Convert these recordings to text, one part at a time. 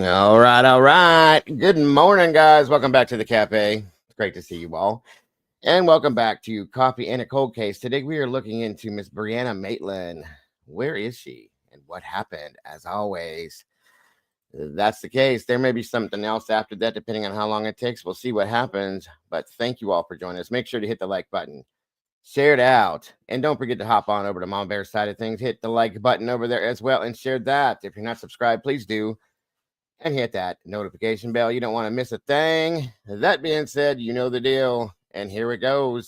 All right, all right. Good morning, guys. Welcome back to the cafe. It's great to see you all. And welcome back to Coffee and a Cold Case. Today we are looking into Miss Brianna Maitland. Where is she and what happened? As always, that's the case. There may be something else after that, depending on how long it takes. We'll see what happens. But thank you all for joining us. Make sure to hit the like button, share it out, and don't forget to hop on over to Mama Bear's side of things. Hit the like button over there as well and share that. If you're not subscribed, please do. And hit that notification bell. You don't want to miss a thing. That being said, you know the deal. And here it goes.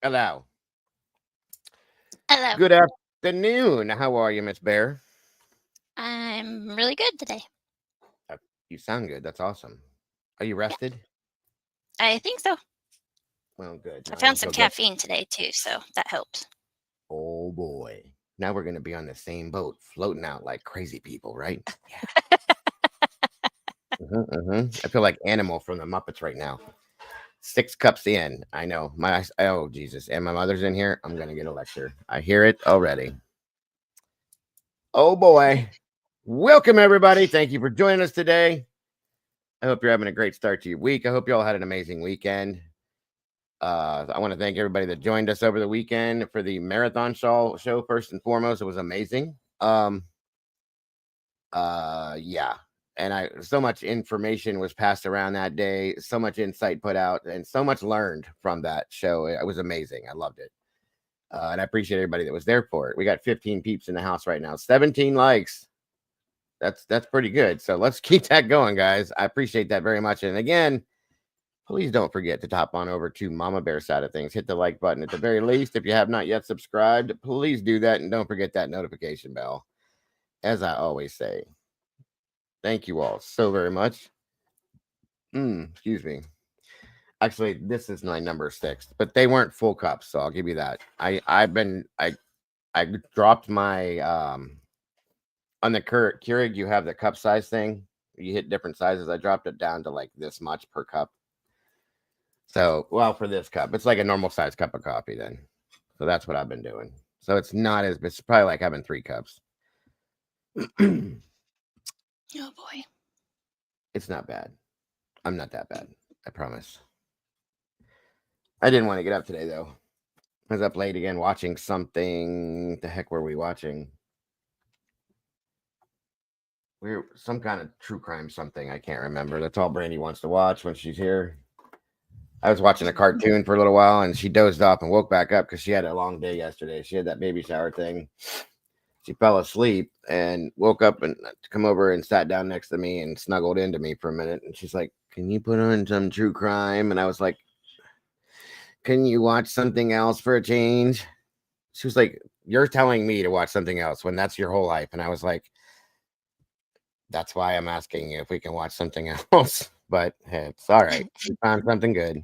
Hello. Hello. Good afternoon. How are you, Miss Bear? I'm really good today. You sound good. That's awesome. Are you Yeah, rested? I think so. Well, good. I Now found you'll some feel good. caffeine today too, so that helps. Oh, boy. Now we're going to be on the same boat, floating out like crazy people, right? Yeah. I feel like Animal from the Muppets right now. 6 cups in. I know. Oh, Jesus. And my mother's in here. I'm going to get a lecture. I hear it already. Oh, boy. Welcome, everybody. Thank you for joining us today. I hope you're having a great start to your week. I hope you all had an amazing weekend. I want to thank everybody that joined us over the weekend for the marathon show. First and foremost, it was amazing. Yeah. And so much information was passed around that day, so much insight put out, and so much learned from that show. It was amazing. I loved it. And I appreciate everybody that was there for it. We got 15 peeps in the house right now, 17 likes. That's pretty good. So let's keep that going, guys. I appreciate that very much. And again, please don't forget to hop on over to Mama Bear side of things. Hit the like button at the very least. If you have not yet subscribed, please do that. And don't forget that notification bell. As I always say, thank you all so very much. Excuse me. Actually, this is my number 6, but they weren't full cups, so I'll give you that. I dropped my on the Keurig, you have the cup size thing. You hit different sizes. I dropped it down to like this much per cup. So, well, for this cup, it's like a normal size cup of coffee then. So that's what I've been doing. So it's probably like having 3 cups. Oh boy. It's not bad. I'm not that bad. I promise. I didn't want to get up today though. I was up late again watching something. The heck were we watching? We were some kind of true crime something. I can't remember. That's all Brandy wants to watch when she's here. I was watching a cartoon for a little while and she dozed off and woke back up because she had a long day yesterday. She had that baby shower thing. She fell asleep and woke up and come over and sat down next to me and snuggled into me for a minute. And she's like, "Can you put on some true crime?" And I was like, "Can you watch something else for a change?" She was like, "You're telling me to watch something else when that's your whole life." And I was like, "That's why I'm asking you if we can watch something else." But hey, it's all right. We found something good.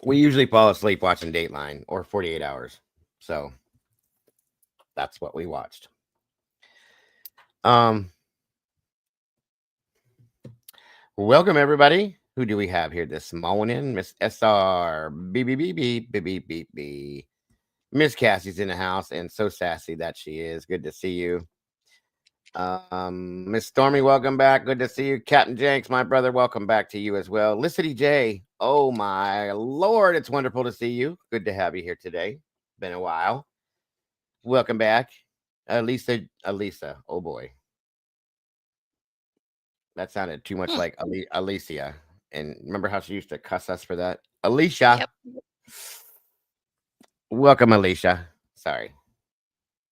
We usually fall asleep watching Dateline or 48 Hours. So that's what we watched. Welcome, everybody. Who do we have here this morning? Miss SR. B B B B B B B B. Miss Cassie's in the house and so sassy that she is. Good to see you. Miss Stormy, welcome back. Good to see you. Captain Jenks, my brother, welcome back to you as well. Licity J, oh my Lord, it's wonderful to see you. Good to have you here today. Been a while. Welcome back. Elisa, oh boy. That sounded too much like Alicia. And remember how she used to cuss us for that? Alicia. Yep. Welcome, Alicia. Sorry.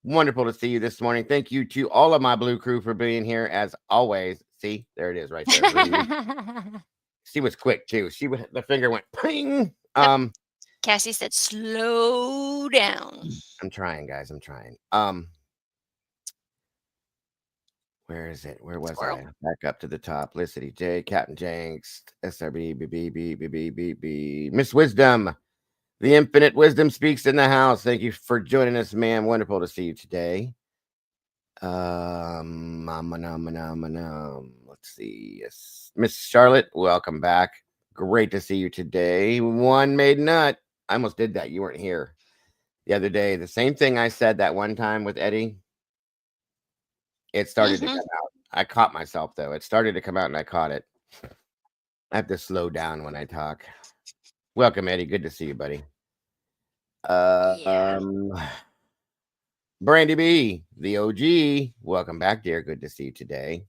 Wonderful to see you this morning. Thank you to all of my blue crew for being here as always. See, there it is right there. She was quick too. The finger went ping. Cassie said, "Slow down." I'm trying, guys. I'm trying. Where is it? Where was Squirrel. I? Back up to the top. Licity J, Captain Jenks, SRB, B. Miss Wisdom. The infinite wisdom speaks in the house. Thank you for joining us, ma'am. Wonderful to see you today. Let's see. Yes, Miss Charlotte, welcome back. Great to see you today. One made nut. I almost did that. You weren't here the other day. The same thing I said that one time with Eddie. It started to come out. I caught myself though. It started to come out and I caught it. I have to slow down when I talk. Welcome, Eddie. Good to see you, buddy. Yeah. Brandy B, the OG. Welcome back, dear. Good to see you today.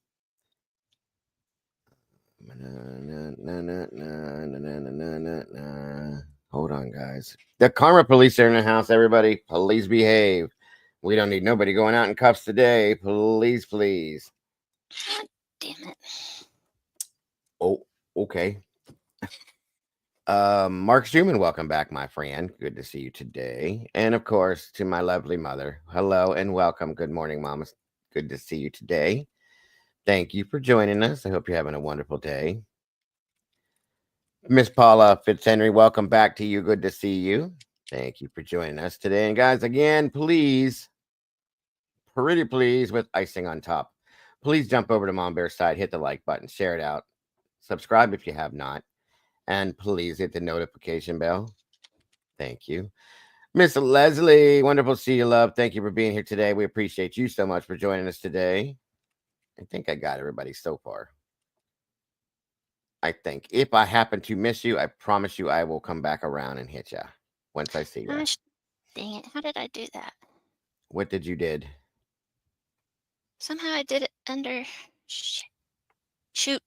Hold on, guys. The Karma Police are in the house, everybody. Please behave. We don't need nobody going out in cuffs today. Please, please. God damn it. Oh, okay. Mark Schumann, welcome back, my friend. Good to see you today. And of course, to my lovely mother, hello and welcome. Good morning, Mama. Good to see you today. Thank you for joining us. I hope you're having a wonderful day. Miss Paula Fitzhenry, welcome back to you. Good to see you. Thank you for joining us today. And guys, again, please, pretty please, with icing on top, please jump over to Mom Bear's side, hit the like button, share it out, subscribe if you have not, and please hit the notification bell. Thank you. Miss Leslie, wonderful to see you, love. Thank you for being here today. We appreciate you so much for joining us today. I think I got everybody so far. I think if I happen to miss you, I promise you I will come back around and hit you once I see you. Gosh, dang it. How did I do that? What did you did? Somehow I did it under. Shoot.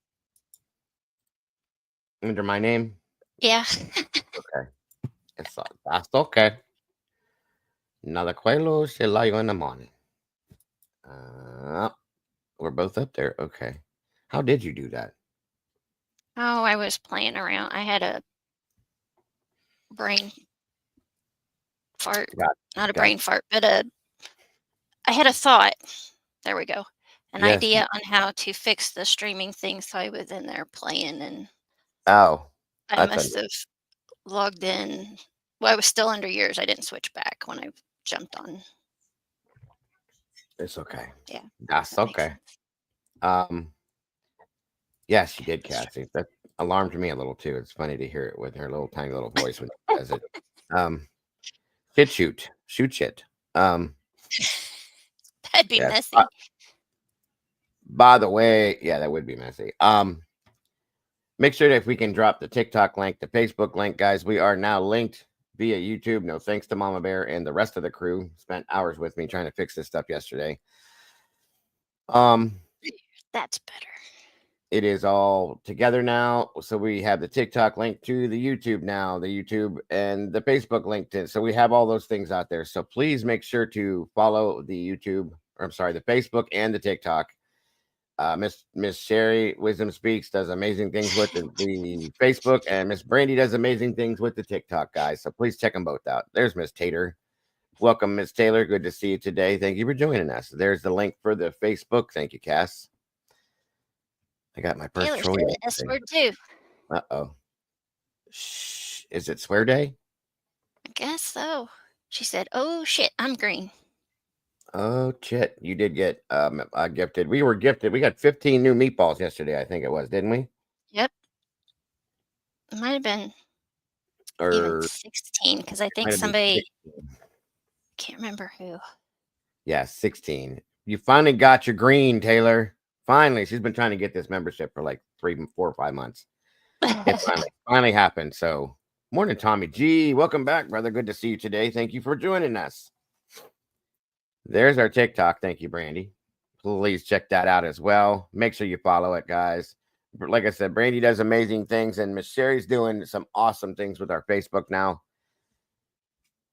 Under my name? Yeah. Okay. That's okay. Nada cuelo se la yo in the morning. We're both up there. Okay. How did you do that? Oh, I was playing around. I had a brain fart. Not a brain fart, but I had a thought. There we go. An idea on how to fix the streaming thing. So I was in there playing and Oh. I must have logged in. Well, I was still under yours. I didn't switch back when I jumped on. It's okay. Yeah. That's okay. Yes, she did, Cassie. That alarmed me a little too. It's funny to hear it with her little tiny little voice when she does it. Shoot shit. That'd be messy. By the way, yeah, that would be messy. Make sure that if we can drop the TikTok link, the Facebook link, guys, we are now linked via YouTube. No thanks to Mama Bear and the rest of the crew. Spent hours with me trying to fix this stuff yesterday. That's better. It is all together now. So we have the TikTok link to the YouTube now, the YouTube and the Facebook LinkedIn. So we have all those things out there. So please make sure to follow the YouTube, or I'm sorry, the Facebook and the TikTok. Miss Sherry Wisdom Speaks does amazing things with the Facebook, and Miss Brandy does amazing things with the TikTok, guys. So please check them both out. There's Miss Tater. Welcome, Miss Taylor. Good to see you today. Thank you for joining us. There's the link for the Facebook. Thank you, Cass. I got my first Taylor troll. said the S word too. Uh-oh. Is it swear day? I guess so. She said, "Oh shit, I'm green." Oh shit, you did get gifted. We were gifted. We got 15 new meatballs yesterday, I think it was, didn't we? Yep. It might have been even Or 16 because I think might have been somebody, 16. can't remember who. Yeah, 16. You finally got your green, Taylor. Finally. She's been trying to get this membership for like 3, 4, or 5 months. It finally happened. So, morning, Tommy G. Welcome back, brother. Good to see you today. Thank you for joining us. There's our TikTok. Thank you, Brandy. Please check that out as well. Make sure you follow it, guys. Like I said, Brandy does amazing things, and Miss Sherry's doing some awesome things with our Facebook now.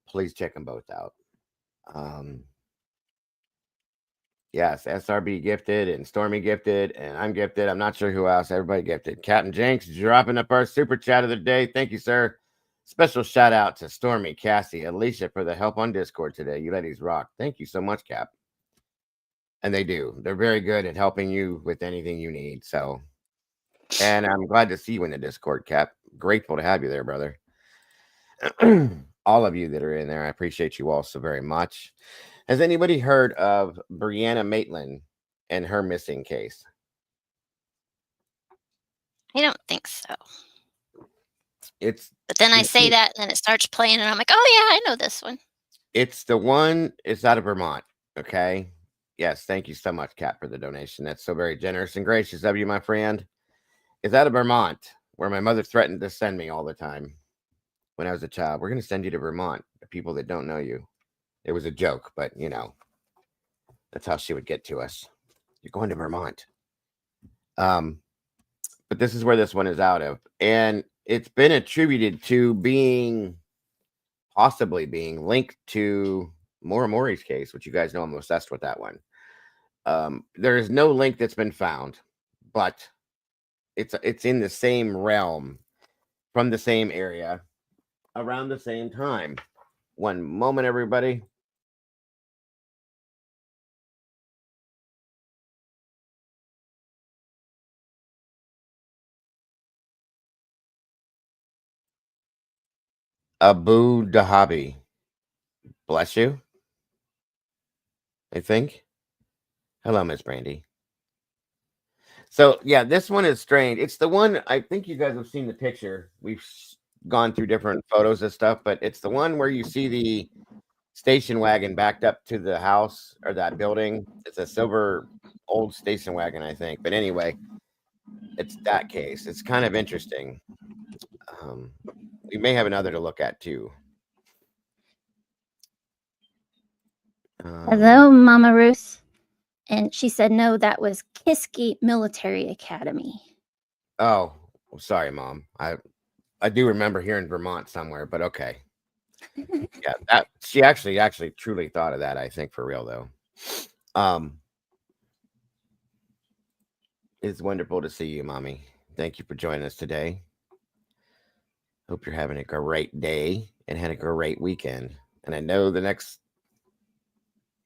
Please check them both out. Yes, SRB gifted and Stormy gifted, and I'm gifted. I'm not sure who else. Everybody gifted. Captain Jenks dropping up our super chat of the day. Thank you, sir. Special shout out to Stormy, Cassie, Alicia for the help on Discord today. You ladies rock. Thank you so much, Cap. And they do. They're very good at helping you with anything you need. So, and I'm glad to see you in the Discord, Cap. Grateful to have you there, brother. All of you that are in there, I appreciate you all so very much. Has anybody heard of Brianna Maitland and her missing case? I don't think so. But then I say that, and then it starts playing, and I'm like, oh, yeah, I know this one. It's the one, it's out of Vermont, okay? Yes, thank you so much, Kat, for the donation. That's so very generous and gracious of you, my friend. It's out of Vermont, where my mother threatened to send me all the time when I was a child. We're going to send you to Vermont, the people that don't know you. It was a joke, but, you know, that's how she would get to us. You're going to Vermont. But this is where this one is out of. And it's been attributed to possibly being linked to Maura Mori's case, which you guys know I'm obsessed with that one. There is no link that's been found, but it's in the same realm, from the same area, around the same time. One moment, everybody. Abu Dhabi. Bless you. I think. Hello, Miss Brandy. So, yeah, this one is strange. It's the one, I think you guys have seen the picture. We've gone through different photos and stuff, but it's the one where you see the station wagon backed up to the house or that building. It's a silver old station wagon, I think. But anyway, it's that case. It's kind of interesting. We may have another to look at too. Hello, Mama Ruth. And she said, no, that was Kiski Military Academy. Oh, sorry, Mom. I do remember hearing Vermont somewhere, but okay. Yeah, that she actually truly thought of that, I think, for real though. It's wonderful to see you, Mommy. Thank you for joining us today. Hope you're having a great day and had a great weekend. And I know the next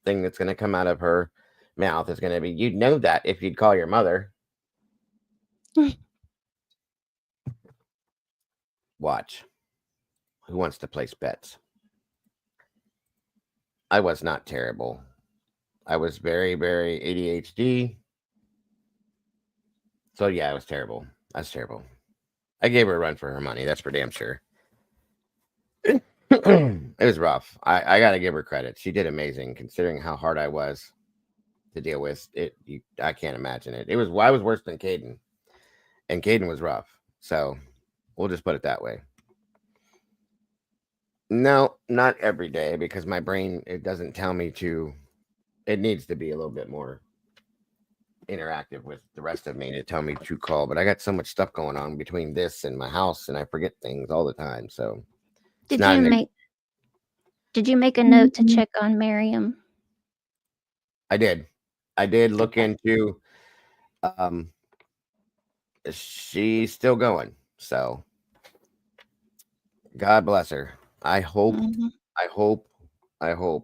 thing that's going to come out of her mouth is going to be, you'd know that if you'd call your mother. Watch. Who wants to place bets? I was not terrible. I was very, very ADHD. So yeah, it was terrible. That's terrible. I gave her a run for her money. That's for damn sure. It was rough. I got to give her credit. She did amazing considering how hard I was to deal with. I can't imagine it. I was worse than Caden. And Caden was rough. So we'll just put it that way. No, not every day, because my brain, it doesn't tell me to. It needs to be a little bit more interactive with the rest of me to tell me to call. But I got so much stuff going on between this and my house, and I forget things all the time. So did you make a note to check on Miriam? I did look into she's still going. So God bless her. I hope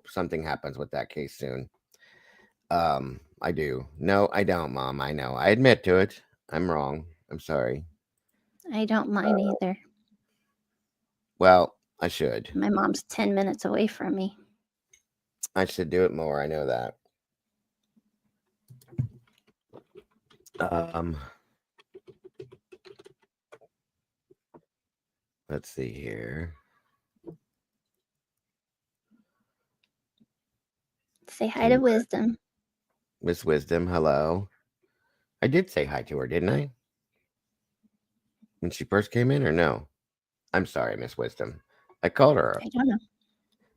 something happens with that case soon. I do. No, I don't, Mom. I know. I admit to it. I'm wrong. I'm sorry. I don't mind either. Well, I should. My mom's 10 minutes away from me. I should do it more. I know that. Let's see here. Say hi to Wisdom. Miss Wisdom, hello. I did say hi to her, didn't I? When she first came in, or no? I'm sorry, Miss Wisdom. I called her. I don't know.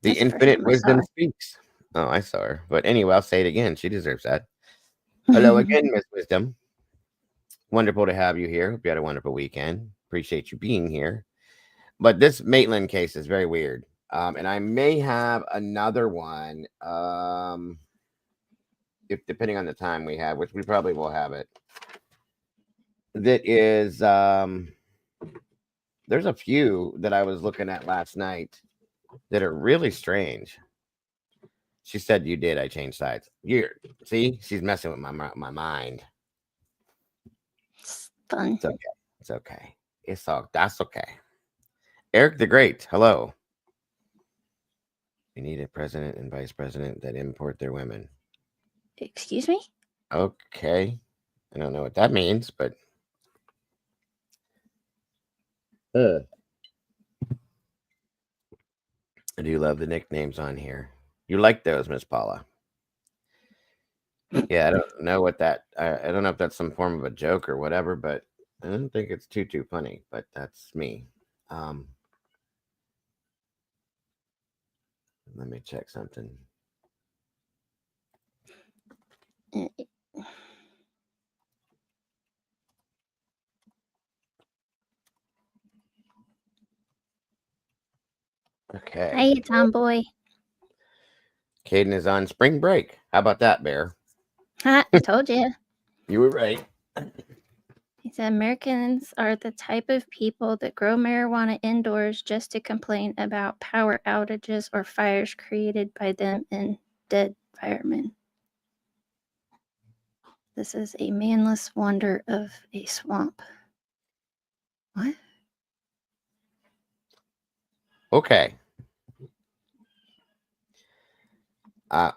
The That's the first infinite time I saw wisdom her. speaks. Oh, I saw her. But anyway, I'll say it again. She deserves that. Hello again, Miss Wisdom. Wonderful to have you here. Hope you had a wonderful weekend. Appreciate you being here. But this Maitland case is very weird. And I may have another one. If depending on the time we have, which we probably will have it. That is there's a few that I was looking at last night that are really strange. She said you did. I changed sides. See, she's messing with my mind. It's fun. It's okay. It's okay. That's okay. Eric the Great. Hello. We need a president and vice president that import their women. Excuse me? Okay. I don't know what that means, but I do love the nicknames on here. You like those, Miss Paula? Yeah, I don't know what that. I don't know if that's some form of a joke or whatever, but I don't think it's too funny. But that's me. Let me check something. Okay. Hey, tomboy. Caden is on spring break. How about that, Bear? Ha, told you. You were right. He said Americans are the type of people that grow marijuana indoors just to complain about power outages or fires created by them and dead firemen. This is a manless wonder of a swamp. What? Okay.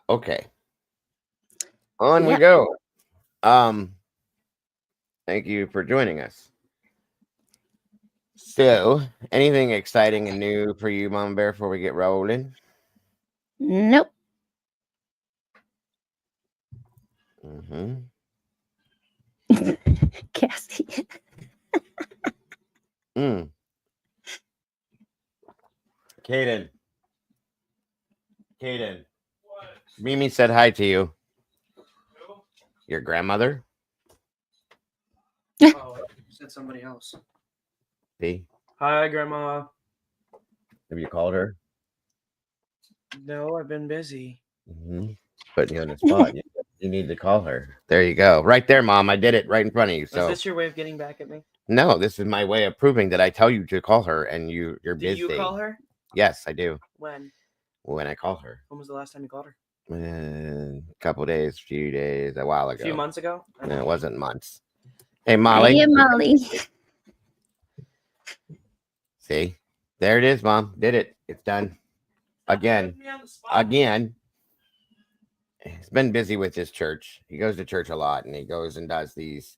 Okay. On we go. Thank you for joining us. So, anything exciting and new for you, Mama Bear, before we get rolling? Nope. Cassie. Caden. What? Mimi said hi to you. Who? Your grandmother? Oh, you said somebody else. See? Hi, Grandma. Have you called her? No, I've been busy. Putting you on the spot. You need to call her. There you go. Right there, Mom. I did it right in front of you. So is this your way of getting back at me? No, this is my way of proving that I tell you to call her and you're busy. Do you call her? Yes, I do. When? When I call her. When was the last time you called her? A couple days, few days, a while ago. A few months ago? No, it wasn't months. Hey, Molly. Hey, Molly. See? There it is, Mom. Did it. It's done. Again. He's been busy with his church. He goes to church a lot, and he goes and does these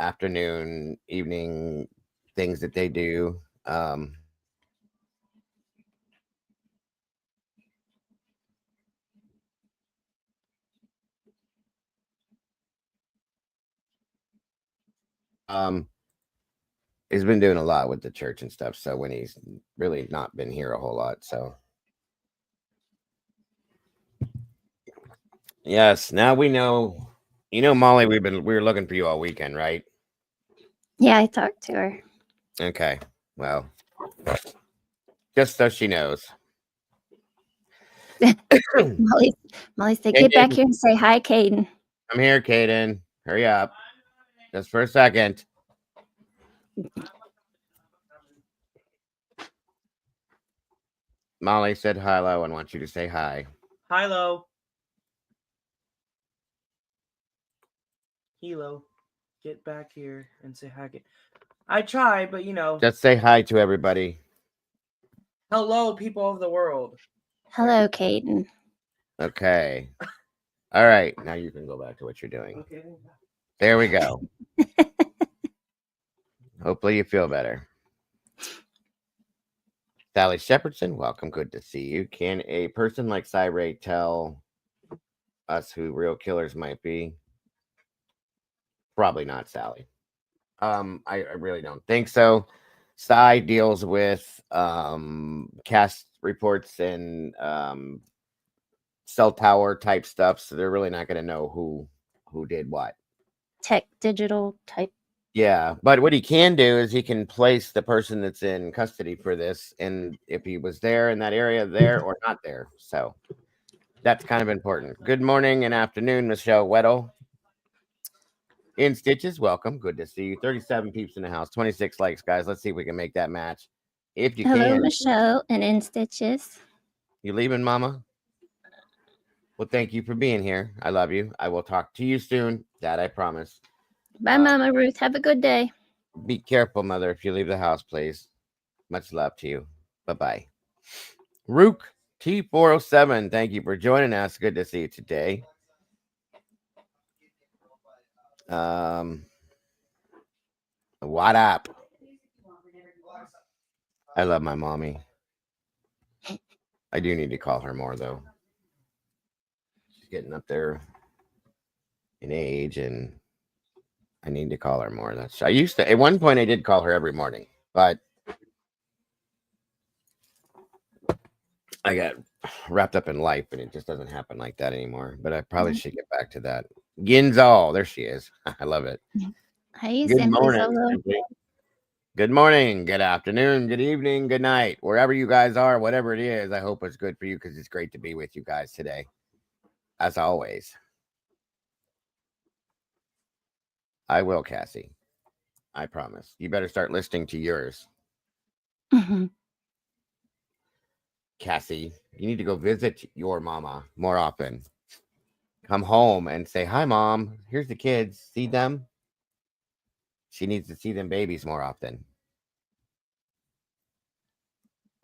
afternoon, evening things that they do. He's been doing a lot with the church and stuff. So when he's really not been here a whole lot, so yes, now we know. You know, Molly, we were looking for you all weekend, right? Yeah, I talked to her. Okay, well, just so she knows. Molly said, "Get back here and say hi, Caden." I'm here, Caden. Hurry up, just for a second. Molly said hello and wants you to say hi. Hi-lo. Hilo. Get back here and say hi. I try, but you know. Just say hi to everybody. Hello, people of the world. Hello, Caden. Okay. All right. Now you can go back to what you're doing. Okay. There we go. Hopefully you feel better. Sally Shepherdson, welcome. Good to see you. Can a person like Cy tell us who real killers might be? Probably not, Sally. I really don't think so. Cy deals with cast reports and cell tower type stuff, so they're really not going to know who did what. Tech digital type. Yeah, but what he can do is he can place the person that's in custody for this, and if he was there in that area, there or not there. So that's kind of important. Good morning and afternoon, Michelle Weddle. In Stitches, welcome. Good to see you. 37 peeps in the house, 26 likes, guys. Let's see if we can make that match. If you Hello, can. Michelle and In Stitches. You leaving, Mama? Well, thank you for being here. I love you. I will talk to you soon. That I promise. Bye, Mama Ruth. Have a good day. Be careful, Mother, if you leave the house, please. Much love to you. Bye-bye. Rook T407, thank you for joining us. Good to see you today. What up? I love my mommy. I do need to call her more, though. She's getting up there in age, and I need to call her more. I used to, at one point, I did call her every morning, but I got wrapped up in life, and it just doesn't happen like that anymore. But I probably should get back to that. Ginzal, there she is. I love it. Hey, Good Simply morning. Solo. Simply. Good morning, good afternoon, good evening, good night, wherever you guys are, whatever it is. I hope it's good for you because it's great to be with you guys today, as always. I will, Cassie. I promise. You better start listening to yours. Mm-hmm. Cassie, you need to go visit your mama more often. Come home and say, hi, Mom. Here's the kids. See them? She needs to see them babies more often.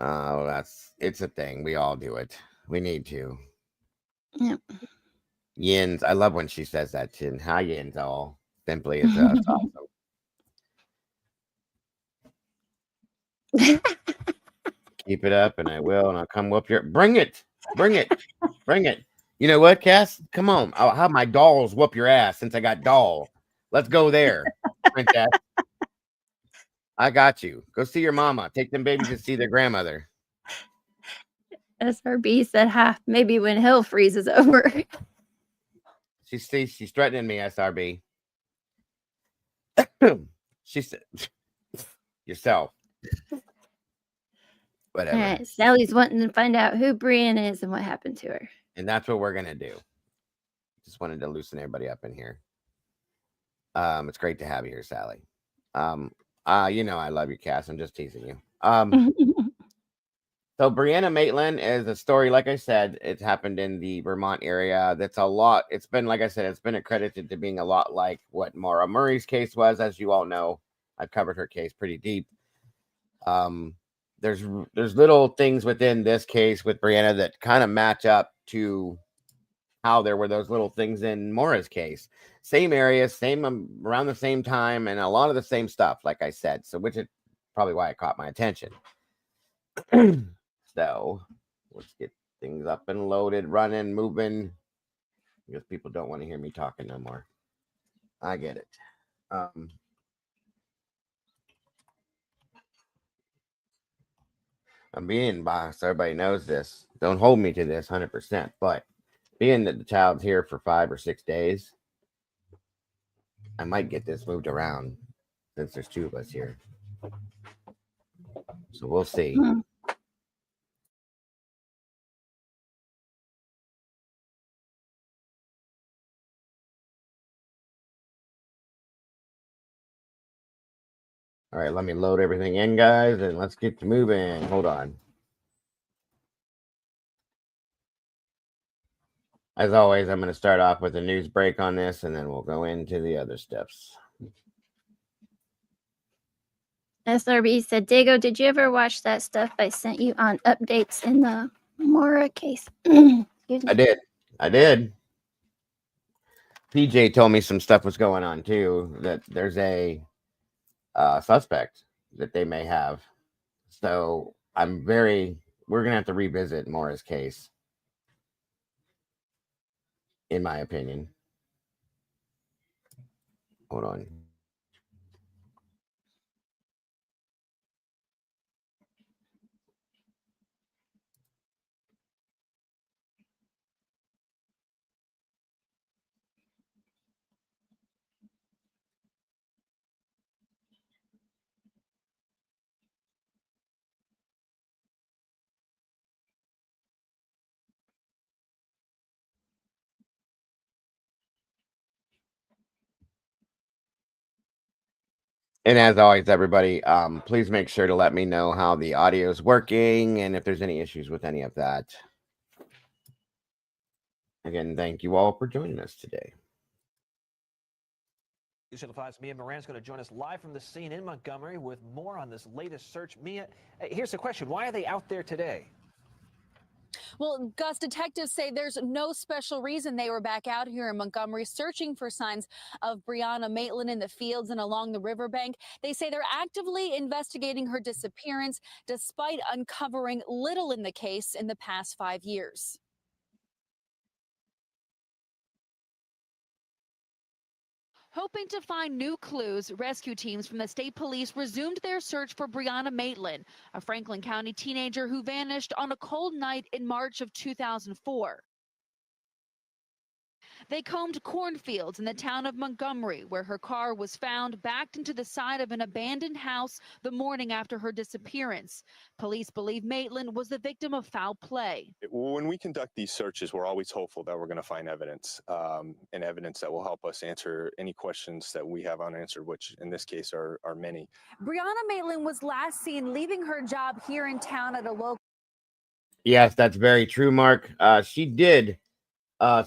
Oh, it's a thing. We all do it. We need to. Yep. Yins. I love when she says that, Chin. Hi, Yins all. Simply, it's awesome. Keep it up, and I will, and I'll come whoop your. Bring it. You know what, Cass? Come on. I'll have my dolls whoop your ass since I got doll. Let's go there, Princess. I got you. Go see your mama. Take them babies to see their grandmother. SRB said, "Ha, maybe when hell freezes over." She's threatening me, SRB. She said, yourself. Whatever. All right, Sally's wanting to find out who Brianna is and what happened to her. And that's what we're going to do. Just wanted to loosen everybody up in here. It's great to have you here, Sally. You know I love you, Cass. I'm just teasing you. So Brianna Maitland is a story, like I said, it's happened in the Vermont area. That's a lot. It's been, like I said, it's been accredited to being a lot like what Maura Murray's case was. As you all know, I've covered her case pretty deep. There's little things within this case with Brianna that kind of match up to how there were those little things in Maura's case. Same area, same around the same time, and a lot of the same stuff, like I said. So, which is probably why it caught my attention. So, let's get things up and loaded, running, moving. Because people don't want to hear me talking no more. I get it. I'm being biased. Everybody knows this. Don't hold me to this 100%. But being that the child's here for 5 or 6 days, I might get this moved around since there's 2 of us here. So we'll see. All right, let me load everything in, guys, and let's get to moving. Hold on. As always, I'm going to start off with a news break on this, and then we'll go into the other steps. SRB said, Dago, did you ever watch that stuff I sent you on updates in the Maura case? I did. PJ told me some stuff was going on, too, that there's a suspect that they may have. So we're gonna have to revisit Maura's case, in my opinion. Hold on. And as always, everybody, please make sure to let me know how the audio is working and if there's any issues with any of that. Again, thank you all for joining us today. Channel 5's Mia Moran is going to join us live from the scene in Montgomery with more on this latest search. Mia, here's the question. Why are they out there today? Well, Gus, detectives say there's no special reason they were back out here in Montgomery searching for signs of Brianna Maitland in the fields and along the riverbank. They say they're actively investigating her disappearance despite uncovering little in the case in the past 5 years. Hoping to find new clues, rescue teams from the state police resumed their search for Brianna Maitland, a Franklin County teenager who vanished on a cold night in March of 2004. They combed cornfields in the town of Montgomery, where her car was found backed into the side of an abandoned house the morning after her disappearance. Police believe Maitland was the victim of foul play. When we conduct these searches, we're always hopeful that we're going to find evidence, and evidence that will help us answer any questions that we have unanswered, which in this case are many. Brianna Maitland was last seen leaving her job here in town at a local. Yes, that's very true, Mark.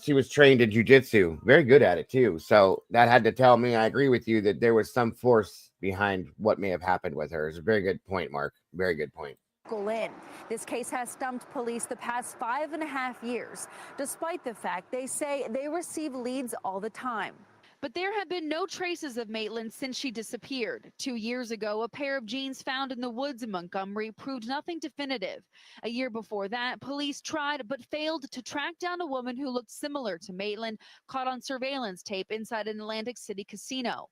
She was trained in jiu-jitsu, very good at it too. So that had to tell me, I agree with you, that there was some force behind what may have happened with her. It's a very good point, Mark. Very good point. In. This case has stumped police the past 5.5 years, despite the fact they say they receive leads all the time. But there have been no traces of Maitland since she disappeared. 2 years ago, a pair of jeans found in the woods in Montgomery proved nothing definitive. A year before that, police tried but failed to track down a woman who looked similar to Maitland, caught on surveillance tape inside an Atlantic City casino.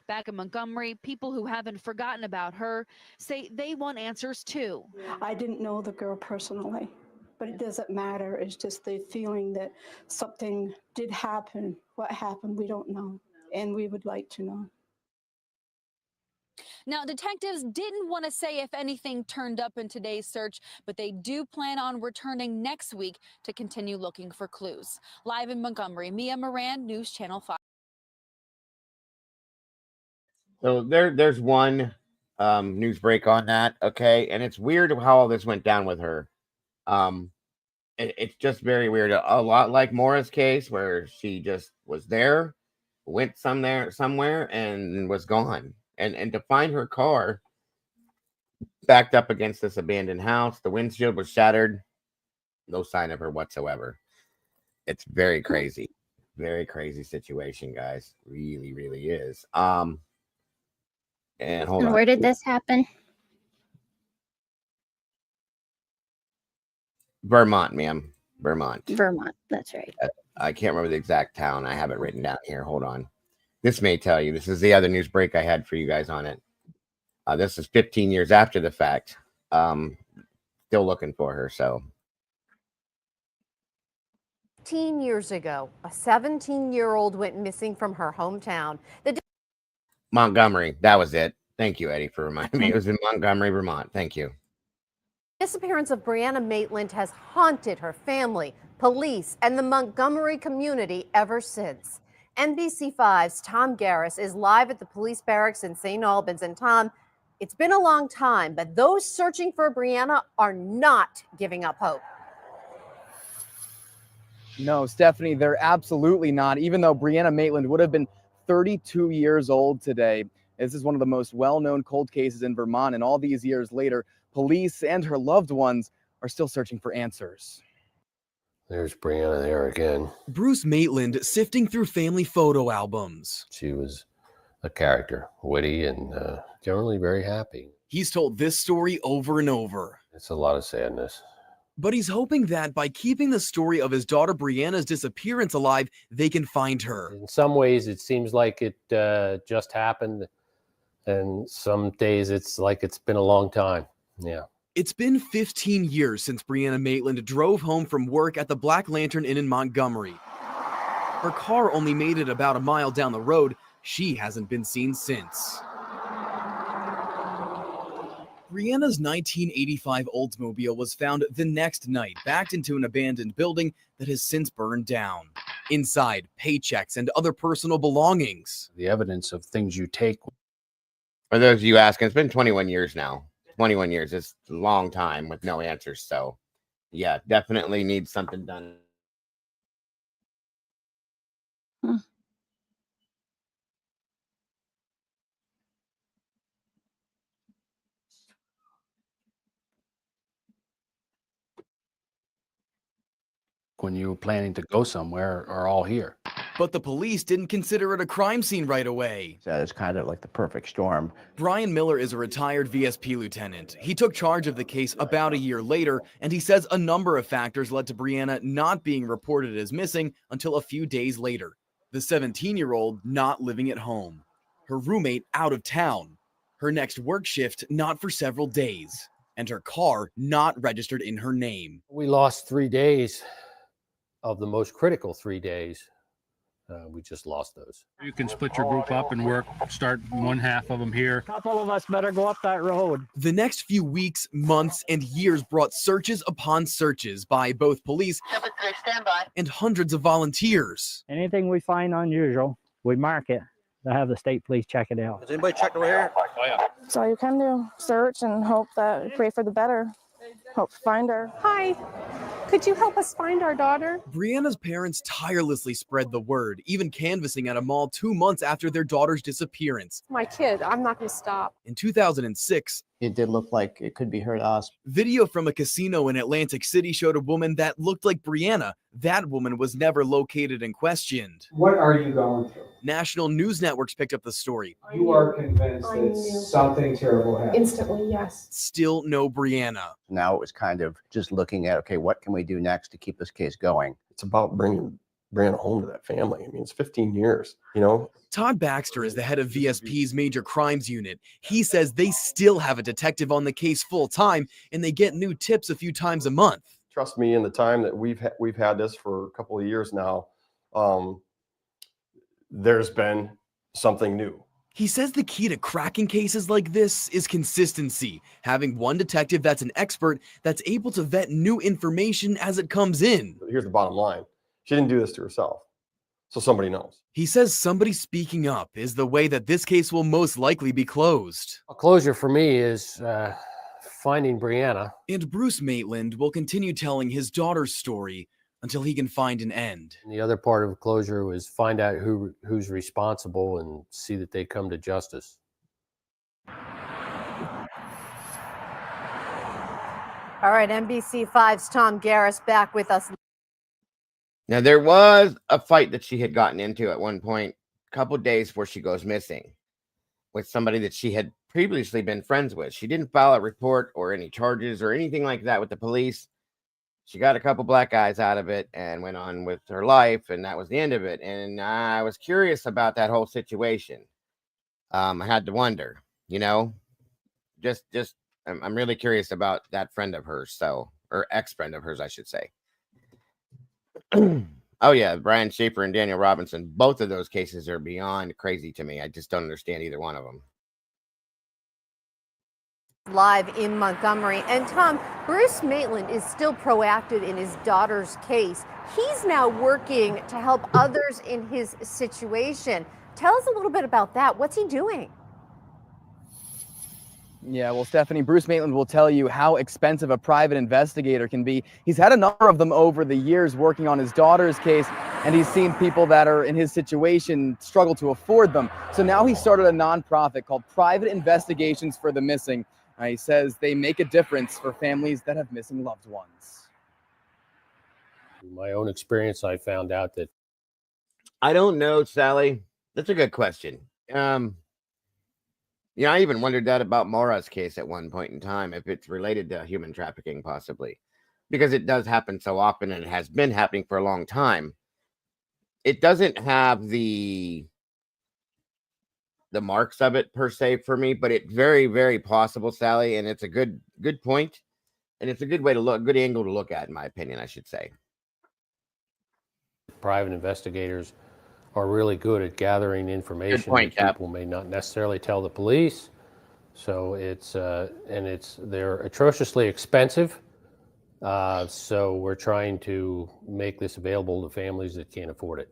Back in Montgomery, people who haven't forgotten about her say they want answers too. I didn't know the girl personally, but it doesn't matter. It's just the feeling that something did happen. What happened, we don't know, and we would like to know. Now, detectives didn't want to say if anything turned up in today's search, but they do plan on returning next week to continue looking for clues. Live in Montgomery, Mia Moran, News Channel 5. So there's one news break on that, okay? And it's weird how all this went down with her. It's just very weird. A lot like Maura's case, where she just was there, went somewhere, and was gone. And to find her car backed up against this abandoned house, the windshield was shattered, no sign of her whatsoever. It's very crazy. Very crazy situation, guys. Really, really is. And hold on. Where did this happen? Vermont, ma'am. Vermont. Vermont. That's right. I can't remember the exact town. I have it written down here. Hold on. This may tell you. This is the other news break I had for you guys on it. This is 15 years after the fact. Still looking for her. So 15 years ago, a 17-year-old went missing from her hometown. Montgomery. That was it. Thank you, Eddie, for reminding me. It was in Montgomery, Vermont. Thank you. The disappearance of Brianna Maitland has haunted her family, police, and the Montgomery community ever since. NBC5's Tom Garris is live at the police barracks in St. Albans. And Tom, it's been a long time, but those searching for Brianna are not giving up hope. No, Stephanie, they're absolutely not. Even though Brianna Maitland would have been 32 years old today. This is one of the most well-known cold cases in Vermont, and all these years later, police and her loved ones are still searching for answers. There's Brianna there again. Bruce Maitland sifting through family photo albums. She was a character, witty and generally very happy. He's told this story over and over. It's a lot of sadness. But he's hoping that by keeping the story of his daughter Brianna's disappearance alive, they can find her. In some ways, it seems like it just happened. And some days it's like it's been a long time. Yeah. It's been 15 years since Brianna Maitland drove home from work at the Black Lantern Inn in Montgomery. Her car only made it about a mile down the road. She hasn't been seen since. Brianna's 1985 Oldsmobile was found the next night, backed into an abandoned building that has since burned down. Inside, paychecks and other personal belongings. The evidence of things you take. For those of you asking, it's been 21 years now. 21 years is a long time with no answers. So, yeah, definitely needs something done. When you were planning to go somewhere are all here. But the police didn't consider it a crime scene right away. So it's kind of like the perfect storm. Brian Miller is a retired VSP lieutenant. He took charge of the case about a year later, and he says a number of factors led to Brianna not being reported as missing until a few days later. The 17-year-old not living at home. Her roommate out of town. Her next work shift not for several days. And her car not registered in her name. We lost 3 days of the most critical 3 days. We just lost those. You can split your group up and work, start one half of them here. A couple of us better go up that road. The next few weeks, months, and years brought searches upon searches by both police and hundreds of volunteers. Anything we find unusual, we mark it to have the state police check it out. Has anybody checked over here? Oh, yeah. So you kind of search and hope that, pray for the better. Hope to find her. Hi, could you help us find our daughter? Brianna's parents tirelessly spread the word, even canvassing at a mall 2 months after their daughter's disappearance. My kid, I'm not going to stop. In 2006, It did look like it could be her to us. video from a casino in Atlantic City showed a woman that looked like Brianna. That woman was never located and questioned. What are you going through? National news networks picked up the story. You are convinced that something terrible happened. Instantly, yes. Still no Brianna. Now it was kind of just looking at, okay, what can we do next to keep this case going? It's about bringing Brianna home to that family. I mean, it's 15 years, you know? Todd Baxter is the head of VSP's major crimes unit. He says they still have a detective on the case full time, and they get new tips a few times a month. Trust me, in the time that we've had this for a couple of years now, there's been something new. He says the key to cracking cases like this is consistency, having one detective that's an expert that's able to vet new information as it comes in. Here's the bottom line. She didn't do this to herself, so somebody knows. He says somebody speaking up is the way that this case will most likely be closed. A closure for me is finding Brianna. And Bruce Maitland will continue telling his daughter's story until he can find an end. And the other part of closure was find out who's responsible and see that they come to justice. All right, NBC5's Tom Garris back with us. Now, there was a fight that she had gotten into at one point, a couple of days before she goes missing, with somebody that she had previously been friends with. She didn't file a report or any charges or anything like that with the police. She got a couple black guys out of it and went on with her life, and that was the end of it. And I was curious about that whole situation. I had to wonder, you know, I'm really curious about that friend of hers, or ex-friend of hers, I should say. Oh yeah, Brian Schaefer and Daniel Robinson. Both of those cases are beyond crazy to me. I just don't understand either one of them. Live in Montgomery. And Tom, Bruce Maitland is still proactive in his daughter's case. He's now working to help others in his situation. Tell us a little bit about that. What's he doing? Yeah, well, Stephanie, Bruce Maitland will tell you how expensive a private investigator can be. He's had a number of them over the years working on his daughter's case, and he's seen people that are in his situation struggle to afford them. So now he started a nonprofit called Private Investigations for the Missing. He says they make a difference for families that have missing loved ones. In my own experience, I found out that... I don't know, Sally. That's a good question. You know, I even wondered that about Maura's case at one point in time, if it's related to human trafficking, possibly, because it does happen so often and it has been happening for a long time. It doesn't have the marks of it per se for me, but it's very, very possible, Sally, and it's a good point, and it's a good way to look, good angle to look at, in my opinion, I should say. Private investigators are really good at gathering information point, that people may not necessarily tell the police. So they're atrociously expensive. So we're trying to make this available to families that can't afford it.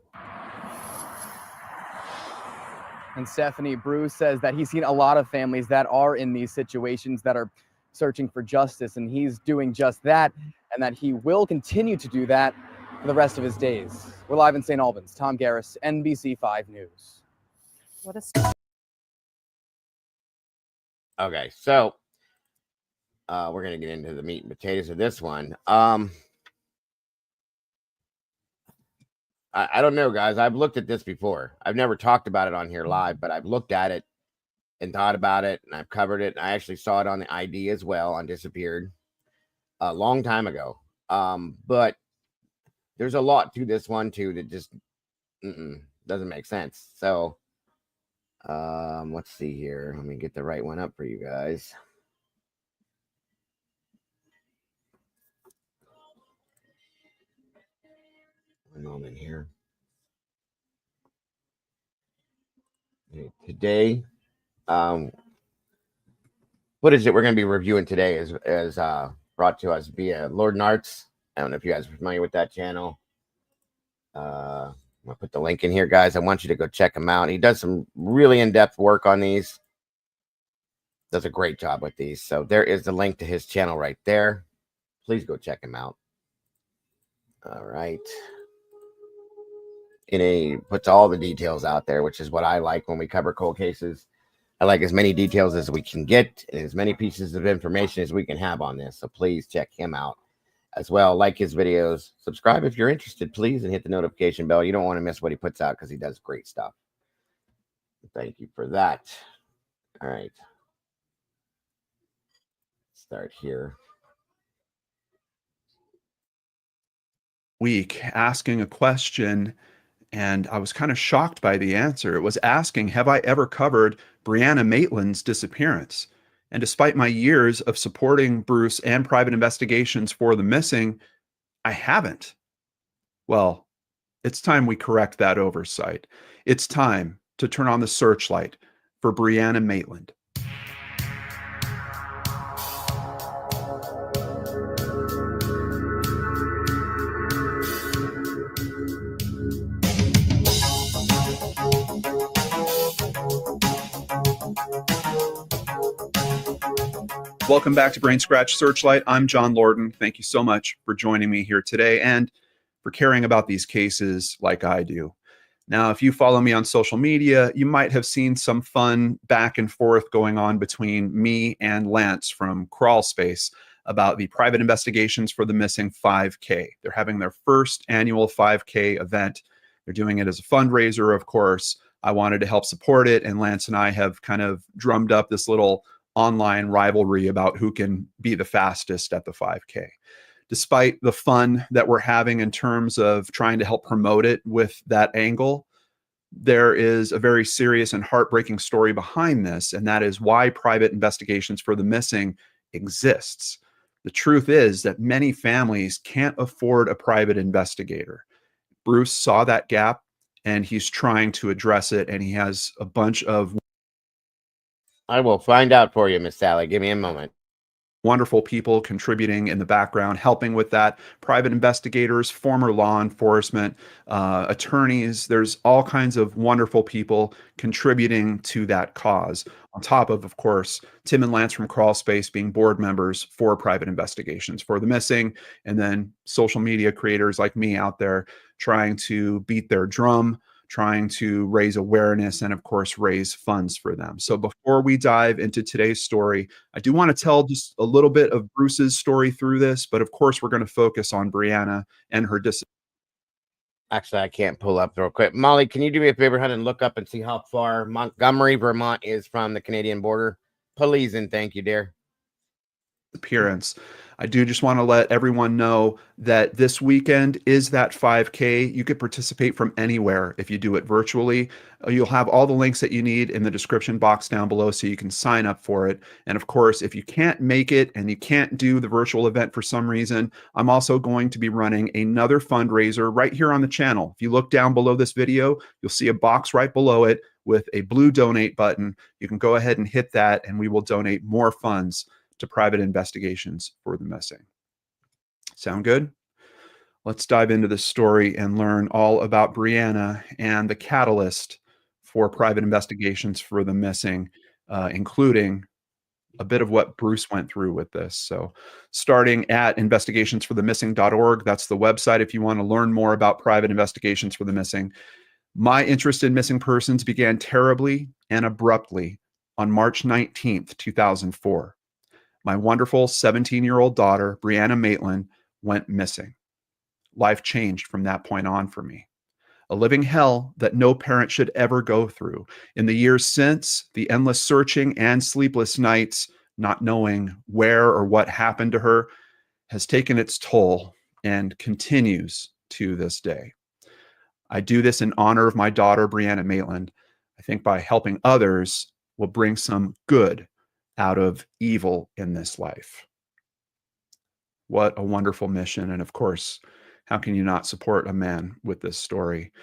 And Stephanie, Bruce says that he's seen a lot of families that are in these situations that are searching for justice, and he's doing just that, and that he will continue to do that for the rest of his days. We're live in St. Albans. Tom Garris, NBC 5 News. What a Okay, so we're going to get into the meat and potatoes of this one. I don't know, guys. I've looked at this before. I've never talked about it on here live, but I've looked at it and thought about it, and I've covered it. And I actually saw it on the ID as well on Disappeared a long time ago. But there's a lot to this one too that just doesn't make sense. So let's see here. Let me get the right one up for you guys. One moment here. Okay, today, footage that we're going to be reviewing today is brought to us via Lord and Arts. I don't know if you guys are familiar with that channel. I'm going to put the link in here, guys. I want you to go check him out. He does some really in-depth work on these. Does a great job with these. So there is the link to his channel right there. Please go check him out. All right. And he puts all the details out there, which is what I like when we cover cold cases. I like as many details as we can get and as many pieces of information as we can have on this. So please check him out as well. Like his videos. Subscribe if you're interested, please, and hit the notification bell. You don't want to miss what he puts out because he does great stuff. Thank you for that. All right. Start here. Week asking a question, and I was kind of shocked by the answer. It was asking, have I ever covered Brianna Maitland's disappearance? And despite my years of supporting Bruce and private investigations for the missing, I haven't. Well, it's time we correct that oversight. It's time to turn on the searchlight for Brianna Maitland. Welcome back to Brain Scratch Searchlight. I'm John Lorden. Thank you so much for joining me here today and for caring about these cases like I do. Now, if you follow me on social media, you might have seen some fun back and forth going on between me and Lance from Crawl Space about the private investigations for the missing 5K. They're having their first annual 5K event. They're doing it as a fundraiser, of course. I wanted to help support it, and Lance and I have kind of drummed up this little online rivalry about who can be the fastest at the 5K. Despite the fun that we're having in terms of trying to help promote it with that angle, there is a very serious and heartbreaking story behind this, and that is why private investigations for the missing exists. The truth is that many families can't afford a private investigator. Bruce saw that gap, and he's trying to address it, and he has a bunch of... I will find out for you, Miss Sally. Give me a moment. Wonderful people contributing in the background, helping with that. Private investigators, former law enforcement, attorneys. There's all kinds of wonderful people contributing to that cause. On top of course, Tim and Lance from Crawl Space being board members for private investigations for the missing, and then social media creators like me out there trying to beat their drum, trying to raise awareness and, of course, raise funds for them. So before we dive into today's story, I do want to tell just a little bit of Bruce's story through this, but of course, we're going to focus on Brianna and her disappearance. Actually, I can't pull up real quick. Molly, can you do me a favor, honey, and look up and see how far Montgomery, Vermont is from the Canadian border? Please and thank you, dear. Appearance. I do just want to let everyone know that this weekend is that 5K. You could participate from anywhere if you do it virtually. You'll have all the links that you need in the description box down below so you can sign up for it. And of course, if you can't make it and you can't do the virtual event for some reason, I'm also going to be running another fundraiser right here on the channel. If you look down below this video, you'll see a box right below it with a blue donate button. You can go ahead and hit that and we will donate more funds to private investigations for the missing. Sound good? Let's dive into this story and learn all about Brianna and the catalyst for private investigations for the missing, including a bit of what Bruce went through with this. So starting at investigationsforthemissing.org, that's the website if you want to learn more about private investigations for the missing. My interest in missing persons began terribly and abruptly on March 19th, 2004. My wonderful 17-year-old daughter, Brianna Maitland, went missing. Life changed from that point on for me. A living hell that no parent should ever go through. In the years since, the endless searching and sleepless nights, not knowing where or what happened to her, has taken its toll and continues to this day. I do this in honor of my daughter, Brianna Maitland. I think by helping others will bring some good out of evil in this life. What a wonderful mission. And of course, how can you not support a man with this story?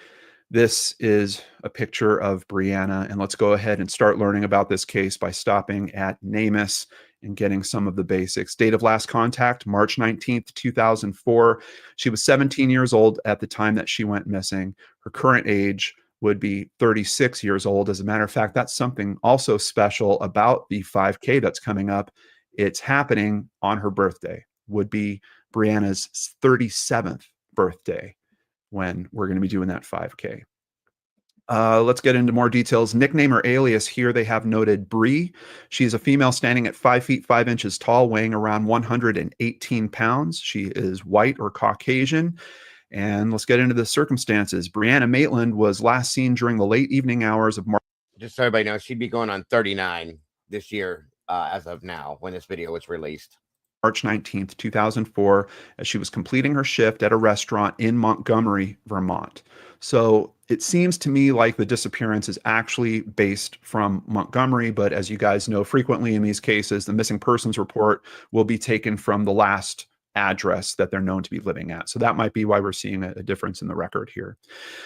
This is a picture of Brianna, and let's go ahead and start learning about this case by stopping at NamUs and getting some of the basics. Date of last contact, March 19th, 2004. She was 17 years old at the time that she went missing. Her current age would be 36 years old. As a matter of fact, that's something also special about the 5K that's coming up. It's happening on her birthday, would be Brianna's 37th birthday when we're going to be doing that 5K. Let's get into more details. Nickname or alias here, they have noted Bree. She is a female standing at 5 feet 5 inches tall, weighing around 118 pounds. She is white or Caucasian. And let's get into the circumstances. Brianna Maitland was last seen during the late evening hours of March. Just so everybody knows, she'd be going on 39 this year as of now when this video was released. March 19th, 2004, as she was completing her shift at a restaurant in Montgomery, Vermont. So it seems to me like the disappearance is actually based from Montgomery, but as you guys know, frequently in these cases, the missing persons report will be taken from the last address that they're known to be living at. So that might be why we're seeing a difference in the record here.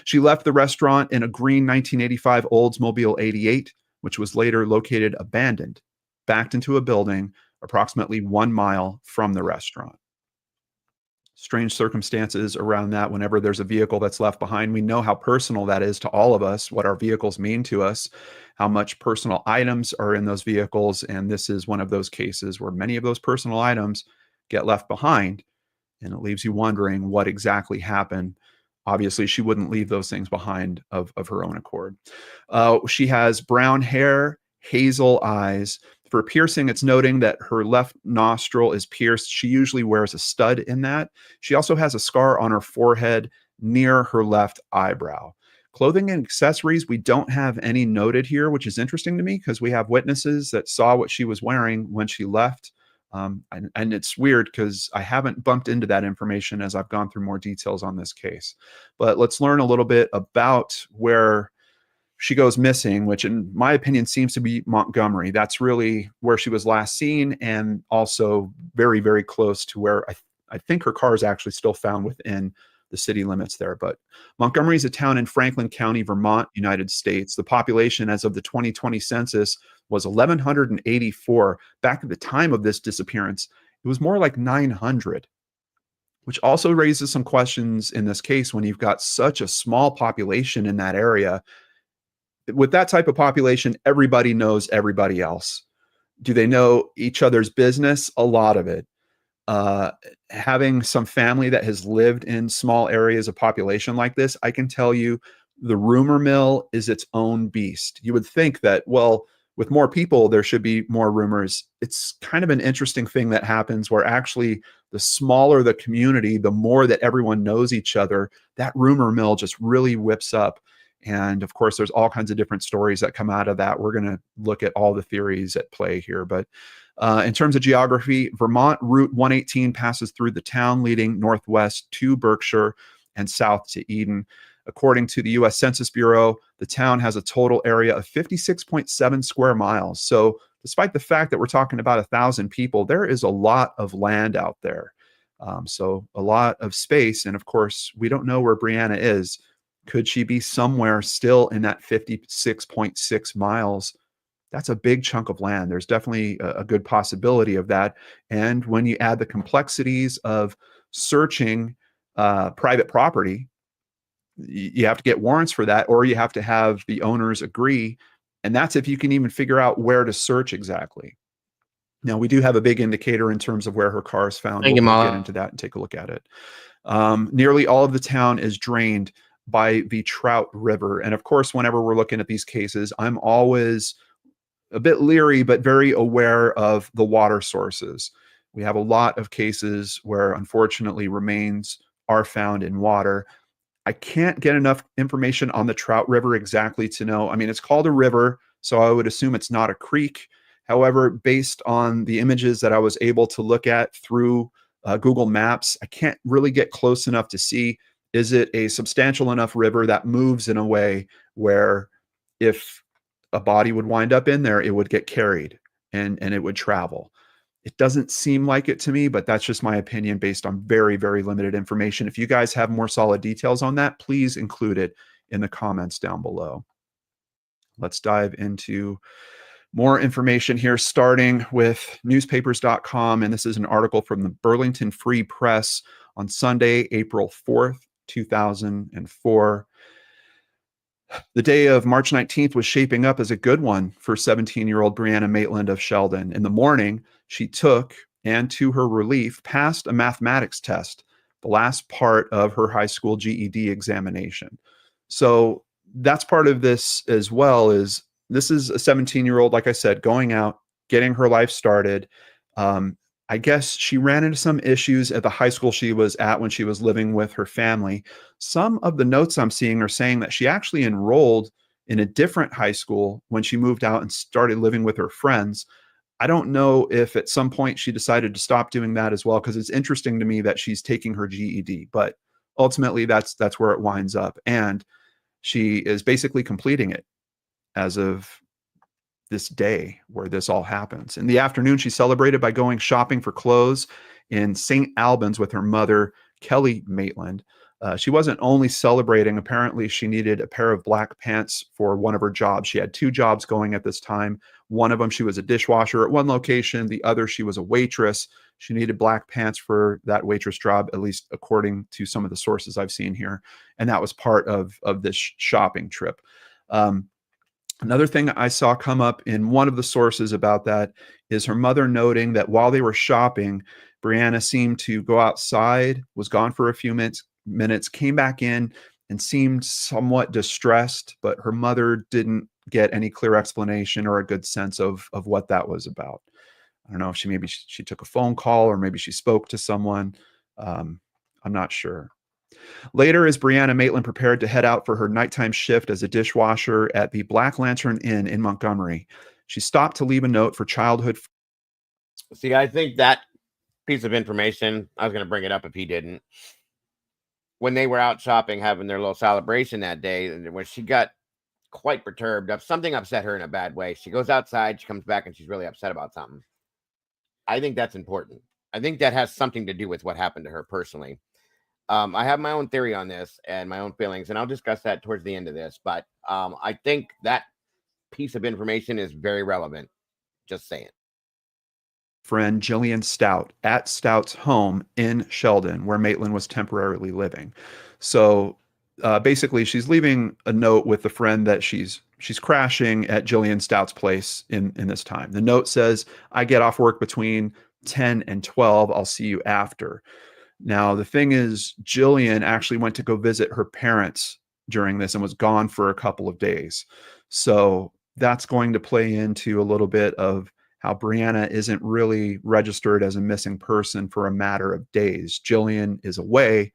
She left the restaurant in a green 1985 Oldsmobile 88, which was later located abandoned, backed into a building approximately 1 mile from the restaurant. Strange circumstances around that whenever there's a vehicle that's left behind. We know how personal that is to all of us, what our vehicles mean to us, how much personal items are in those vehicles. And this is one of those cases where many of those personal items get left behind, and it leaves you wondering what exactly happened. Obviously, she wouldn't leave those things behind of her own accord. She has brown hair, hazel eyes. For piercing, it's noting that her left nostril is pierced. She usually wears a stud in that. She also has a scar on her forehead near her left eyebrow. Clothing and accessories, we don't have any noted here, which is interesting to me because we have witnesses that saw what she was wearing when she left. And it's weird because I haven't bumped into that information as I've gone through more details on this case. But let's learn a little bit about where she goes missing, which in my opinion seems to be Montgomery. That's really where she was last seen, and also very, very close to where I think her car is actually still found within the city limits there. But Montgomery is a town in Franklin County, Vermont, United States. The population as of the 2020 census was 1,184. Back at the time of this disappearance, it was more like 900, which also raises some questions in this case when you've got such a small population in that area. With that type of population, everybody knows everybody else. Do they know each other's business? A lot of it. Having some family that has lived in small areas of population like this, I can tell you the rumor mill is its own beast. You would think that, well, with more people, there should be more rumors. It's kind of an interesting thing that happens where actually the smaller the community, the more that everyone knows each other, that rumor mill just really whips up. And of course, there's all kinds of different stories that come out of that. We're going to look at all the theories at play here. But in terms of geography, Vermont Route 118 passes through the town, leading northwest to Berkshire and south to Eden. According to the U.S. Census Bureau, the town has a total area of 56.7 square miles. So despite the fact that we're talking about 1,000 people, there is a lot of land out there. So a lot of space. And of course, we don't know where Brianna is. Could she be somewhere still in that 56.6 miles? That's a big chunk of land. There's definitely a good possibility of that. And when you add the complexities of searching private property, you have to get warrants for that, or you have to have the owners agree. And that's if you can even figure out where to search exactly. Now, we do have a big indicator in terms of where her car is found. We'll get into that and take a look at it. Nearly all of the town is drained by the Trout River. And of course, whenever we're looking at these cases, I'm always a bit leery, but very aware of the water sources. We have a lot of cases where, unfortunately, remains are found in water. I can't get enough information on the Trout River exactly to know. I mean, it's called a river, so I would assume it's not a creek. However, based on the images that I was able to look at through Google Maps, I can't really get close enough to see, is it a substantial enough river that moves in a way where if a body would wind up in there, it would get carried and it would travel. It doesn't seem like it to me, but that's just my opinion based on very, very limited information. If you guys have more solid details on that, please include it in the comments down below. Let's dive into more information here, starting with newspapers.com. And this is an article from the Burlington Free Press on Sunday, April 4th, 2004. The day of March 19th was shaping up as a good one for 17-year-old Brianna Maitland of Sheldon. In the morning, she took, and to her relief, passed a mathematics test, the last part of her high school GED examination. So that's part of this as well. Is this is a 17-year-old, like I said, going out, getting her life started. I guess she ran into some issues at the high school she was at when she was living with her family. Some of the notes I'm seeing are saying that she actually enrolled in a different high school when she moved out and started living with her friends. I don't know if at some point she decided to stop doing that as well, because it's interesting to me that she's taking her GED, but ultimately that's where it winds up. And she is basically completing it as of this day where this all happens. In the afternoon, she celebrated by going shopping for clothes in St. Albans with her mother, Kelly Maitland. She wasn't only celebrating. Apparently, she needed a pair of black pants for one of her jobs. She had 2 jobs going at this time. One of them, she was a dishwasher at one location. The other, she was a waitress. She needed black pants for that waitress job, at least according to some of the sources I've seen here. And that was part of this shopping trip. Another thing I saw come up in one of the sources about that is her mother noting that while they were shopping, Brianna seemed to go outside, was gone for a few minutes, came back in and seemed somewhat distressed, but her mother didn't get any clear explanation or a good sense of what that was about. I don't know if she took a phone call or maybe she spoke to someone. I'm not sure. Later, as Brianna Maitland prepared to head out for her nighttime shift as a dishwasher at the Black Lantern Inn in Montgomery, she stopped to leave a note for childhood. See, I think that piece of information, I was going to bring it up if he didn't. When they were out shopping, having their little celebration that day, and when she got quite perturbed, something upset her in a bad way. She goes outside, she comes back, and she's really upset about something. I think that's important. I think that has something to do with what happened to her personally. I have my own theory on this and my own feelings, and I'll discuss that towards the end of this. But I think that piece of information is very relevant. Just saying. Friend Jillian Stout at Stout's home in Sheldon, where Maitland was temporarily living. So basically, she's leaving a note with the friend that she's crashing at Jillian Stout's place in this time. The note says, "I get off work between 10 and 12. I'll see you after." Now, the thing is, Jillian actually went to go visit her parents during this and was gone for a couple of days. So that's going to play into a little bit of how Brianna isn't really registered as a missing person for a matter of days. Jillian is away,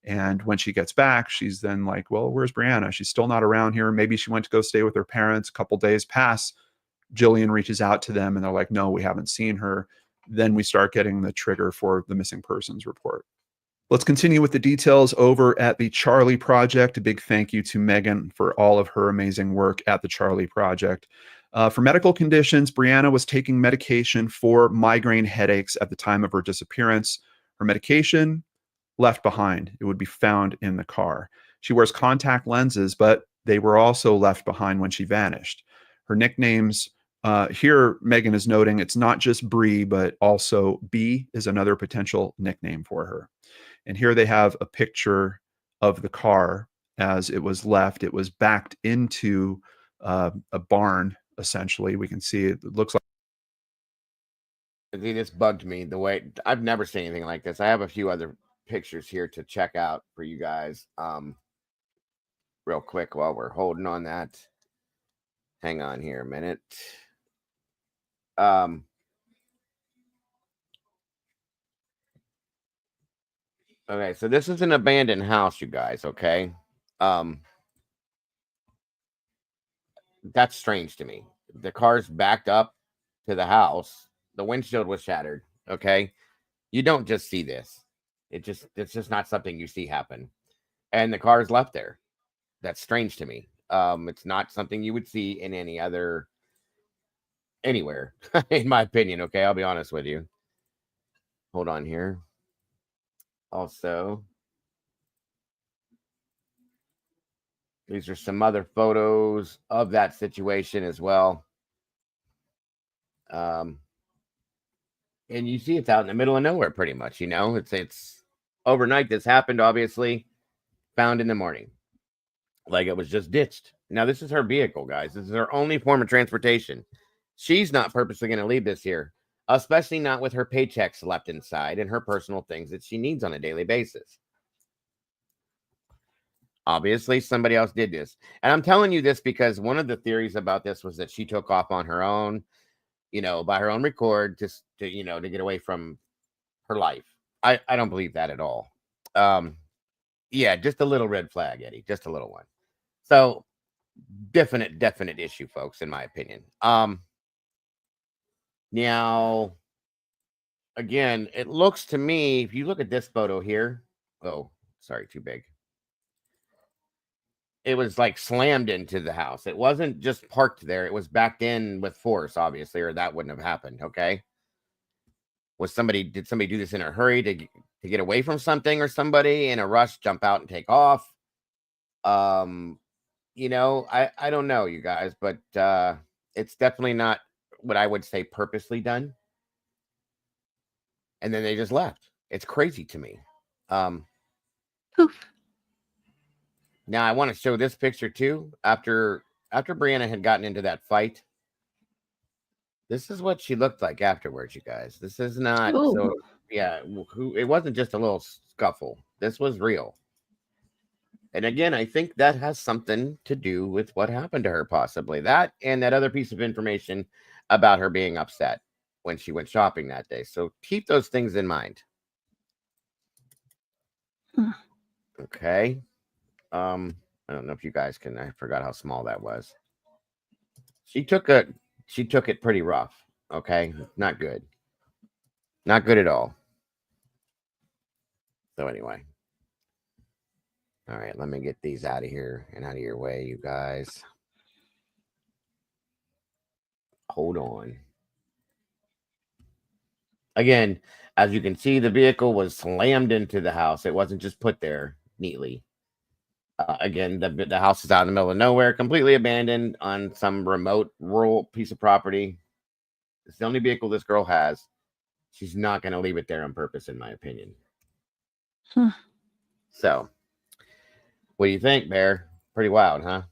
and when she gets back, she's then like, well, where's Brianna? She's still not around here. Maybe she went to go stay with her parents. A couple days pass. Jillian reaches out to them, and they're like, no, we haven't seen her. Then we start getting the trigger for the missing persons report. Let's continue with the details over at the Charlie Project. A big thank you to Megan for all of her amazing work at the Charlie Project. For medical conditions, Brianna was taking medication for migraine headaches at the time of her disappearance. Her medication left behind. It would be found in the car. She wears contact lenses, but they were also left behind when she vanished. Her nicknames, here Megan is noting it's not just Bree, but also B is another potential nickname for her. And here they have a picture of the car as it was left. It was backed into a barn, essentially. We can see it looks like. This bugged me the way I've never seen anything like this. I have a few other pictures here to check out for you guys. Real quick while we're holding on that. Hang on here a minute. Okay, so this is an abandoned house, you guys, okay? That's strange to me. The car's backed up to the house. The windshield was shattered, okay? You don't just see this. It's just not something you see happen. And the car is left there. That's strange to me. It's not something you would see in any other anywhere, in my opinion, okay? I'll be honest with you. Hold on here. Also, these are some other photos of that situation as well. And you see it's out in the middle of nowhere pretty much, you know. It's overnight this happened, obviously. Found in the morning. Like it was just ditched. Now, this is her vehicle, guys. This is her only form of transportation. She's not purposely going to leave this here, especially not with her paychecks left inside and her personal things that she needs on a daily basis. Obviously, somebody else did this. And I'm telling you this because one of the theories about this was that she took off on her own, you know, by her own record, just to, you know, to get away from her life. I don't believe that at all. Yeah, just a little red flag, Eddie, just a little one. So definite issue, folks, in my opinion. Now, again, it looks to me, if you look at this photo here, oh, sorry, too big. It was like slammed into the house. It wasn't just parked there. It was backed in with force, obviously, or that wouldn't have happened. Okay. Did somebody do this in a hurry to get away from something, or somebody in a rush jump out and take off? You know, I don't know, you guys, but it's definitely not what I would say purposely done. And then they just left. It's crazy to me. Poof. Now I want to show this picture too. After Brianna had gotten into that fight, this is what she looked like afterwards, you guys. This is not so. Yeah, it wasn't just a little scuffle. This was real. And again, I think that has something to do with what happened to her, possibly that and that other piece of information about her being upset when she went shopping that day. So keep those things in mind. Okay. I don't know if you guys can. I forgot how small that was. She took it pretty rough. Okay, not good. Not good at all. So anyway. All right, let me get these out of here and out of your way, you guys. Hold on. Again, as you can see, the vehicle was slammed into the house. It wasn't just put there neatly. Again, the house is out in the middle of nowhere, completely abandoned on some remote rural piece of property. It's the only vehicle this girl has. She's not going to leave it there on purpose, in my opinion. So, what do you think, Bear? Pretty wild, huh?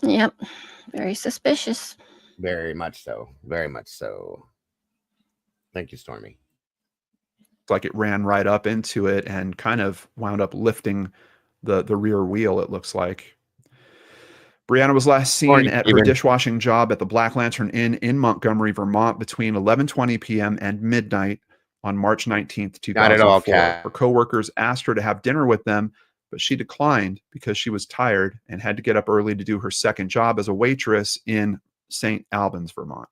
Yep. Very suspicious. Very much so. Very much so. Thank you, Stormy. Like it ran right up into it and kind of wound up lifting the rear wheel, it looks like. Brianna was last seen Morning, at her Steven. dishwashing job at the Black Lantern Inn in Montgomery, Vermont between 11:20 p.m. and midnight on March 19th, 2004. Not at all, Kat. Her coworkers asked her to have dinner with them, but she declined because she was tired and had to get up early to do her second job as a waitress in St. Albans, Vermont.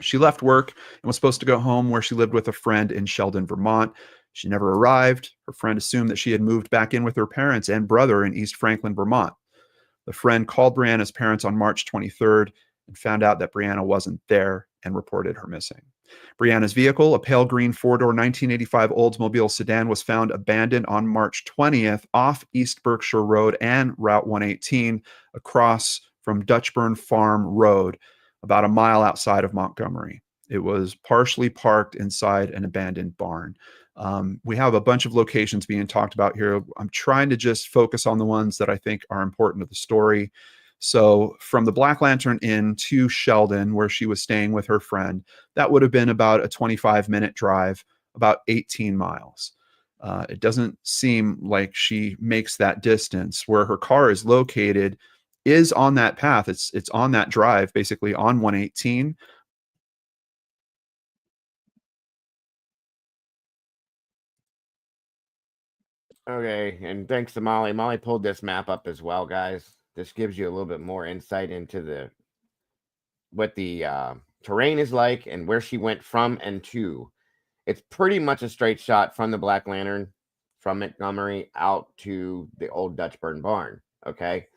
She left work and was supposed to go home where she lived with a friend in Sheldon, Vermont. She never arrived. Her friend assumed that she had moved back in with her parents and brother in East Franklin, Vermont. The friend called Brianna's parents on March 23rd and found out that Brianna wasn't there and reported her missing. Brianna's vehicle, a pale green four-door 1985 Oldsmobile sedan, was found abandoned on March 20th off East Berkshire Road and Route 118 across from Dutchburn Farm Road, about a mile outside of Montgomery. It was partially parked inside an abandoned barn. We have a bunch of locations being talked about here. I'm trying to just focus on the ones that I think are important to the story. So from the Black Lantern Inn to Sheldon, where she was staying with her friend, that would have been about a 25-minute drive, about 18 miles. It doesn't seem like she makes that distance. Where her car is located is on that path. It's on that drive, basically on 118. Okay, and thanks to Molly. Molly pulled this map up as well, guys. This gives you a little bit more insight into what the terrain is like and where she went from and to. It's pretty much a straight shot from the Black Lantern, from Montgomery out to the old Dutchburn barn. Okay,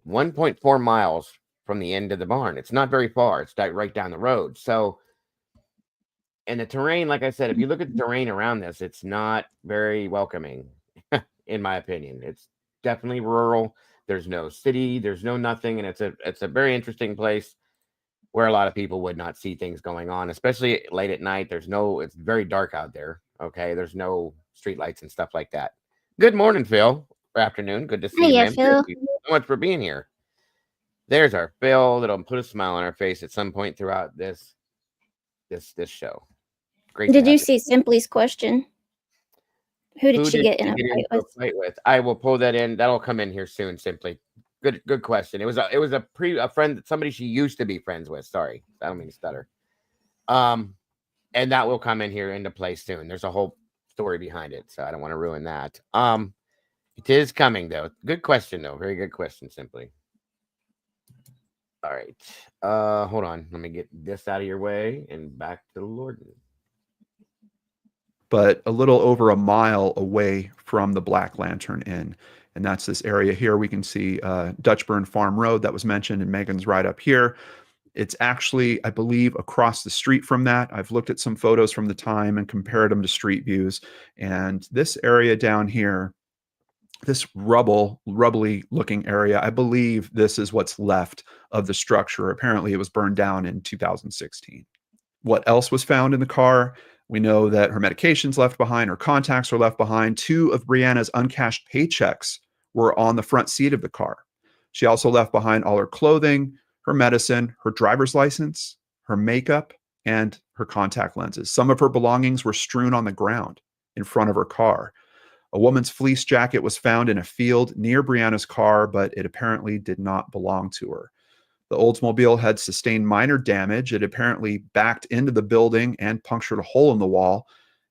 1.4 miles from the end of the barn. It's not very far. It's right down the road. So, and the terrain, like I said, if you look at the terrain around this, it's not very welcoming. In my opinion, it's definitely rural. There's no city, there's no nothing, and it's a very interesting place where a lot of people would not see things going on, especially late at night. It's very dark out there. Okay, there's no street lights and stuff like that. Good morning, Phil. Or afternoon. Good to see you, Hiya, man. Phil. Thank you so much for being here. There's our Phil that'll put a smile on our face at some point throughout this show. Great. Did you see Simply's question? Who did she get in a fight with? I will pull that in. That'll come in here soon. Simply, good question. It was a friend, somebody she used to be friends with. Sorry, I don't mean to stutter. And that will come in here into play soon. There's a whole story behind it, so I don't want to ruin that. It is coming though. Good question though. Very good question. Simply. All right. Hold on. Let me get this out of your way and back to Lorden. But a little over a mile away from the Black Lantern Inn. And that's this area here. We can see Dutchburn Farm Road that was mentioned, and Megan's right up here. It's actually, I believe, across the street from that. I've looked at some photos from the time and compared them to street views. And this area down here, this rubbly looking area, I believe this is what's left of the structure. Apparently it was burned down in 2016. What else was found in the car? We know that her medications left behind, her contacts were left behind. 2 of Brianna's uncashed paychecks were on the front seat of the car. She also left behind all her clothing, her medicine, her driver's license, her makeup, and her contact lenses. Some of her belongings were strewn on the ground in front of her car. A woman's fleece jacket was found in a field near Brianna's car, but it apparently did not belong to her. The Oldsmobile had sustained minor damage. It apparently backed into the building and punctured a hole in the wall.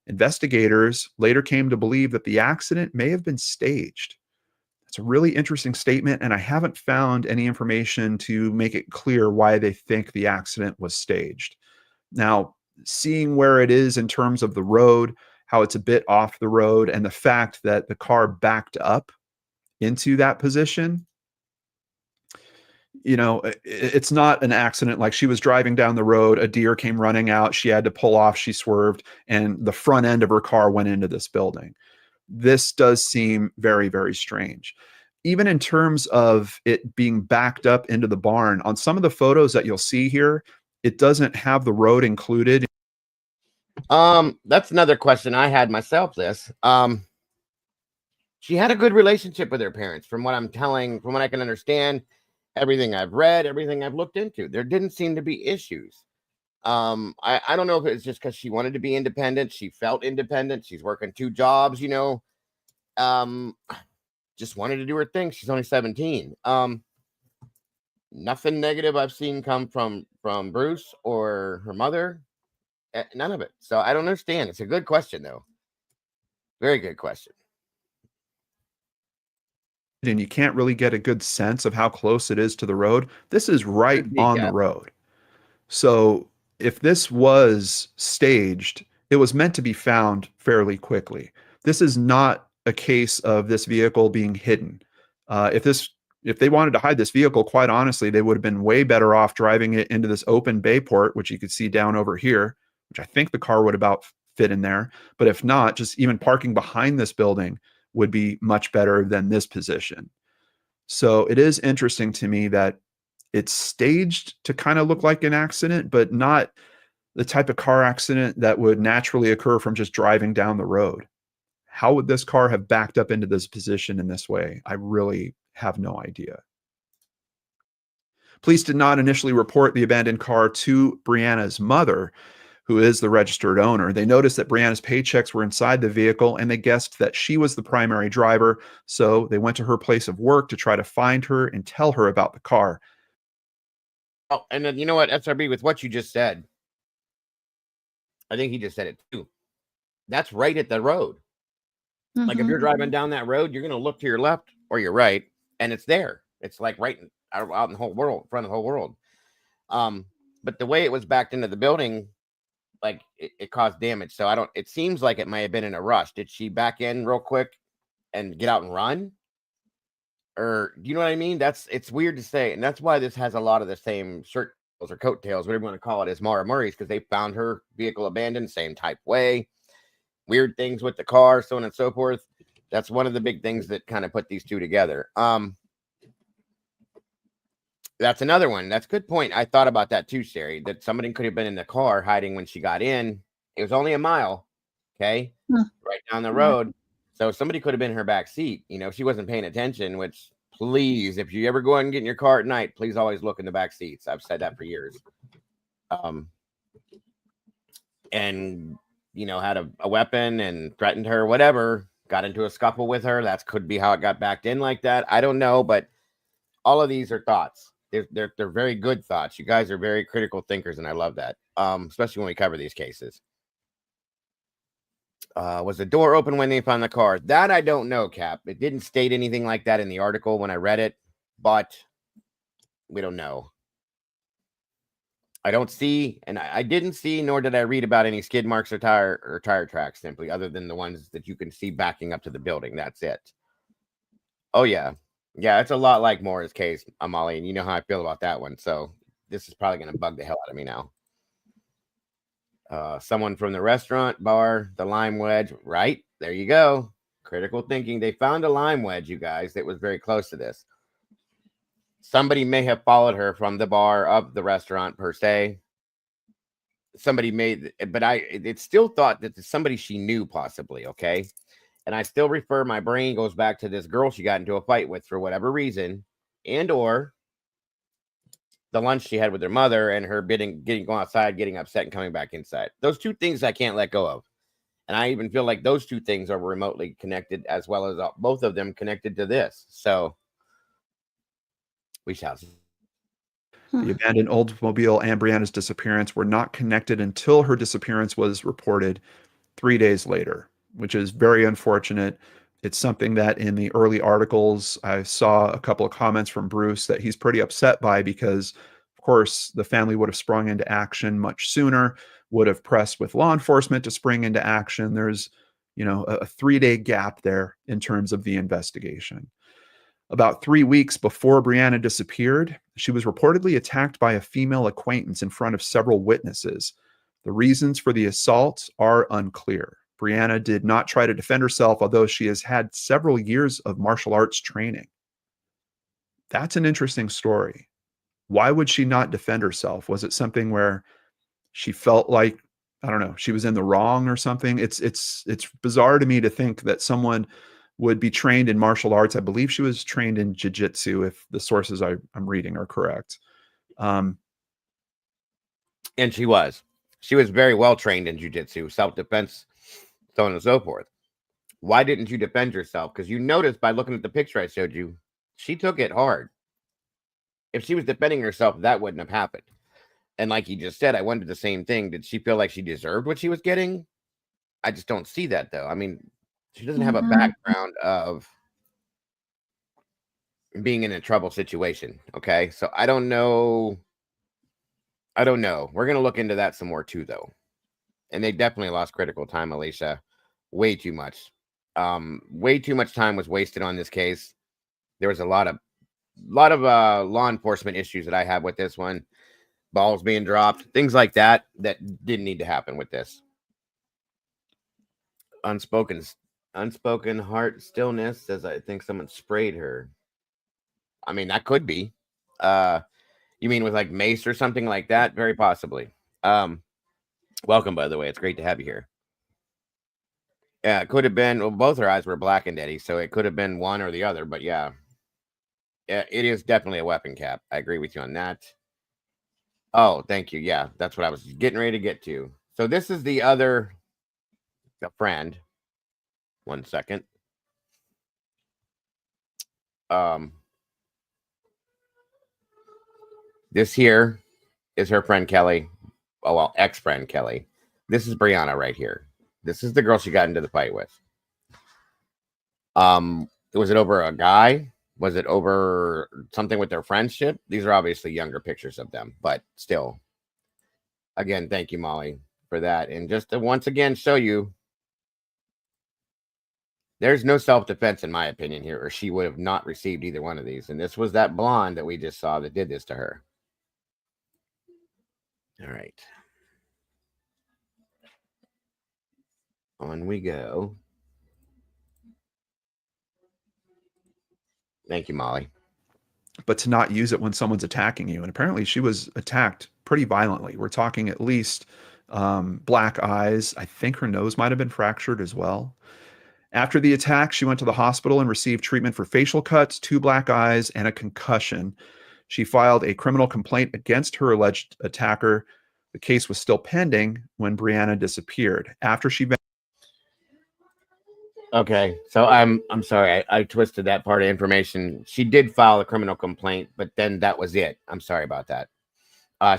Investigators later came to believe that the accident may have been staged. It's a really interesting statement, and I haven't found any information to make it clear why they think the accident was staged. Now, seeing where it is in terms of the road, how it's a bit off the road, and the fact that the car backed up into that position, you know, it's not an accident. Like, she was driving down the road, a deer came running out, she had to pull off, she swerved, and the front end of her car went into this building. This does seem very, very strange. Even in terms of it being backed up into the barn, on some of the photos that you'll see here, it doesn't have the road included. That's another question I had myself. She had a good relationship with her parents, from what I can understand, everything I've read, everything I've looked into. There didn't seem to be issues. I don't know if it's just because she wanted to be independent. She felt independent. She's working 2 jobs, you know. Just wanted to do her thing. She's only 17. Nothing negative I've seen come from Bruce or her mother. None of it. So I don't understand. It's a good question, though. Very good question. And you can't really get a good sense of how close it is to the road. This is right on the road. So if this was staged, it was meant to be found fairly quickly. This is not a case of this vehicle being hidden. If they wanted to hide this vehicle, quite honestly, they would have been way better off driving it into this open bay port, which you could see down over here, which I think the car would about fit in there. But if not, just even parking behind this building would be much better than this position. So it is interesting to me that it's staged to kind of look like an accident, but not the type of car accident that would naturally occur from just driving down the road. How would this car have backed up into this position in this way? I really have no idea. Police did not initially report the abandoned car to Brianna's mother, who is the registered owner. They noticed that Brianna's paychecks were inside the vehicle, and they guessed that she was the primary driver. So they went to her place of work to try to find her and tell her about the car. Oh, and then you know what, SRB, with what you just said, I think he just said it too. That's right at the road. Like if you're driving down that road, you're going to look to your left or your right, and it's there. It's like right out in the whole world, in front of the whole world. But the way it was backed into the building, like it caused damage. So it seems like it might have been in a rush. Did she back in real quick and get out and run? Or do you know what I mean? It's weird to say. And that's why this has a lot of the same shirt tails or coat tails, whatever you want to call it, as Mara Murray's, because they found her vehicle abandoned, same type way. Weird things with the car, so on and so forth. That's one of the big things that kind of put these two together. That's another one. That's a good point. I thought about that too, Sherry, that somebody could have been in the car hiding when she got in. It was only a mile, okay? Right down the road. So somebody could have been in her back seat. You know, if she wasn't paying attention, which please, if you ever go out and get in your car at night, please always look in the back seats. I've said that for years. And, you know, had a weapon and threatened her, whatever, got into a scuffle with her. That could be how it got backed in like that. I don't know, but all of these are thoughts. They're very good thoughts. You guys are very critical thinkers, and I love that, especially when we cover these cases. Was the door open when they found the car? That I don't know, Cap. It didn't state anything like that in the article when I read it, but we don't know. I don't see, and I didn't see, nor did I read about any skid marks or tire tracks, simply, other than the ones that you can see backing up to the building. That's it. Oh, yeah. Yeah, it's a lot like Mora's case, Amali, and you know how I feel about that one. So this is probably going to bug the hell out of me now. Someone from the restaurant, bar, the lime wedge. Right. There you go. Critical thinking. They found a lime wedge, you guys, that was very close to this. Somebody may have followed her from the bar of the restaurant per se. Somebody made, but it's still thought that it's somebody she knew possibly. Okay. And I still refer, my brain goes back to this girl she got into a fight with for whatever reason, and or the lunch she had with her mother and her going outside, getting upset and coming back inside. Those two things I can't let go of. And I even feel like those two things are remotely connected, as well as both of them connected to this. So we shall see. The abandoned Oldsmobile and Brianna's disappearance were not connected until her disappearance was reported 3 days later, which is very unfortunate. It's something that in the early articles, I saw a couple of comments from Bruce that he's pretty upset by, because, of course, the family would have sprung into action much sooner, would have pressed with law enforcement to spring into action. There's, you know, a 3-day gap there in terms of the investigation. About 3 weeks before Brianna disappeared, she was reportedly attacked by a female acquaintance in front of several witnesses. The reasons for the assault are unclear. Brianna did not try to defend herself, although she has had several years of martial arts training. That's an interesting story. Why would she not defend herself? Was it something where she felt like, I don't know, she was in the wrong or something? It's bizarre to me to think that someone would be trained in martial arts. I believe she was trained in jiu-jitsu, if the sources I'm reading are correct. And she was very well trained in jiu-jitsu, self-defense, so on and so forth. Why didn't you defend yourself? Because you noticed by looking at the picture I showed you, she took it hard. If she was defending herself, that wouldn't have happened. And like you just said, I wondered the same thing. Did she feel like she deserved what she was getting? I just don't see that, though. I mean, she doesn't have a background of being in a trouble situation. Okay. So I don't know. We're going to look into that some more too, though. And they definitely lost critical time, Alicia. Way too much. Way too much time was wasted on this case. There was a lot of law enforcement issues that I have with this one. Balls being dropped, things like that didn't need to happen with this. Unspoken heart stillness says, I think someone sprayed her. I mean, that could be. You mean with like mace or something like that? Very possibly. Welcome, by the way. It's great to have you here. Yeah, it could have been. Well, both her eyes were blackened, Eddie, so it could have been one or the other. But yeah, it is definitely a weapon, Cap. I agree with you on that. Oh, thank you. Yeah, that's what I was getting ready to get to. So this is the friend. 1 second. This here is her friend Kelly. Oh, well, ex-friend Kelly. This is Brianna right here. This is the girl she got into the fight with. Was it over a guy? Was it over something with their friendship? These are obviously younger pictures of them, but still. Again, thank you, Molly, for that. And just to once again show you, there's no self-defense in my opinion here, or she would have not received either one of these. And this was that blonde that we just saw that did this to her. All right. On we go. Thank you, Molly. But to not use it when someone's attacking you. And apparently she was attacked pretty violently. We're talking at least black eyes. I think her nose might have been fractured as well. After the attack, she went to the hospital and received treatment for facial cuts, 2 black eyes, and a concussion. She filed a criminal complaint against her alleged attacker. The case was still pending when Brianna disappeared. After she... Okay, so I'm sorry. I twisted that part of information. She did file a criminal complaint, but then that was it. I'm sorry about that.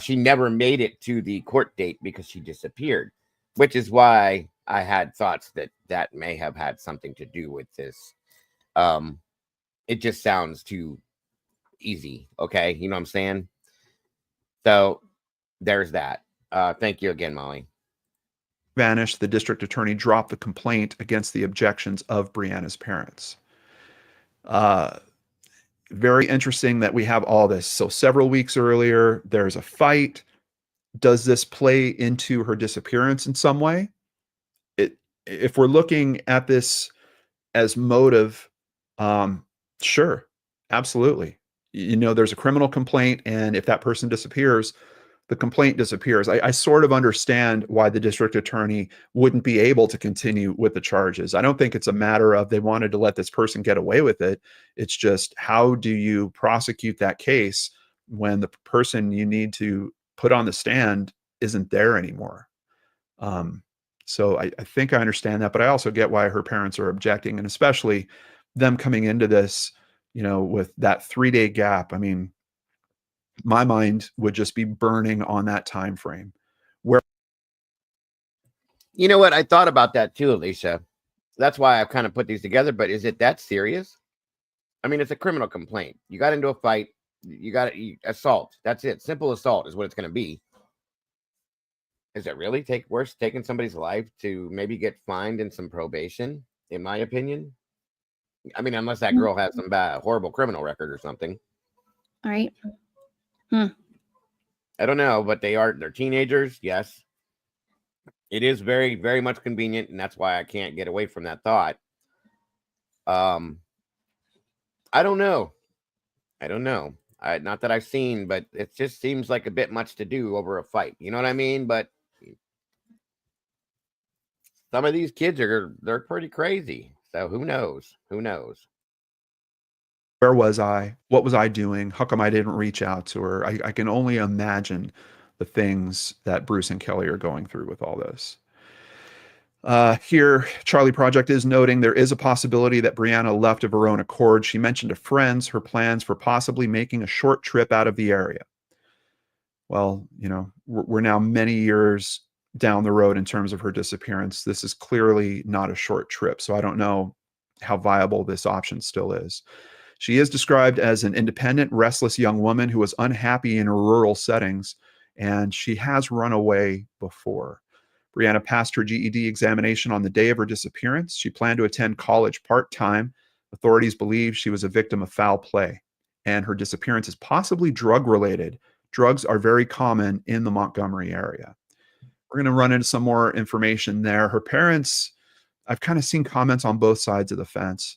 She never made it to the court date because she disappeared, which is why I had thoughts that may have had something to do with this. It just sounds too easy. Okay, you know what I'm saying? So there's that. Thank you again, Molly. Vanished, the district attorney dropped the complaint against the objections of Brianna's parents. Very interesting that we have all this. So several weeks earlier, there's a fight. Does this play into her disappearance in some way? If we're looking at this as motive, sure, absolutely. You know, there's a criminal complaint, and if that person disappears, the complaint disappears. I sort of understand why the district attorney wouldn't be able to continue with the charges. I don't think it's a matter of they wanted to let this person get away with it. It's just, how do you prosecute that case when the person you need to put on the stand isn't there anymore? So I think I understand that, but I also get why her parents are objecting, and especially them coming into this, you know, with that 3-day gap. I mean, my mind would just be burning on that time frame. Where, you know what, I thought about that too, Alicia. That's why I've kind of put these together. But is it that serious? I mean, it's a criminal complaint. You got into a fight. You got assault. That's it. Simple assault is what it's going to be. Is it really taking somebody's life to maybe get fined and some probation? In my opinion, I mean, unless that girl has some bad, horrible criminal record or something. All right. I don't know, but they're teenagers. Yes. It is very, very much convenient, and that's why I can't get away from that thought. I don't know. Not that I've seen, but it just seems like a bit much to do over a fight. You know what I mean? But some of these kids they're pretty crazy. So who knows? Where was I? What was I doing? How come I didn't reach out to her? I can only imagine the things that Bruce and Kelly are going through with all this. Here, Charlie Project is noting there is a possibility that Brianna left of her own accord. She mentioned to friends her plans for possibly making a short trip out of the area. Well, you know, we're now many years down the road in terms of her disappearance. This is clearly not a short trip, so I don't know how viable this option still is. She is described as an independent, restless young woman who was unhappy in her rural settings, and she has run away before. Brianna passed her GED examination on the day of her disappearance. She planned to attend college part-time. Authorities believe she was a victim of foul play, and her disappearance is possibly drug-related. Drugs are very common in the Montgomery area. We're going to run into some more information there. Her parents, I've kind of seen comments on both sides of the fence.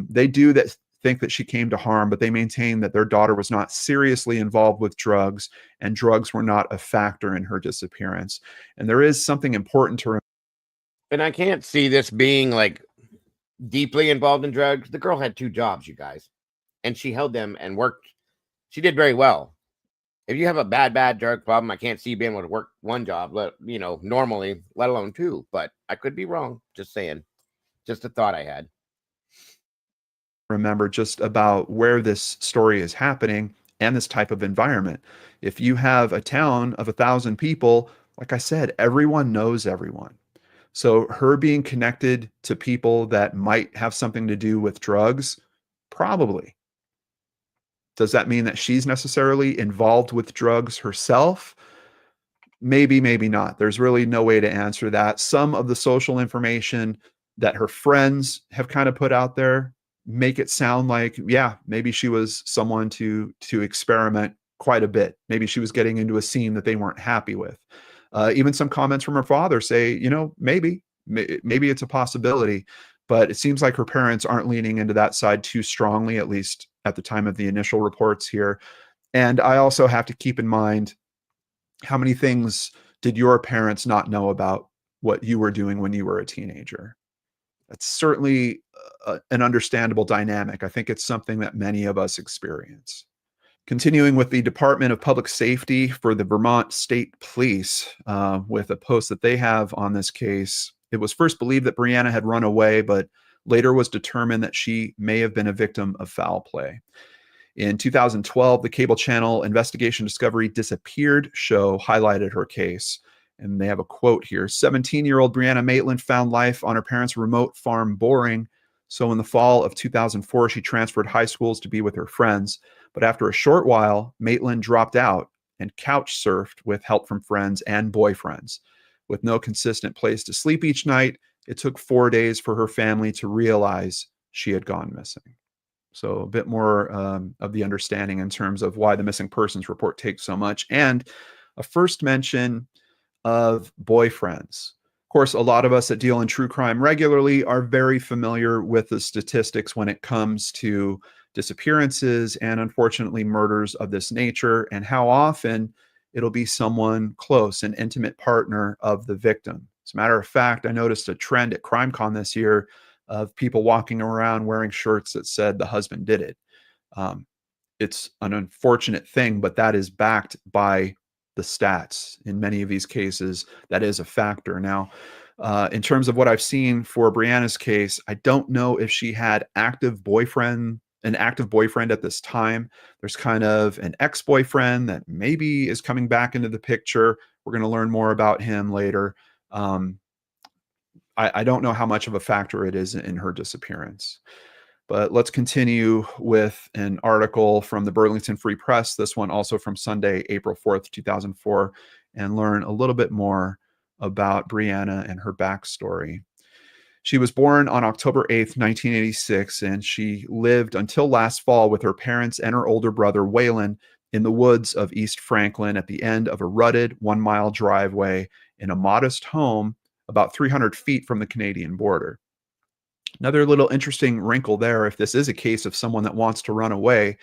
They do think that she came to harm, but they maintain that their daughter was not seriously involved with drugs, and drugs were not a factor in her disappearance. And there is something important to remember. And I can't see this being like deeply involved in drugs. The girl had 2 jobs, you guys, and she held them and worked. She did very well. If you have a bad drug problem, I can't see you being able to work 1 job, normally, let alone 2. But I could be wrong. Just saying. Just a thought I had. Remember just about where this story is happening and this type of environment. If you have a town of 1,000 people, like I said, everyone knows everyone. So her being connected to people that might have something to do with drugs, probably. Does that mean that she's necessarily involved with drugs herself? Maybe, maybe not. There's really no way to answer that. Some of the social information that her friends have kind of put out there make it sound like, yeah, maybe she was someone to experiment quite a bit. Maybe she was getting into a scene that they weren't happy with. Even some comments from her father say, maybe it's a possibility, but it seems like her parents aren't leaning into that side too strongly, at least at the time of the initial reports here. And I also have to keep in mind, how many things did your parents not know about what you were doing when you were a teenager? That's certainly an understandable dynamic. I think it's something that many of us experience. Continuing with the Department of Public Safety for the Vermont State Police, with a post that they have on this case. It was first believed that Brianna had run away, but later was determined that she may have been a victim of foul play. In 2012, the cable channel Investigation Discovery Disappeared show highlighted her case. And they have a quote here. 17-year-old Brianna Maitland found life on her parents' remote farm boring. So in the fall of 2004, she transferred high schools to be with her friends. But after a short while, Maitland dropped out and couch surfed with help from friends and boyfriends. With no consistent place to sleep each night, it took 4 days for her family to realize she had gone missing. So a bit more of the understanding in terms of why the missing persons report takes so much. And a first mention of boyfriends. Of course, a lot of us that deal in true crime regularly are very familiar with the statistics when it comes to disappearances and, unfortunately, murders of this nature, and how often it'll be someone close, an intimate partner of the victim. As a matter of fact, I noticed a trend at CrimeCon this year of people walking around wearing shirts that said the husband did it. It's an unfortunate thing, but that is backed by the stats. In many of these cases, that is a factor. Now, in terms of what I've seen for Brianna's case, I don't know if she had an active boyfriend at this time. There's kind of an ex-boyfriend that maybe is coming back into the picture. We're going to learn more about him later. I don't know how much of a factor it is in her disappearance. But let's continue with an article from the Burlington Free Press, this one also from Sunday, April 4th, 2004, and learn a little bit more about Brianna and her backstory. She was born on October 8th, 1986, and she lived until last fall with her parents and her older brother, Waylon, in the woods of East Franklin at the end of a rutted 1-mile driveway in a modest home about 300 feet from the Canadian border. Another little interesting wrinkle there, if this is a case of someone that wants to run away,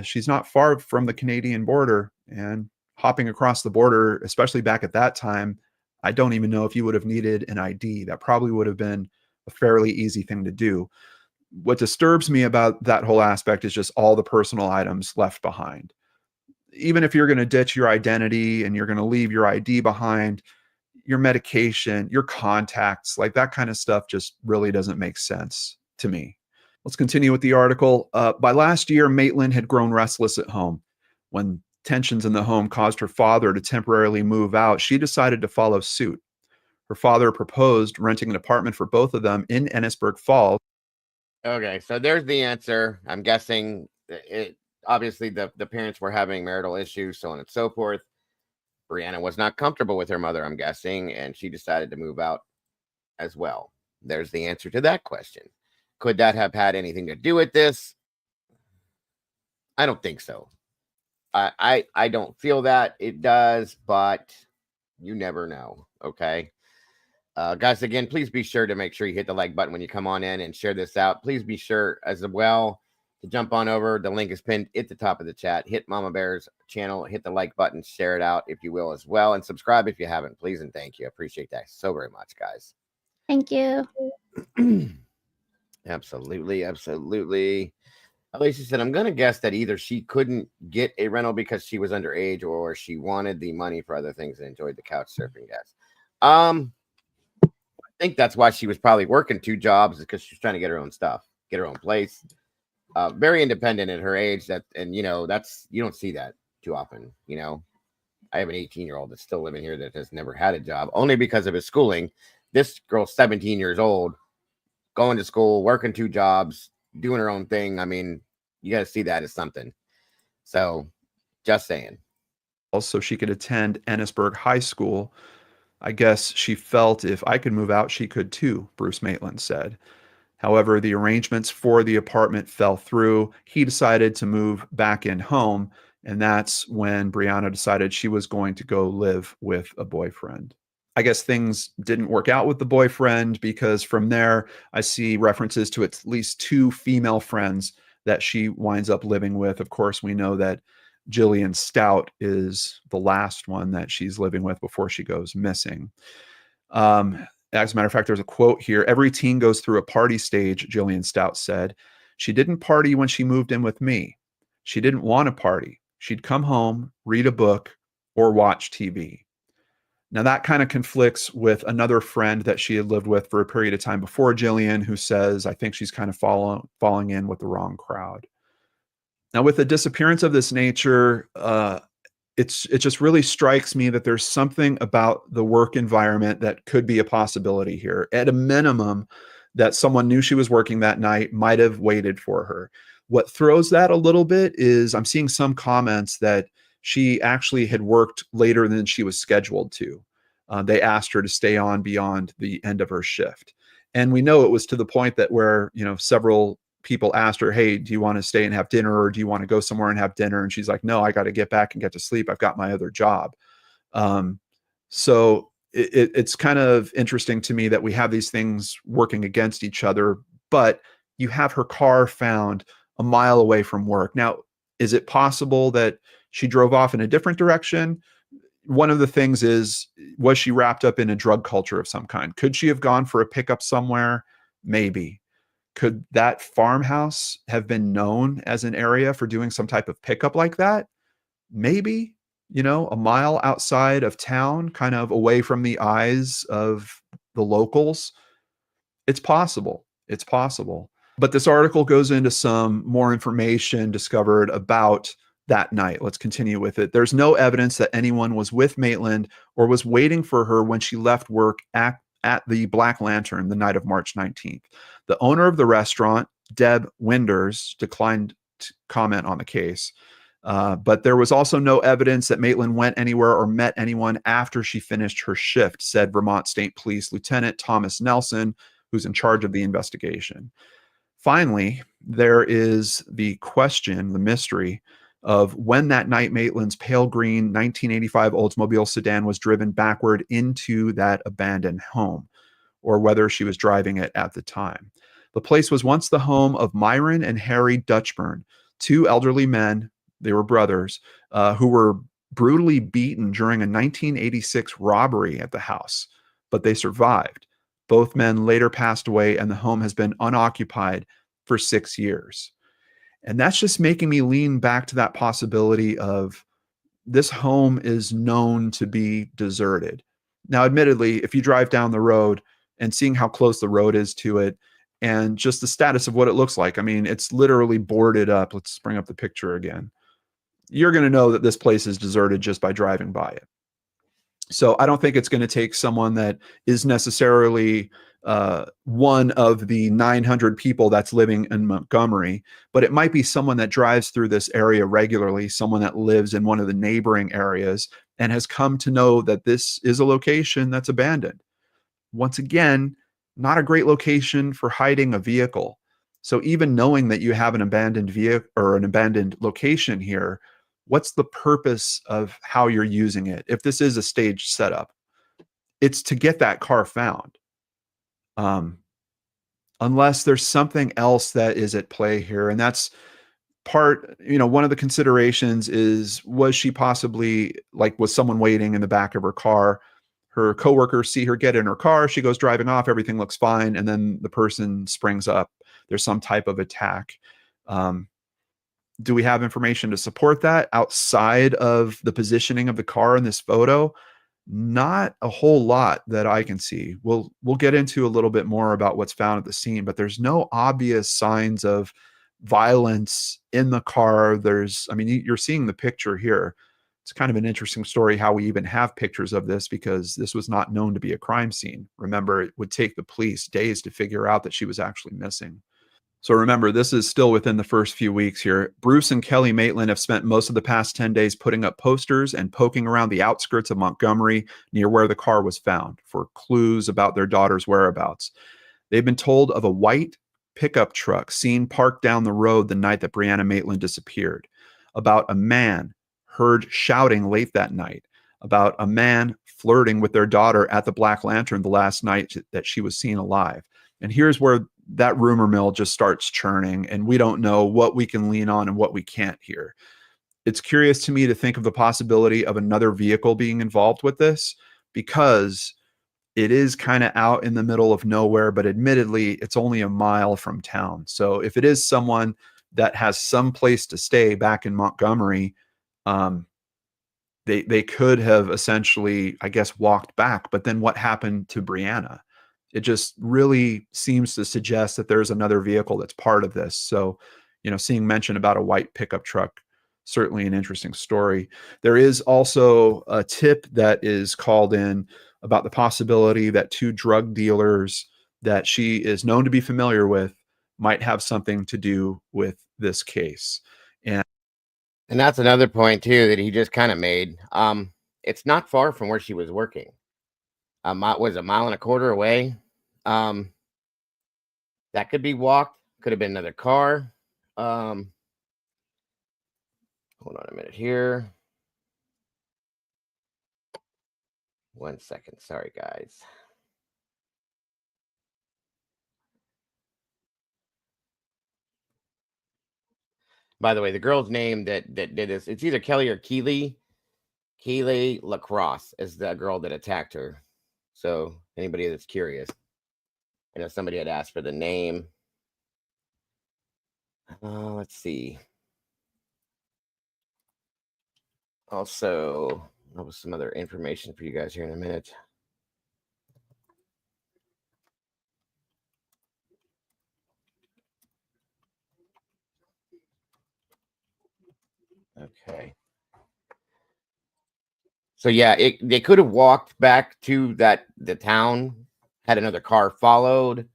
she's not far from the Canadian border, and hopping across the border, especially back at that time, I don't even know if you would have needed an ID. That probably would have been a fairly easy thing to do. What disturbs me about that whole aspect is just all the personal items left behind. Even if you're going to ditch your identity and you're going to leave your ID behind, your medication, your contacts, like that kind of stuff just really doesn't make sense to me. Let's continue with the article. By last year, Maitland had grown restless at home. When tensions in the home caused her father to temporarily move out, she decided to follow suit. Her father proposed renting an apartment for both of them in Ennisburg Falls. Okay, so there's the answer. I'm guessing it. Obviously, the parents were having marital issues, so on and so forth. Brianna was not comfortable with her mother, I'm guessing, and she decided to move out as well. There's the answer to that question. Could that have had anything to do with this? I don't think so. I don't feel that it does, but you never know. Okay. Guys, again, please be sure to make sure you hit the like button when you come on in and share this out. Please be sure as well to jump on over. The link is pinned at the top of the chat. Hit Mama Bear's channel, hit the like button, share it out if you will as well, and subscribe if you haven't, please and thank you. I appreciate that so very much, guys. Thank you. Absolutely. Alicia said, I'm going to guess that either she couldn't get a rental because she was underage or she wanted the money for other things and enjoyed the couch surfing. Guys. I think that's why she was probably working 2 jobs, because she's trying to get her own stuff, get her own place. Very independent at her age. And you don't see that too often. I have an 18-year-old that's still living here that has never had a job, only because of his schooling. This girl's 17 years old, going to school, working 2 jobs, doing her own thing. I mean, you got to see that as something. So just saying. Also, she could attend Ennisburg High School. I guess she felt if I could move out, she could too, Bruce Maitland said. However, the arrangements for the apartment fell through. He decided to move back in home, and that's when Brianna decided she was going to go live with a boyfriend. I guess things didn't work out with the boyfriend, because from there, I see references to at least 2 female friends that she winds up living with. Of course, we know that Jillian Stout is the last one that she's living with before she goes missing. As a matter of fact, there's a quote here. Every teen goes through a party stage, Jillian Stout said. She didn't party when she moved in with me. She didn't want to party. She'd come home, read a book, or watch TV. Now, that kind of conflicts with another friend that she had lived with for a period of time before Jillian, who says, I think she's kind of falling in with the wrong crowd. Now, with a disappearance of this nature, it just really strikes me that there's something about the work environment that could be a possibility here. At a minimum, that someone knew she was working that night, might have waited for her. What throws that a little bit is I'm seeing some comments that she actually had worked later than she was scheduled to. They asked her to stay on beyond the end of her shift. And we know it was to the point that where, several people asked her, hey, do you want to stay and have dinner, or do you want to go somewhere and have dinner? And she's like, no, I got to get back and get to sleep. I've got my other job. So it's kind of interesting to me that we have these things working against each other, but you have her car found a mile away from work. Now, is it possible that she drove off in a different direction? One of the things is, was she wrapped up in a drug culture of some kind? Could she have gone for a pickup somewhere? Maybe. Could that farmhouse have been known as an area for doing some type of pickup like that? Maybe, a mile outside of town, kind of away from the eyes of the locals. It's possible. It's possible. But this article goes into some more information discovered about that night. Let's continue with it. There's no evidence that anyone was with Maitland or was waiting for her when she left work at the Black Lantern the night of March 19th. The owner of the restaurant, Deb Winders, declined to comment on the case. But there was also no evidence that Maitland went anywhere or met anyone after she finished her shift, said Vermont State Police Lieutenant Thomas Nelson, who's in charge of the investigation. Finally, there is the question, the mystery of when that night Maitland's pale green 1985 Oldsmobile sedan was driven backward into that abandoned home, or whether she was driving it at the time. The place was once the home of Myron and Harry Dutchburn, 2 elderly men, they were brothers, who were brutally beaten during a 1986 robbery at the house, but they survived. Both men later passed away, and the home has been unoccupied for 6 years. And that's just making me lean back to that possibility of this home is known to be deserted. Now, admittedly, if you drive down the road and seeing how close the road is to it and just the status of what it looks like, I mean, it's literally boarded up. Let's bring up the picture again. You're going to know that this place is deserted just by driving by it. So I don't think it's going to take someone that is necessarily one of the 900 people that's living in Montgomery, but it might be someone that drives through this area regularly, someone that lives in one of the neighboring areas and has come to know that this is a location that's abandoned. Once again, not a great location for hiding a vehicle. So even knowing that you have an abandoned vehicle or an abandoned location here, what's the purpose of how you're using it? If this is a staged setup, it's to get that car found. Unless there's something else that is at play here. And that's part, one of the considerations is, was she possibly was someone waiting in the back of her car? Her coworkers see her get in her car. She goes driving off. Everything looks fine. And then the person springs up. There's some type of attack. Do we have information to support that outside of the positioning of the car in this photo? Not a whole lot that I can see. We'll get into a little bit more about what's found at the scene, but there's no obvious signs of violence in the car. You're seeing the picture here. It's kind of an interesting story how we even have pictures of this, because this was not known to be a crime scene. Remember, it would take the police days to figure out that she was actually missing. So remember, this is still within the first few weeks here. Bruce and Kelly Maitland have spent most of the past 10 days putting up posters and poking around the outskirts of Montgomery near where the car was found for clues about their daughter's whereabouts. They've been told of a white pickup truck seen parked down the road the night that Brianna Maitland disappeared, about a man heard shouting late that night, about a man flirting with their daughter at the Black Lantern the last night that she was seen alive. And here's where that rumor mill just starts churning, and we don't know what we can lean on and what we can't here. It's curious to me to think of the possibility of another vehicle being involved with this, because it is kind of out in the middle of nowhere, but admittedly, it's only a mile from town. So if it is someone that has some place to stay back in Montgomery, they could have essentially, I guess, walked back. But then what happened to Brianna? It just really seems to suggest that there's another vehicle that's part of this. So, seeing mention about a white pickup truck, certainly an interesting story. There is also a tip that is called in about the possibility that two drug dealers that she is known to be familiar with might have something to do with this case. And that's another point too that he just kind of made. It's not far from where she was working. Was a mile and a quarter away. That could be walked. Could have been another car. Hold on a minute here. 1 second. Sorry, guys. By the way, the girl's name that did this, it's either Kelly or Keely. Keely Lacrosse is the girl that attacked her. So anybody that's curious, I know somebody had asked for the name. Let's see. Also, I'll have some other information for you guys here in a minute. Okay. So yeah, they could have walked back to the town, had another car followed,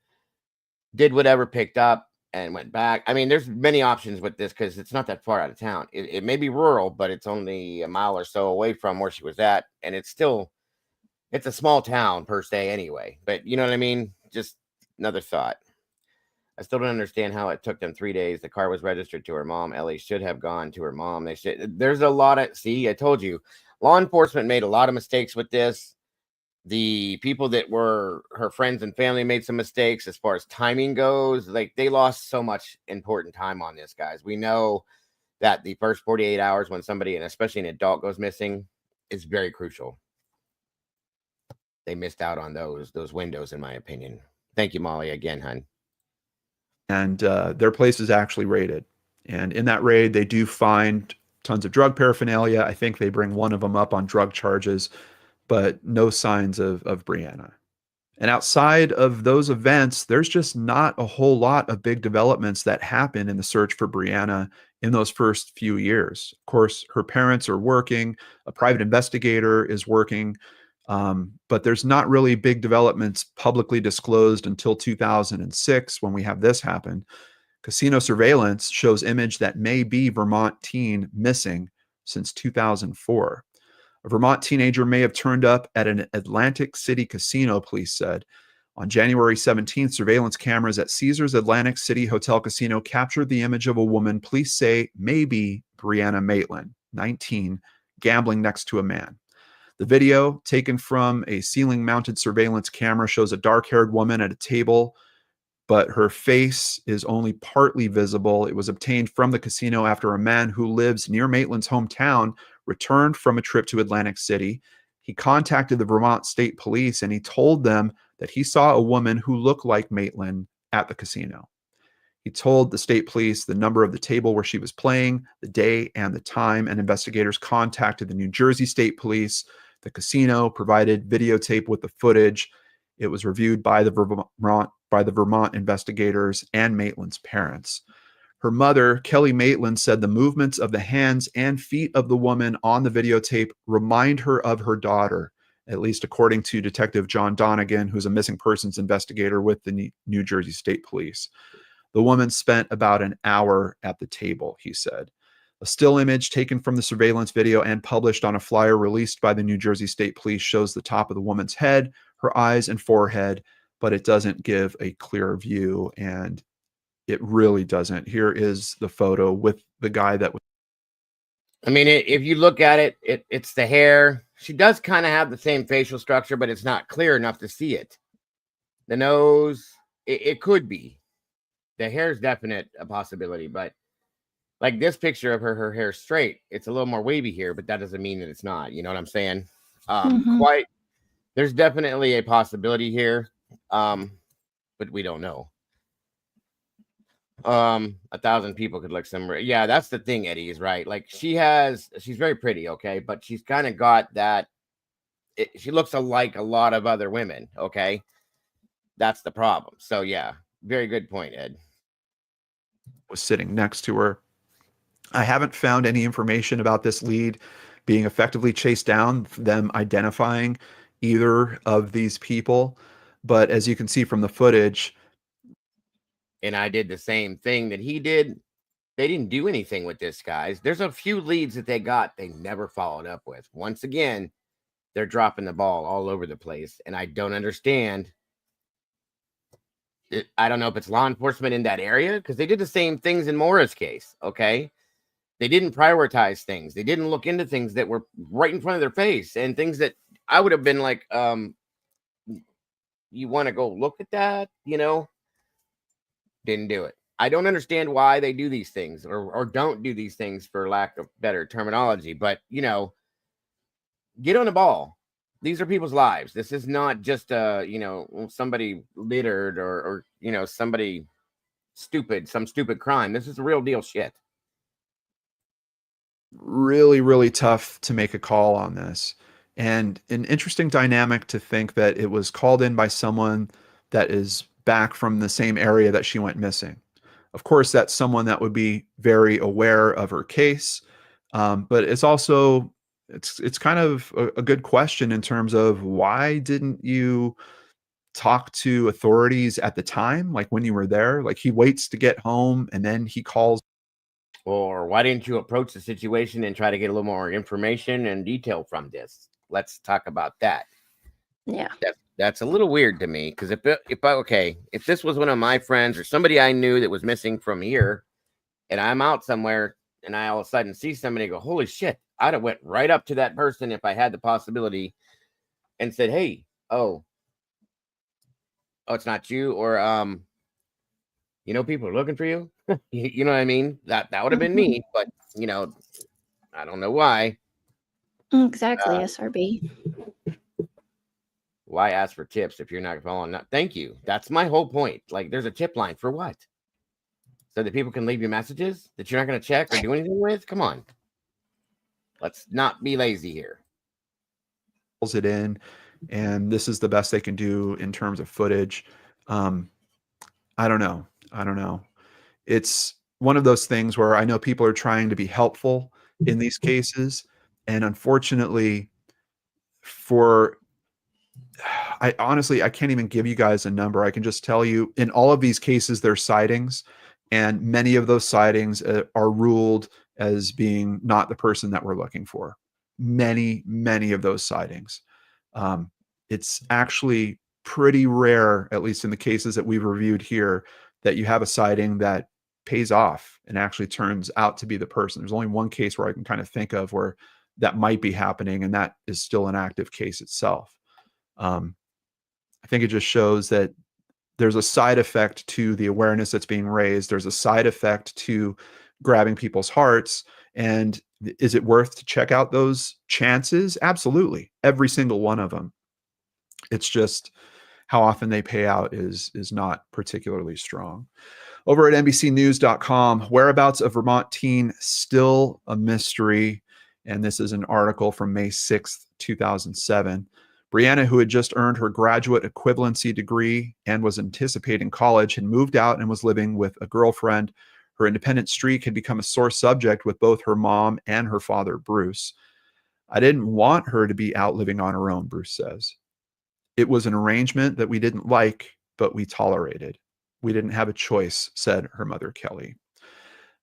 did whatever, picked up, and went back. I mean, there's many options with this because it's not that far out of town. It may be rural, but it's only a mile or so away from where she was at, and it's a small town per se anyway. But you know what I mean? Just another thought. I still don't understand how it took them 3 days. The car was registered to her mom. Ellie should have gone to her mom. There's a lot of, see, I told you, law enforcement made a lot of mistakes with this. The people that were her friends and family made some mistakes as far as timing goes. Like, they lost so much important time on this, guys. We know that the first 48 hours when somebody, and especially an adult, goes missing is very crucial. They missed out on those windows, in my opinion. Thank you, Molly, again, hun. And their place is actually raided. And in that raid, they do find tons of drug paraphernalia. I think they bring one of them up on drug charges. but no signs of Brianna. And outside of those events, there's just not a whole lot of big developments that happen in the search for Brianna in those first few years. Of course, her parents are working, a private investigator is working, but there's not really big developments publicly disclosed until 2006 when we have this happen. Casino surveillance shows image that may be Vermont teen missing since 2004. A Vermont teenager may have turned up at an Atlantic City casino, police said. On January 17th, surveillance cameras at Caesars Atlantic City Hotel Casino captured the image of a woman police say may be Brianna Maitland, 19, gambling next to a man. The video, taken from a ceiling-mounted surveillance camera, shows a dark-haired woman at a table, but her face is only partly visible. It was obtained from the casino after a man who lives near Maitland's hometown returned from a trip to Atlantic City. He contacted the Vermont State Police and he told them that he saw a woman who looked like Maitland at the casino. He told the state police the number of the table where she was playing, the day and the time, and investigators contacted the New Jersey State Police. The casino provided videotape with the footage. It was reviewed by the Vermont investigators and Maitland's parents. Her mother, Kelly Maitland, said the movements of the hands and feet of the woman on the videotape remind her of her daughter, at least according to Detective John Donegan, who's a missing persons investigator with the New Jersey State Police. The woman spent about an hour at the table, he said. A still image taken from the surveillance video and published on a flyer released by the New Jersey State Police shows the top of the woman's head, her eyes and forehead, but it doesn't give a clear view, and it really doesn't. Here is the photo with the guy that was. I mean, if you look at it, it's the hair. She does kind of have the same facial structure, but it's not clear enough to see it. The nose, it could be. The hair is definite a possibility, but like this picture of her hair straight, it's a little more wavy here, but that doesn't mean that it's not. You know what I'm saying? There's definitely a possibility here, but we don't know. 1,000 people could look somewhere. Yeah, that's the thing, Eddie is right. Like she's very pretty, okay, but she's kind of got that. She looks like a lot of other women, okay. That's the problem. So yeah, very good point, Ed. Was sitting next to her. I haven't found any information about this lead being effectively chased down, them identifying either of these people. But as you can see from the footage, and I did the same thing that he did. They didn't do anything with this, guys. There's a few leads that they got, they never followed up with. Once again, they're dropping the ball all over the place, and I don't understand. I don't know if it's law enforcement in that area, because they did the same things in Maura's case, okay? They didn't prioritize things. They didn't look into things that were right in front of their face, and things that I would have been like, you want to go look at that, you know? Didn't do it. I don't understand why they do these things or don't do these things, for lack of better terminology, but you know, get on the ball. These are people's lives. This is not just you know, somebody littered or you know, somebody stupid, some stupid crime. This is real deal shit. Really, really tough to make a call on this. And an interesting dynamic to think that it was called in by someone that is back from the same area that she went missing. Of course, that's someone that would be very aware of her case, but it's also it's kind of a good question in terms of why didn't you talk to authorities at the time, like when you were there? Like he waits to get home and then he calls. Or why didn't you approach the situation and try to get a little more information and detail from this? Let's talk about that. Yeah. That's a little weird to me, because if this was one of my friends or somebody I knew that was missing from here, and I'm out somewhere and I all of a sudden see somebody go, holy shit, I'd have went right up to that person if I had the possibility and said, hey, oh, it's not you, or you know, people are looking for you. You know what I mean? That would have been me, but you know, I don't know why. Exactly, SRB. Why ask for tips if you're not following up? Thank you. That's my whole point. Like, there's a tip line for what? So that people can leave you messages that you're not going to check or do anything with? Come on. Let's not be lazy here. pulls it in, and this is the best they can do in terms of footage. I don't know. It's one of those things where I know people are trying to be helpful in these cases, and unfortunately, I honestly can't even give you guys a number. I can just tell you in all of these cases, there's sightings, and many of those sightings are ruled as being not the person that we're looking for. Many of those sightings. It's actually pretty rare, at least in the cases that we've reviewed here, that you have a sighting that pays off and actually turns out to be the person. There's only one case where I can kind of think of where that might be happening, and that is still an active case itself. I think it just shows that there's a side effect to the awareness that's being raised. There's a side effect to grabbing people's hearts. And is it worth to check out those chances? Absolutely. Every single one of them. It's just how often they pay out is not particularly strong. Over at NBCnews.com, whereabouts of Vermont teen still a mystery. And this is an article from May 6th, 2007. Brianna, who had just earned her graduate equivalency degree and was anticipating college, had moved out and was living with a girlfriend. Her independent streak had become a sore subject with both her mom and her father, Bruce. I didn't want her to be out living on her own, Bruce says. It was an arrangement that we didn't like, but we tolerated. We didn't have a choice, said her mother, Kelly.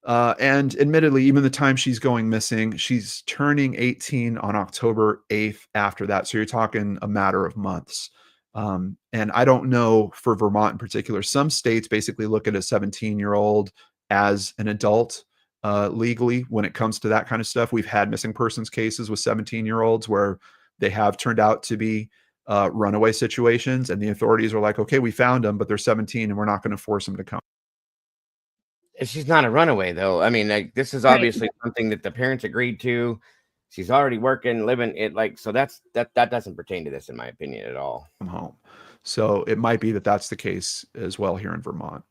And admittedly, even the time she's going missing, she's turning 18 on October 8th after that. So you're talking a matter of months. And I don't know for Vermont in particular, some states basically look at a 17-year-old as an adult legally when it comes to that kind of stuff. We've had missing persons cases with 17-year-olds where they have turned out to be runaway situations, and the authorities are like, okay, we found them, but they're 17 and we're not going to force them to come. She's not a runaway, though. I mean, like, this is obviously something that the parents agreed to. She's already working, living it, like, so that doesn't pertain to this, in my opinion, at all. From home. So it might be that that's the case as well here in Vermont.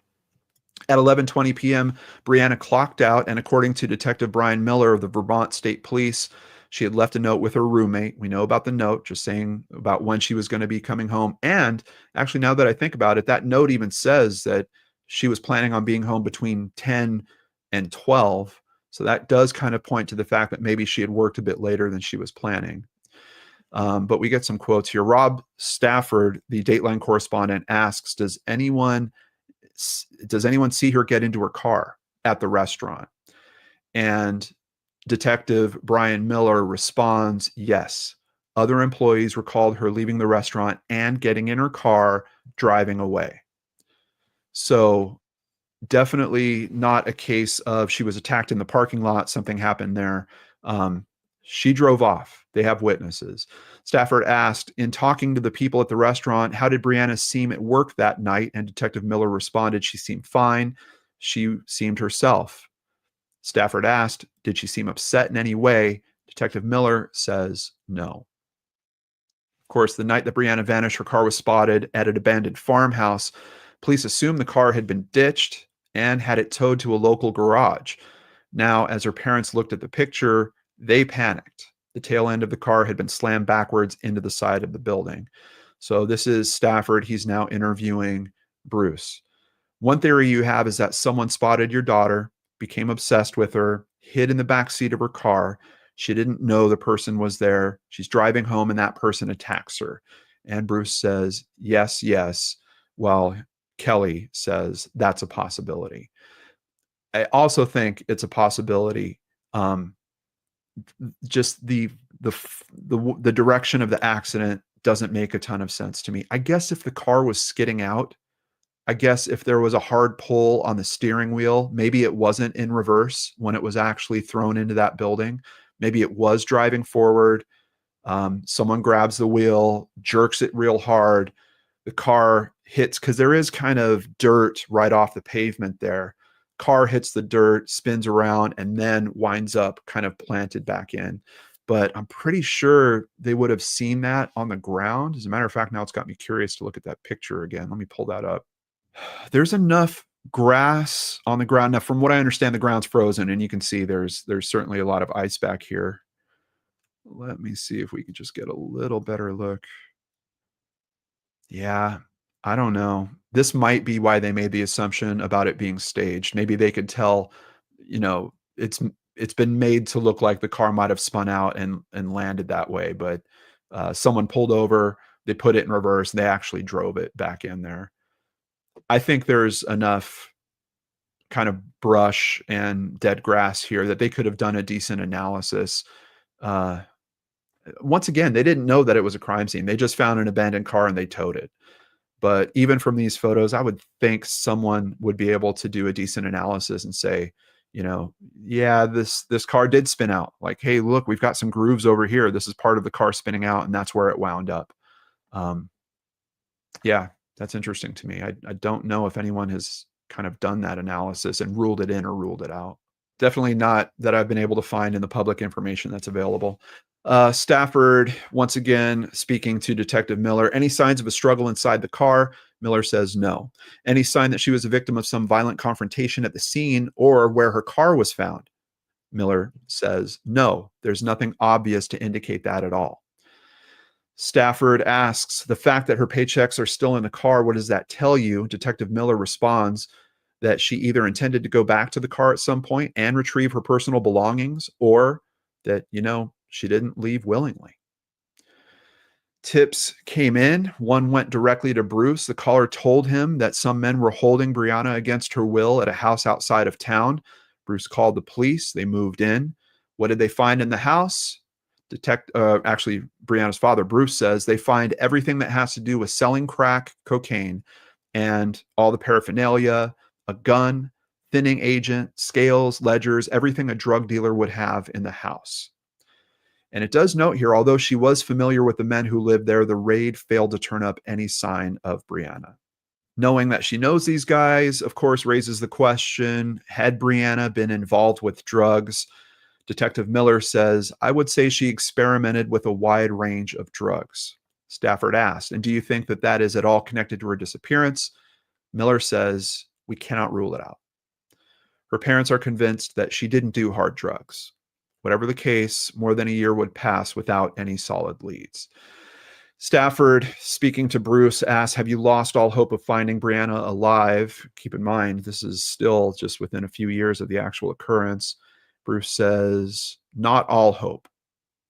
At 11:20 p.m., Brianna clocked out, and according to Detective Brian Miller of the Vermont State Police, she had left a note with her roommate. We know about the note, just saying about when she was going to be coming home. And actually, now that I think about it, that note even says that she was planning on being home between 10 and 12. So that does kind of point to the fact that maybe she had worked a bit later than she was planning. But we get some quotes here. Rob Stafford, the Dateline correspondent, asks, does anyone see her get into her car at the restaurant? And Detective Brian Miller responds, yes. Other employees recalled her leaving the restaurant and getting in her car, driving away. So definitely not a case of she was attacked in the parking lot, something happened there. She drove off. They have witnesses. Stafford asked, in talking to the people at the restaurant, how did Brianna seem at work that night? And Detective Miller responded, she seemed fine. She seemed herself. Stafford asked, did she seem upset in any way? Detective Miller says no. Of course, the night that Brianna vanished, her car was spotted at an abandoned farmhouse. Police assumed the car had been ditched and had it towed to a local garage. Now, as her parents looked at the picture, they panicked. The tail end of the car had been slammed backwards into the side of the building. So this is Stafford. He's now interviewing Bruce. One theory you have is that someone spotted your daughter, became obsessed with her, hid in the back seat of her car. She didn't know the person was there. She's driving home and that person attacks her. And Bruce says, yes, while Kelly says that's a possibility. I also think it's a possibility. Just the direction of the accident doesn't make a ton of sense to me. I guess if the car was skidding out, I guess if there was a hard pull on the steering wheel, maybe it wasn't in reverse when it was actually thrown into that building. Maybe it was driving forward. Someone grabs the wheel, jerks it real hard. The car hits, because there is kind of dirt right off the pavement there. Car hits the dirt, spins around, and then winds up kind of planted back in. But I'm pretty sure they would have seen that on the ground. As a matter of fact, now it's got me curious to look at that picture again. Let me pull that up. There's enough grass on the ground. Now, from what I understand, the ground's frozen, and you can see there's certainly a lot of ice back here. Let me see if we can just get a little better look. Yeah, I don't know. This might be why they made the assumption about it being staged. Maybe they could tell, you know, it's been made to look like the car might have spun out and landed that way, but someone pulled over, they put it in reverse, and they actually drove it back in there. I think there's enough kind of brush and dead grass here that they could have done a decent analysis. Once again, they didn't know that it was a crime scene. They just found an abandoned car and they towed it. But even from these photos, I would think someone would be able to do a decent analysis and say, you know, yeah, this car did spin out. Like, hey, look, we've got some grooves over here. This is part of the car spinning out, and that's where it wound up. Yeah, that's interesting to me. I don't know if anyone has kind of done that analysis and ruled it in or ruled it out. Definitely not that I've been able to find in the public information that's available. Stafford, once again, speaking to Detective Miller. Any signs of a struggle inside the car? Miller says no. Any sign that she was a victim of some violent confrontation at the scene or where her car was found? Miller says no. There's nothing obvious to indicate that at all. Stafford asks, the fact that her paychecks are still in the car, what does that tell you? Detective Miller responds that she either intended to go back to the car at some point and retrieve her personal belongings, or that, you know, she didn't leave willingly. Tips came in. One went directly to Bruce. The caller told him that some men were holding Brianna against her will at a house outside of town. Bruce called the police. They moved in. What did they find in the house? Actually, Brianna's father, Bruce, says they find everything that has to do with selling crack, cocaine, and all the paraphernalia, a gun, thinning agent, scales, ledgers, everything a drug dealer would have in the house. And it does note here, although she was familiar with the men who lived there, the raid failed to turn up any sign of Brianna. Knowing that she knows these guys, of course, raises the question, had Brianna been involved with drugs? Detective Miller says, I would say she experimented with a wide range of drugs. Stafford asked, and do you think that that is at all connected to her disappearance? Miller says, we cannot rule it out. Her parents are convinced that she didn't do hard drugs. Whatever the case, more than a year would pass without any solid leads. Stafford, speaking to Bruce, asks, have you lost all hope of finding Brianna alive? Keep in mind, this is still just within a few years of the actual occurrence. Bruce says, not all hope,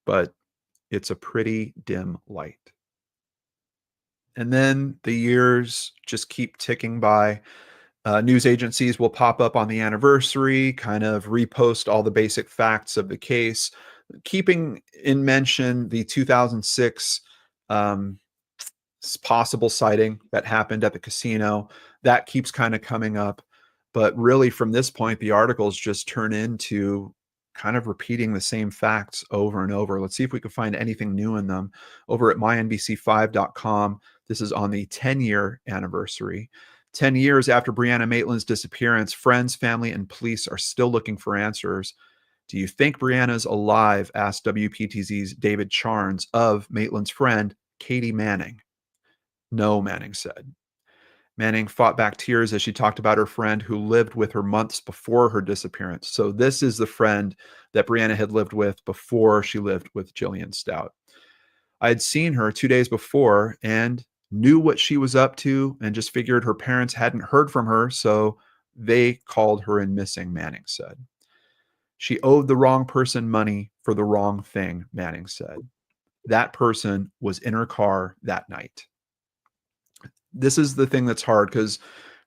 but it's a pretty dim light. And then the years just keep ticking by. News agencies will pop up on the anniversary, kind of repost all the basic facts of the case, keeping in mention the 2006 possible sighting that happened at the casino. That keeps kind of coming up. But really, from this point, the articles just turn into kind of repeating the same facts over and over. Let's see if we can find anything new in them. Over at mynbc5.com, this is on the 10-year anniversary. 10 years after Brianna Maitland's disappearance, friends, family, and police are still looking for answers. Do you think Brianna's alive? Asked WPTZ's David Charnes of Maitland's friend, Katie Manning. No, Manning said. Manning fought back tears as she talked about her friend who lived with her months before her disappearance. So this is the friend that Brianna had lived with before she lived with Jillian Stout. I had seen her 2 days before and knew what she was up to and just figured her parents hadn't heard from her, so they called her in missing, Manning said. She owed the wrong person money for the wrong thing, Manning said. That person was in her car that night. This is the thing that's hard because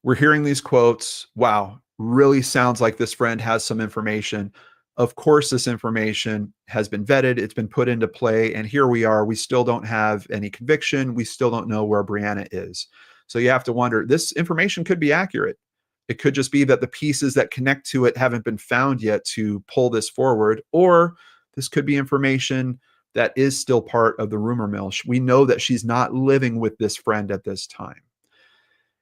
we're hearing these quotes. Wow, really sounds like this friend has some information. Of course, this information has been vetted. It's been put into play. And here we are. We still don't have any conviction. We still don't know where Brianna is. So you have to wonder, this information could be accurate. It could just be that the pieces that connect to it haven't been found yet to pull this forward. Or this could be information that is still part of the rumor mill. We know that she's not living with this friend at this time.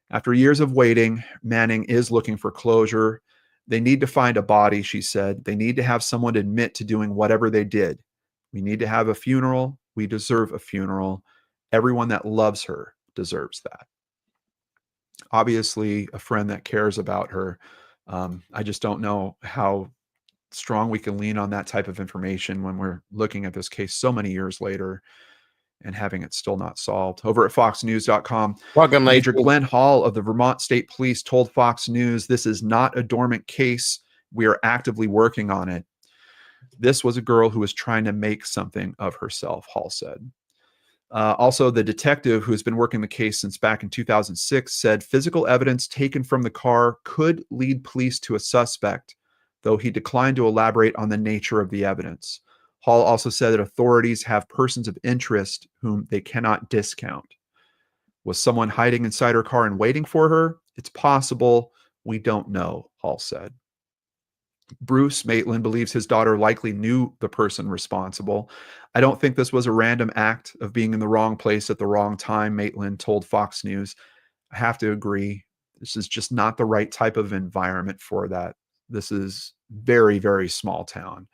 After years of waiting, Manning is looking for closure. They need to find a body, she said. They need to have someone admit to doing whatever they did. We need to have a funeral. We deserve a funeral. Everyone that loves her deserves that. Obviously, a friend that cares about her. I just don't know how strong we can lean on that type of information when we're looking at this case so many years later and having it still not solved. Over at foxnews.com, Welcome, Major Lacey. Glenn Hall of the Vermont State Police told Fox News, "This is not a dormant case. We are actively working on it. This was a girl who was trying to make something of herself," Hall said. Also, the detective who has been working the case since back in 2006 said physical evidence taken from the car could lead police to a suspect, though he declined to elaborate on the nature of the evidence. Hall also said that authorities have persons of interest whom they cannot discount. Was someone hiding inside her car and waiting for her? It's possible. We don't know, Hall said. Bruce Maitland believes his daughter likely knew the person responsible. "I don't think this was a random act of being in the wrong place at the wrong time," Maitland told Fox News. "I have to agree. This is just not the right type of environment for that. This is very, very small town."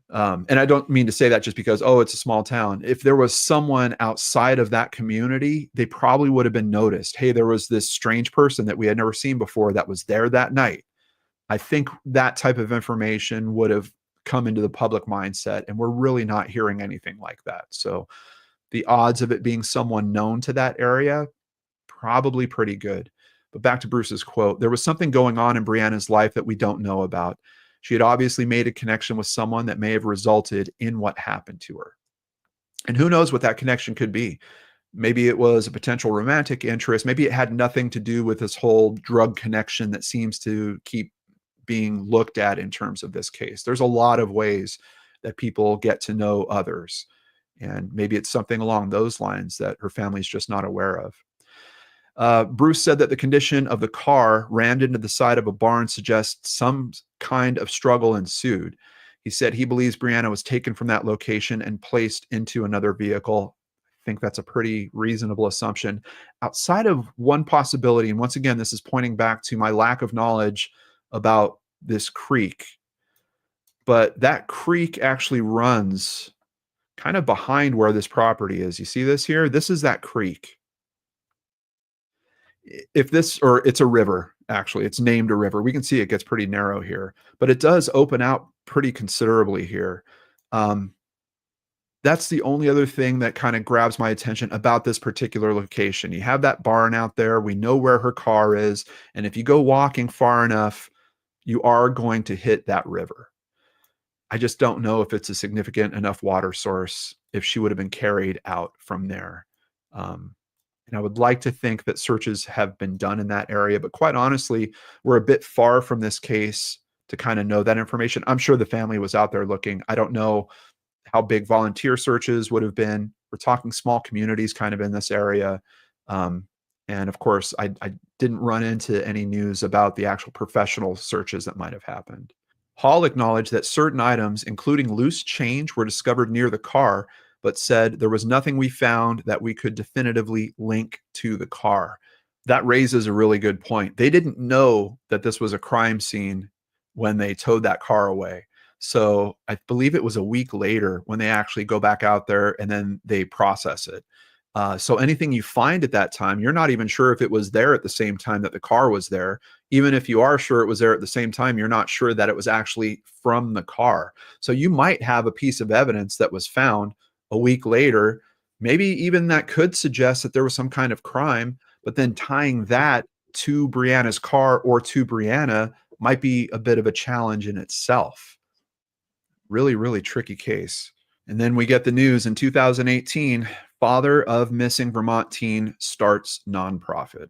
And I don't mean to say that just because, oh, it's a small town. If there was someone outside of that community, they probably would have been noticed. Hey, there was this strange person that we had never seen before that was there that night. I think that type of information would have come into the public mindset, and we're really not hearing anything like that. So the odds of it being someone known to that area, probably pretty good. But back to Bruce's quote, "There was something going on in Brianna's life that we don't know about. She had obviously made a connection with someone that may have resulted in what happened to her." And who knows what that connection could be. Maybe it was a potential romantic interest. Maybe it had nothing to do with this whole drug connection that seems to keep being looked at in terms of this case. There's a lot of ways that people get to know others. And maybe it's something along those lines that her family's just not aware of. Bruce said that the condition of the car rammed into the side of a barn suggests some kind of struggle ensued. He said he believes Brianna was taken from that location and placed into another vehicle. I think that's a pretty reasonable assumption. Outside of one possibility, and once again, this is pointing back to my lack of knowledge about this creek, but that creek actually runs kind of behind where this property is. You see this here? This is that creek. If this, or it's a river, actually, it's named a river. We can see it gets pretty narrow here, but it does open out pretty considerably here. That's the only other thing that kind of grabs my attention about this particular location. You have that barn out there. We know where her car is. And if you go walking far enough, you are going to hit that river. I just don't know if it's a significant enough water source, if she would have been carried out from there. And I would like to think that searches have been done in that area, but quite honestly, we're a bit far from this case to kind of know that information. I'm sure the family was out there looking. I don't know how big volunteer searches would have been. We're talking small communities kind of in this area. And of course, I didn't run into any news about the actual professional searches that might have happened. Hall acknowledged that certain items, including loose change, were discovered near the car, but said there was nothing we found that we could definitively link to the car. That raises a really good point. They didn't know that this was a crime scene when they towed that car away. So I believe it was a week later when they actually go back out there and then they process it. So anything you find at that time, you're not even sure if it was there at the same time that the car was there. Even if you are sure it was there at the same time, you're not sure that it was actually from the car. So you might have a piece of evidence that was found a week later, maybe even that could suggest that there was some kind of crime, but then tying that to Brianna's car or to Brianna might be a bit of a challenge in itself. Really, really tricky case. And then we get the news in 2018, father of missing Vermont teen starts nonprofit.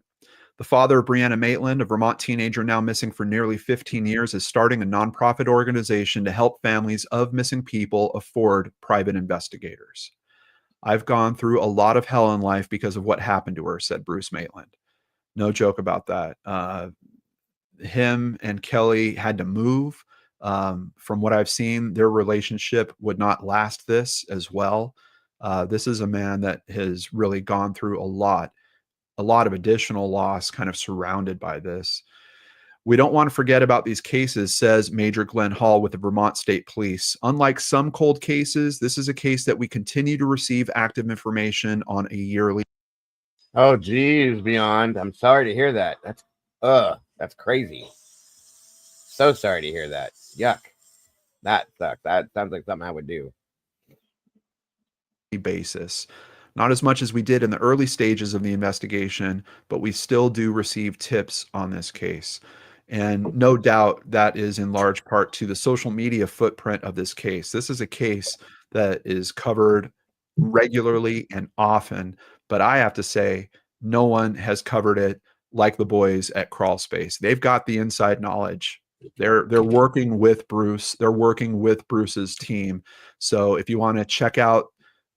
The father of Brianna Maitland, a Vermont teenager now missing for nearly 15 years, is starting a nonprofit organization to help families of missing people afford private investigators. "I've gone through a lot of hell in life because of what happened to her," said Bruce Maitland. No joke about that. Him and Kelly had to move. From what I've seen, their relationship would not last this as well. This is a man that has really gone through a lot of additional loss kind of surrounded by this. "We don't want to forget about these cases," says Major Glenn Hall with the Vermont State Police. "Unlike some cold cases, this is a case that we continue to receive active information on a yearly." Oh, geez, Beyond. I'm sorry to hear that. That's crazy. So sorry to hear that. Yuck. That sucks. That sounds like something I would do. Basis. Not as much as we did in the early stages of the investigation, but we still do receive tips on this case. And no doubt that is in large part to the social media footprint of this case. This is a case that is covered regularly and often, but I have to say, no one has covered it like the boys at Crawl Space. They've got the inside knowledge. They're working with Bruce. They're working with Bruce's team. So if you want to check out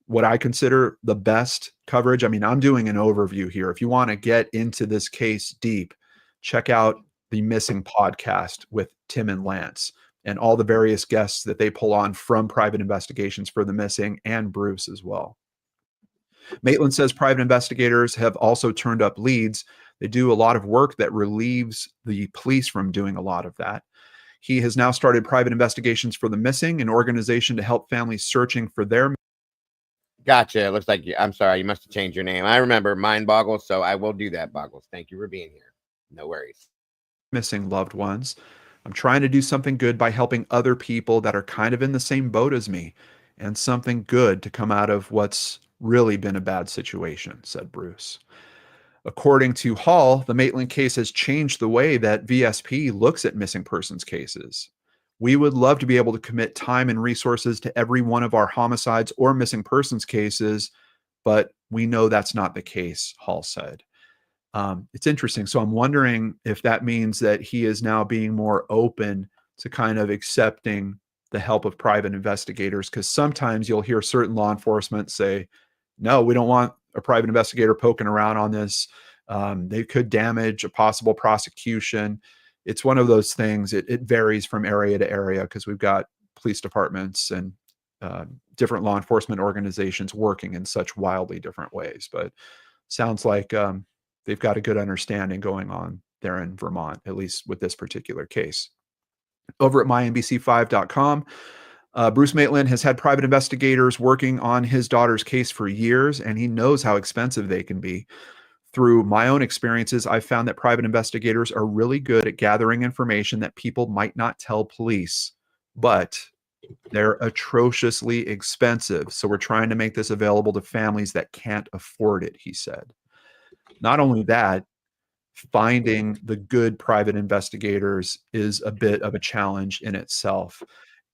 what I consider the best coverage, I mean, I'm doing an overview here. If you want to get into this case deep, check out the Missing podcast with Tim and Lance and all the various guests that they pull on from Private Investigations for the Missing and Bruce as well. Maitland says private investigators have also turned up leads. They do a lot of work that relieves the police from doing a lot of that. He has now started Private Investigations for the Missing, an organization to help families searching for their. Gotcha. It looks like I'm sorry. You must have changed your name. I remember mine, Boggles, so I will do that, Boggles. Thank you for being here. No worries. Missing loved ones. I'm trying to do something good by helping other people that are kind of in the same boat as me, and something good to come out of what's really been a bad situation, said Bruce. According to Hall, the Maitland case has changed the way that VSP looks at missing persons cases. We would love to be able to commit time and resources to every one of our homicides or missing persons cases, but we know that's not the case, Hall said. It's interesting. So I'm wondering if that means that he is now being more open to kind of accepting the help of private investigators, because sometimes you'll hear certain law enforcement say, no, we don't want a private investigator poking around on this. They could damage a possible prosecution. It's one of those things. It varies from area to area because we've got police departments and different law enforcement organizations working in such wildly different ways. But sounds like they've got a good understanding going on there in Vermont, at least with this particular case. Over at mynbc5.com, Bruce Maitland has had private investigators working on his daughter's case for years, and he knows how expensive they can be. Through my own experiences, I've found that private investigators are really good at gathering information that people might not tell police, but they're atrociously expensive. So we're trying to make this available to families that can't afford it, he said. Not only that, finding the good private investigators is a bit of a challenge in itself.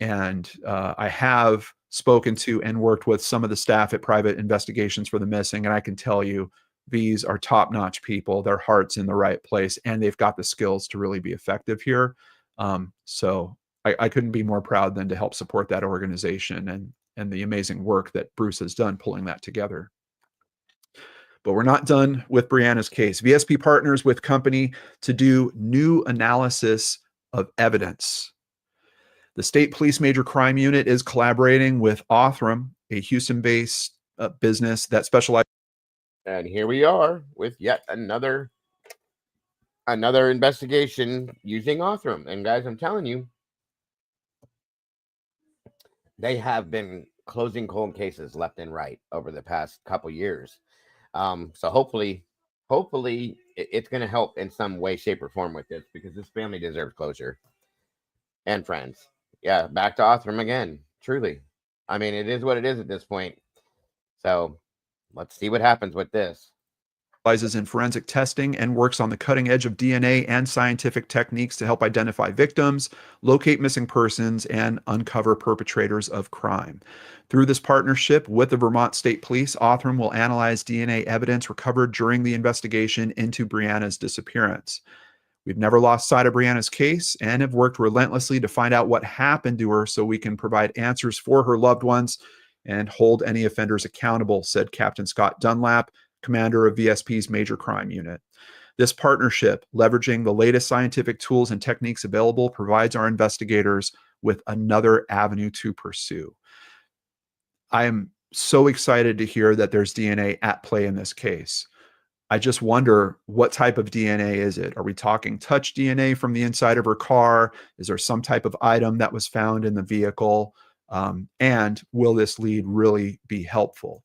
And I have spoken to and worked with some of the staff at Private Investigations for the Missing, and I can tell you these are top-notch people. Their heart's in the right place, and they've got the skills to really be effective here. So I couldn't be more proud than to help support that organization and the amazing work that Bruce has done pulling that together. But we're not done with Brianna's case. VSP partners with company to do new analysis of evidence. The State Police Major Crime Unit is collaborating with Othram, a Houston-based business that specializes. And here we are with yet another investigation using Othram. And guys, I'm telling you, they have been closing cold cases left and right over the past couple years. So hopefully it's going to help in some way, shape, or form with this, because this family deserves closure. And friends. Yeah, back to Othram again. Truly. I mean, it is what it is at this point. So let's see what happens with this. Specializes in forensic testing and works on the cutting edge of DNA and scientific techniques to help identify victims, locate missing persons, and uncover perpetrators of crime. Through this partnership with the Vermont State Police, Othram will analyze DNA evidence recovered during the investigation into Brianna's disappearance. We've never lost sight of Brianna's case and have worked relentlessly to find out what happened to her so we can provide answers for her loved ones and hold any offenders accountable, said Captain Scott Dunlap, commander of VSP's Major Crime Unit. This partnership, leveraging the latest scientific tools and techniques available, provides our investigators with another avenue to pursue. I am so excited to hear that there's DNA at play in this case. I just wonder, what type of DNA is it? Are we talking touch DNA from the inside of her car? Is there some type of item that was found in the vehicle? And will this lead really be helpful?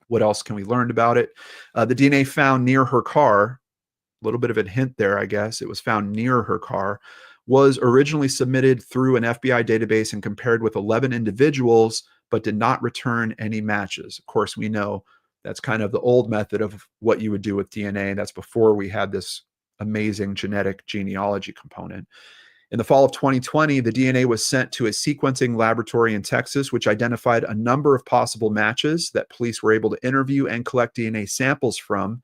What else can we learn about it? The DNA found near her car, a little bit of a hint there, I guess. It was found near her car, was originally submitted through an FBI database and compared with 11 individuals, but did not return any matches. Of course, we know that's kind of the old method of what you would do with DNA. That's before we had this amazing genetic genealogy component. In the fall of 2020, the DNA was sent to a sequencing laboratory in Texas, which identified a number of possible matches that police were able to interview and collect DNA samples from.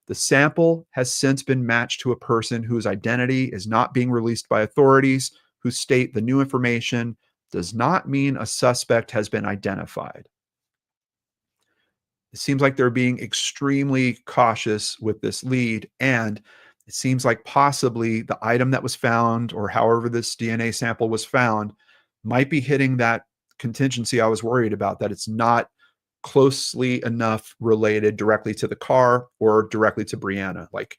The sample has since been matched to a person whose identity is not being released by authorities, who state the new information does not mean a suspect has been identified. It seems like they're being extremely cautious with this lead, and it seems like possibly the item that was found, or however this DNA sample was found, might be hitting that contingency I was worried about, that it's not closely enough related directly to the car or directly to Brianna. Like,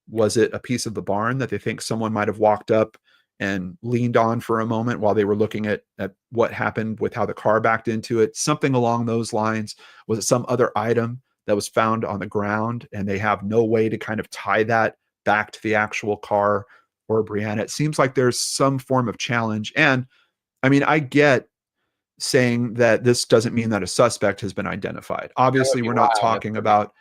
was it a piece of the barn that they think someone might have walked up and leaned on for a moment while they were looking at what happened with how the car backed into it? Something along those lines. Was it some other item that was found on the ground and they have no way to kind of tie that back to the actual car or Brianna? It seems like there's some form of challenge. And I mean, I get saying that this doesn't mean that a suspect has been identified. Obviously, we're not talking about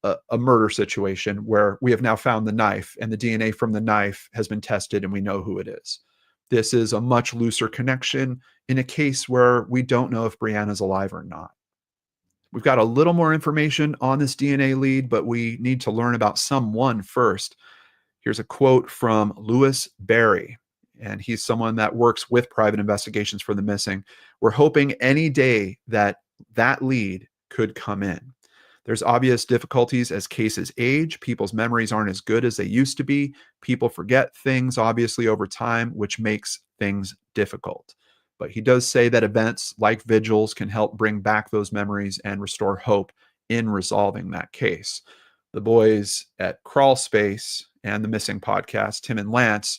a murder situation where we have now found the knife and the DNA from the knife has been tested and we know who it is. This is a much looser connection in a case where we don't know if Brianna's alive or not. We've got a little more information on this DNA lead, but we need to learn about someone first. Here's a quote from Lewis Berry, and he's someone that works with private investigations for the missing. We're hoping any day that that lead could come in. There's obvious difficulties as cases age. People's memories aren't as good as they used to be. People forget things, obviously, over time, which makes things difficult. But he does say that events like vigils can help bring back those memories and restore hope in resolving that case. The boys at Crawl Space and the Missing Podcast, Tim and Lance,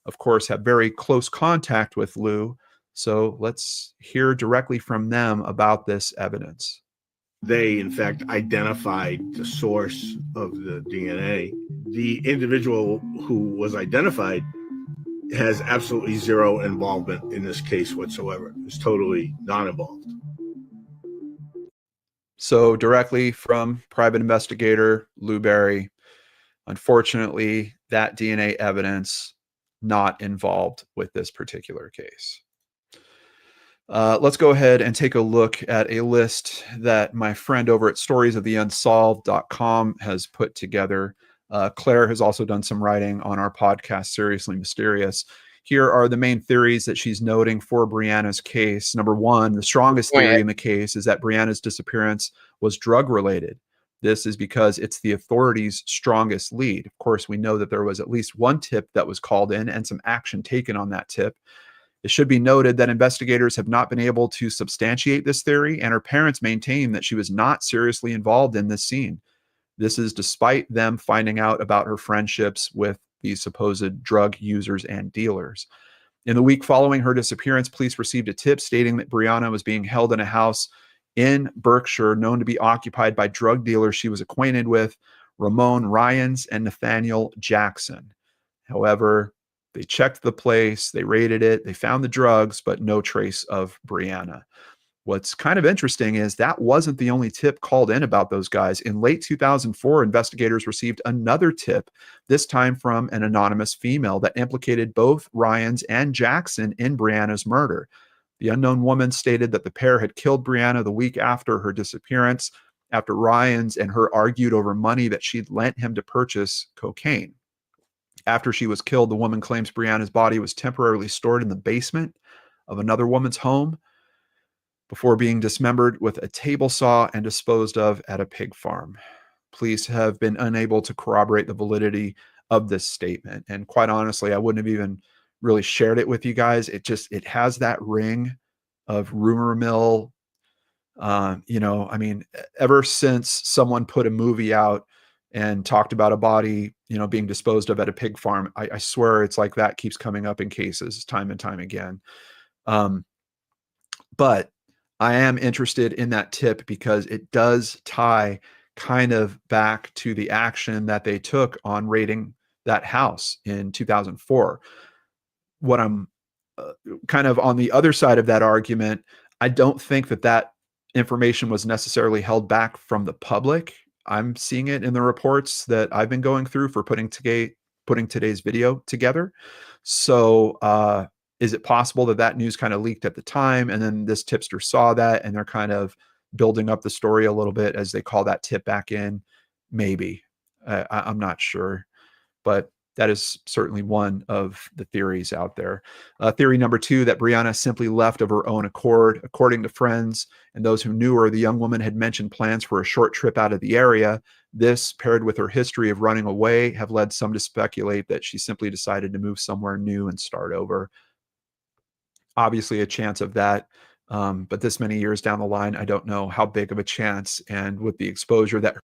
of course, have very close contact with Lou. So let's hear directly from them about this evidence. They, in fact, identified the source of the DNA. The individual who was identified has absolutely zero involvement in this case whatsoever. Is totally non-involved. So directly from private investigator Lou Berry, unfortunately, that DNA evidence not involved with this particular case. Let's go ahead and take a look at a list that my friend over at storiesoftheunsolved.com has put together. Claire has also done some writing on our podcast, Seriously Mysterious. Here are the main theories that she's noting for Brianna's case. Number one, the strongest theory in the case is that Brianna's disappearance was drug-related. This is because it's the authorities' strongest lead. Of course, we know that there was at least one tip that was called in and some action taken on that tip. It should be noted that investigators have not been able to substantiate this theory, and her parents maintain that she was not seriously involved in this scene. This is despite them finding out about her friendships with these supposed drug users and dealers. In the week following her disappearance, police received a tip stating that Brianna was being held in a house in Berkshire known to be occupied by drug dealers she was acquainted with, Ramon Ryans and Nathaniel Jackson. However, they checked the place, they raided it, they found the drugs, but no trace of Brianna. What's kind of interesting is that wasn't the only tip called in about those guys. In late 2004, investigators received another tip, this time from an anonymous female that implicated both Ryans and Jackson in Brianna's murder. The unknown woman stated that the pair had killed Brianna the week after her disappearance, after Ryans and her argued over money that she'd lent him to purchase cocaine. After she was killed, the woman claims Brianna's body was temporarily stored in the basement of another woman's home before being dismembered with a table saw and disposed of at a pig farm. Police have been unable to corroborate the validity of this statement. And quite honestly, I wouldn't have even really shared it with you guys. It has that ring of rumor mill. I mean, ever since someone put a movie out and talked about a body, being disposed of at a pig farm, I swear it's like that keeps coming up in cases time and time again. But I am interested in that tip because it does tie kind of back to the action that they took on raiding that house in 2004. what I'm kind of on the other side of that argument, I don't think that information was necessarily held back from the public. I'm seeing it in the reports that I've been going through for putting today's video together. So is it possible that news kind of leaked at the time, and then this tipster saw that and they're kind of building up the story a little bit as they call that tip back in? Maybe. I'm not sure, but that is certainly one of the theories out there. Theory number 2, that Brianna simply left of her own accord. According to friends and those who knew her, the young woman had mentioned plans for a short trip out of the area. This, paired with her history of running away, have led some to speculate that she simply decided to move somewhere new and start over. Obviously a chance of that, but this many years down the line, I don't know how big of a chance. And with the exposure that...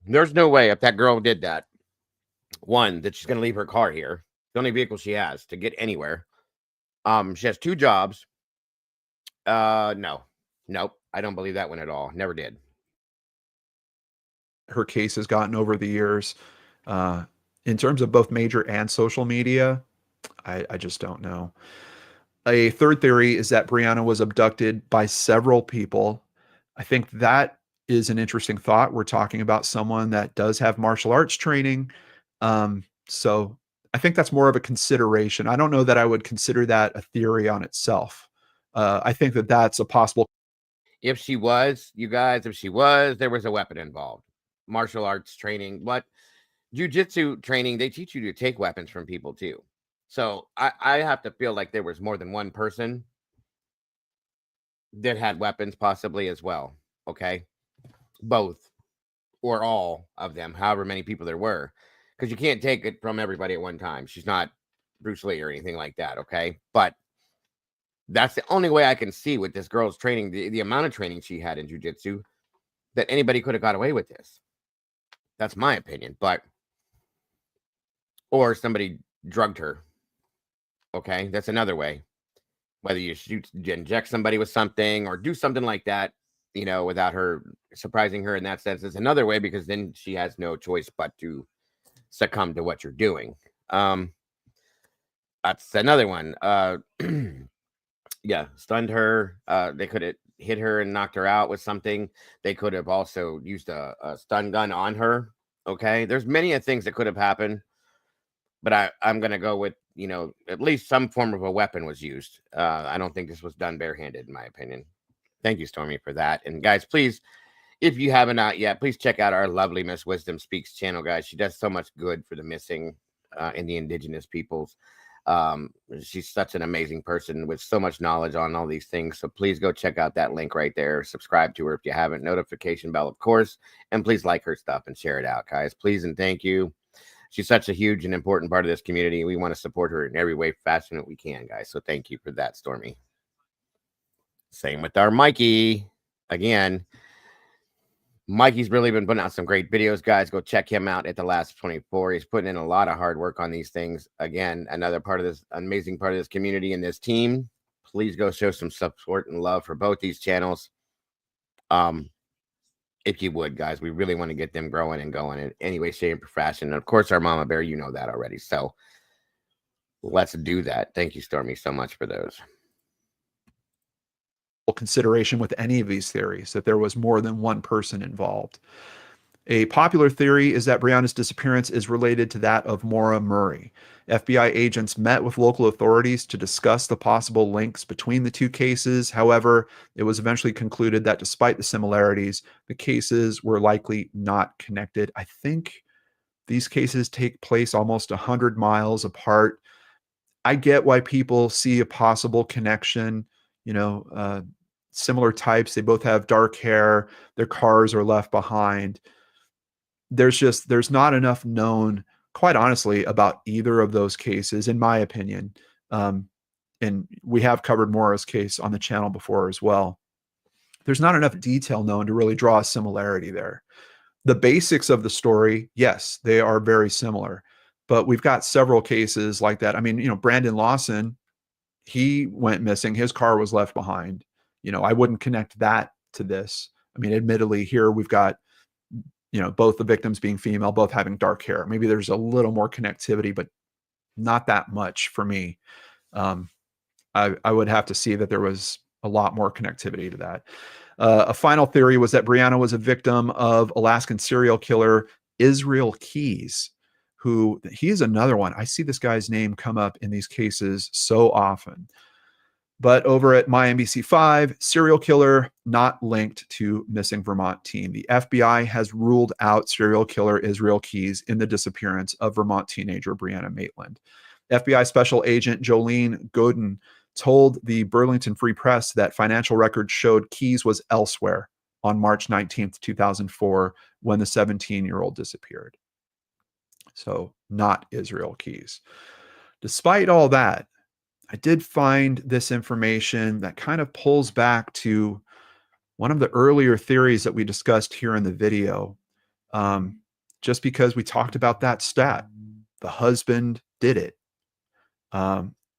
There's no way if that girl did that, one, that she's going to leave her car here, the only vehicle she has to get anywhere. She has 2 jobs. Nope, I don't believe that one at all. Never did. Her case has gotten over the years, in terms of both major and social media, I just don't know. A third theory is that Brianna was abducted by several people. I think that is an interesting thought. We're talking about someone that does have martial arts training. So I think that's more of a consideration. I don't know that I would consider that a theory on itself. I think that's a possible. If she was, you guys, there was a weapon involved. Martial arts training, jiu-jitsu training, they teach you to take weapons from people too. So I have to feel like there was more than one person that had weapons possibly as well. Okay. Both or all of them, however many people there were, because you can't take it from everybody at one time. She's not Bruce Lee or anything like that. Okay. But that's the only way I can see with this girl's training, the amount of training she had in jiu-jitsu, that anybody could have got away with this. That's my opinion. Or somebody drugged her. Okay, that's another way. Whether you inject somebody with something or do something like that, without her surprising her in that sense, is another way, because then she has no choice but to succumb to what you're doing. That's another one. Yeah, stunned her. They could have hit her and knocked her out with something. They could have also used a stun gun on her. Okay, there's many things that could have happened, but I'm gonna go with, at least some form of a weapon was used. I don't think this was done barehanded, in my opinion. Thank you, Stormy, for that. And guys, please, if you haven't out yet, please check out our lovely Miss Wisdom Speaks channel, guys. She does so much good for the missing and the indigenous peoples. She's such an amazing person with so much knowledge on all these things. So please go check out that link right there. Subscribe to her if you haven't. Notification bell, of course. And please like her stuff and share it out, guys. Please and thank you. She's such a huge and important part of this community. We want to support her in every way, fashion that we can, guys. So thank you for that, Stormy. Same with our Mikey. Again, Mikey's really been putting out some great videos, guys. Go check him out at The Last 24. He's putting in a lot of hard work on these things. Again, another part of this amazing part of this community and this team. Please go show some support and love for both these channels. If you would, guys, we really want to get them growing and going in any way, shape, or fashion. And of course, our Mama Bear, you know that already. So let's do that. Thank you, Stormy, so much for those. Consideration with any of these theories, that there was more than one person involved. A popular theory is that Brianna's disappearance is related to that of Maura Murray. FBI agents met with local authorities to discuss the possible links between the two cases. However, it was eventually concluded that despite the similarities, the cases were likely not connected. I think these cases take place almost 100 miles apart. I get why people see a possible connection, similar types. They both have dark hair. Their cars are left behind. There's not enough known, quite honestly, about either of those cases, in my opinion. And we have covered Maura's case on the channel before as well. There's not enough detail known to really draw a similarity there. The basics of the story, yes, they are very similar, but we've got several cases like that. I mean, Brandon Lawson, he went missing. His car was left behind. I wouldn't connect that to this. I mean, admittedly, here we've got, both the victims being female, both having dark hair. Maybe there's a little more connectivity, but not that much for me. I would have to see that there was a lot more connectivity to that. A final theory was that Brianna was a victim of Alaskan serial killer Israel Keys, who he's another one. I see this guy's name come up in these cases so often. But over at MyNBC5, serial killer not linked to missing Vermont teen. The FBI has ruled out serial killer Israel Keys in the disappearance of Vermont teenager Brianna Maitland. FBI Special Agent Jolene Godin told the Burlington Free Press that financial records showed Keys was elsewhere on March 19th, 2004, when the 17-year-old disappeared. So not Israel Keys. Despite all that, I did find this information that kind of pulls back to one of the earlier theories that we discussed here in the video. Just because we talked about that stat, the husband did it.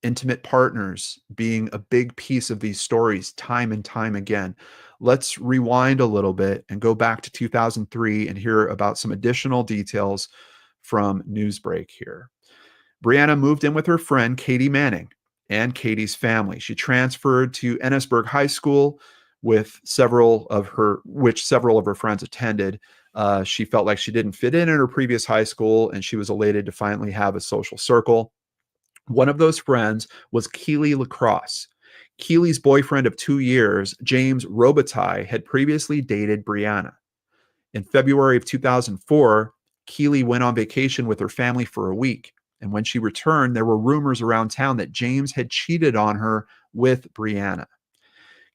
Intimate partners being a big piece of these stories time and time again. Let's rewind a little bit and go back to 2003 and hear about some additional details from Newsbreak here. Brianna moved in with her friend Katie Manning and Katie's family. She transferred to Ennisburg High School with several of her friends attended. She felt like she didn't fit in her previous high school, and she was elated to finally have a social circle. One of those friends was Keely Lacrosse. Keely's boyfriend of 2 years, James Robitaille, had previously dated Brianna. In February of 2004, Keely went on vacation with her family for a week. And when she returned, there were rumors around town that James had cheated on her with Brianna.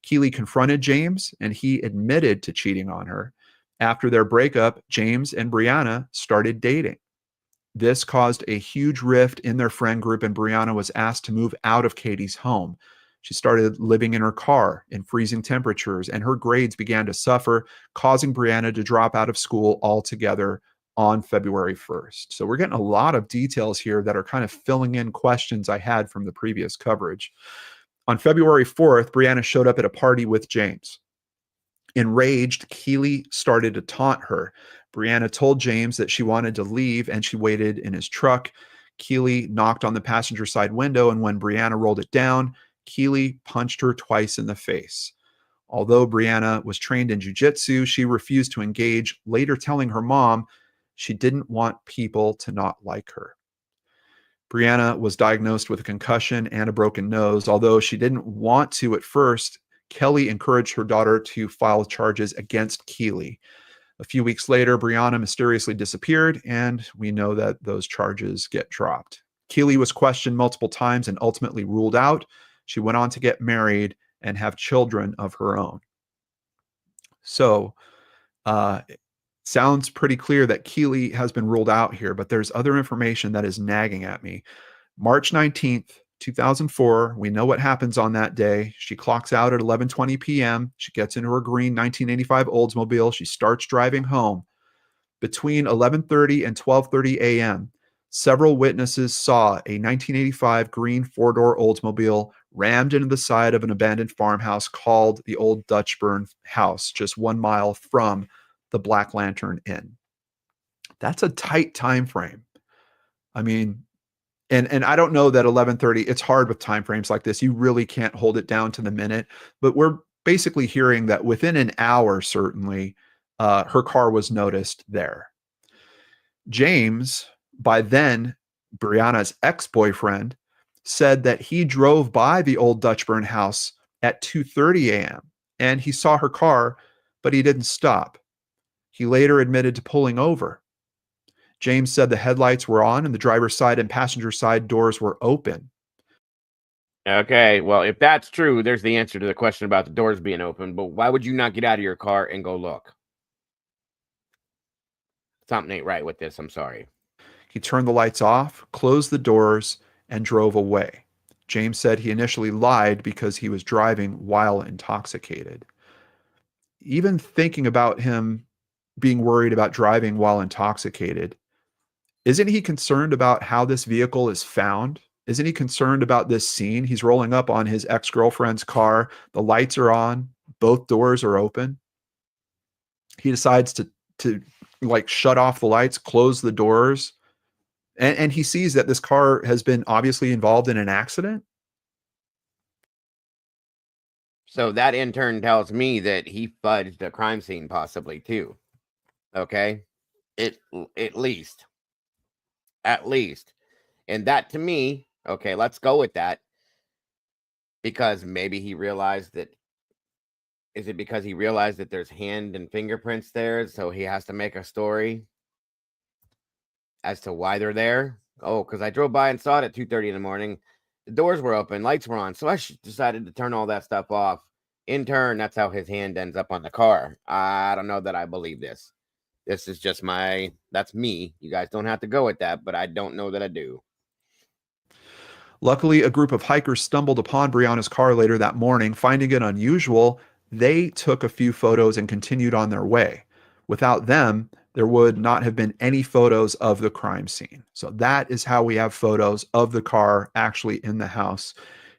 Keely confronted James, and he admitted to cheating on her. After their breakup, James and Brianna started dating. This caused a huge rift in their friend group, and Brianna was asked to move out of Katie's home. She started living in her car in freezing temperatures, and her grades began to suffer, causing Brianna to drop out of school altogether on February 1st. So we're getting a lot of details here that are kind of filling in questions I had from the previous coverage. On February 4th, Brianna showed up at a party with James. Enraged, Keely started to taunt her. Brianna told James that she wanted to leave, and she waited in his truck. Keely knocked on the passenger side window, and when Brianna rolled it down, Keely punched her twice in the face. Although Brianna was trained in jiu-jitsu, she refused to engage, later telling her mom she didn't want people to not like her. Brianna was diagnosed with a concussion and a broken nose. Although she didn't want to at first, Kelly encouraged her daughter to file charges against Keely. A few weeks later, Brianna mysteriously disappeared, and we know that those charges get dropped. Keely was questioned multiple times and ultimately ruled out. She went on to get married and have children of her own. So, sounds pretty clear that Keely has been ruled out here, but there's other information that is nagging at me. March 19th, 2004, we know what happens on that day. She clocks out at 11:20 p.m. She gets into her green 1985 Oldsmobile. She starts driving home. Between 11:30 and 12:30 a.m., several witnesses saw a 1985 green four-door Oldsmobile rammed into the side of an abandoned farmhouse called the Old Dutchburn House, just 1 mile from the Black Lantern Inn. That's a tight time frame. I mean, and I don't know that 11:30, it's hard with time frames like this. You really can't hold it down to the minute, but we're basically hearing that within an hour, certainly, her car was noticed there. James, by then Brianna's ex-boyfriend, said that he drove by the Old Dutchburn house at 2:30 a.m. and he saw her car, but he didn't stop. He later admitted to pulling over. James said the headlights were on and the driver's side and passenger side doors were open. Okay, well, if that's true, there's the answer to the question about the doors being open, but why would you not get out of your car and go look? Something ain't right with this, I'm sorry. He turned the lights off, closed the doors, and drove away. James said he initially lied because he was driving while intoxicated. Even thinking about him being worried about driving while intoxicated, isn't he concerned about how this vehicle is found? Isn't he concerned about this scene? He's rolling up on his ex-girlfriend's car. The lights are on. Both doors are open. He decides to like shut off the lights, close the doors, And he sees that this car has been obviously involved in an accident. So that in turn tells me that he fudged a crime scene possibly too. Okay. At least. And that to me, okay, let's go with that. Because maybe he realized that, is it because he realized that there's hand and fingerprints there, so he has to make a story as to why they're there? Oh, because I drove by and saw it at 2:30 in the morning. The doors were open, lights were on, so I decided to turn all that stuff off. In turn, that's how his hand ends up on the car. I don't know that I believe this. This is just that's me. You guys don't have to go with that, but I don't know that I do. Luckily, a group of hikers stumbled upon Brianna's car later that morning. Finding it unusual, they took a few photos and continued on their way. Without them, there would not have been any photos of the crime scene. So that is how we have photos of the car actually in the house.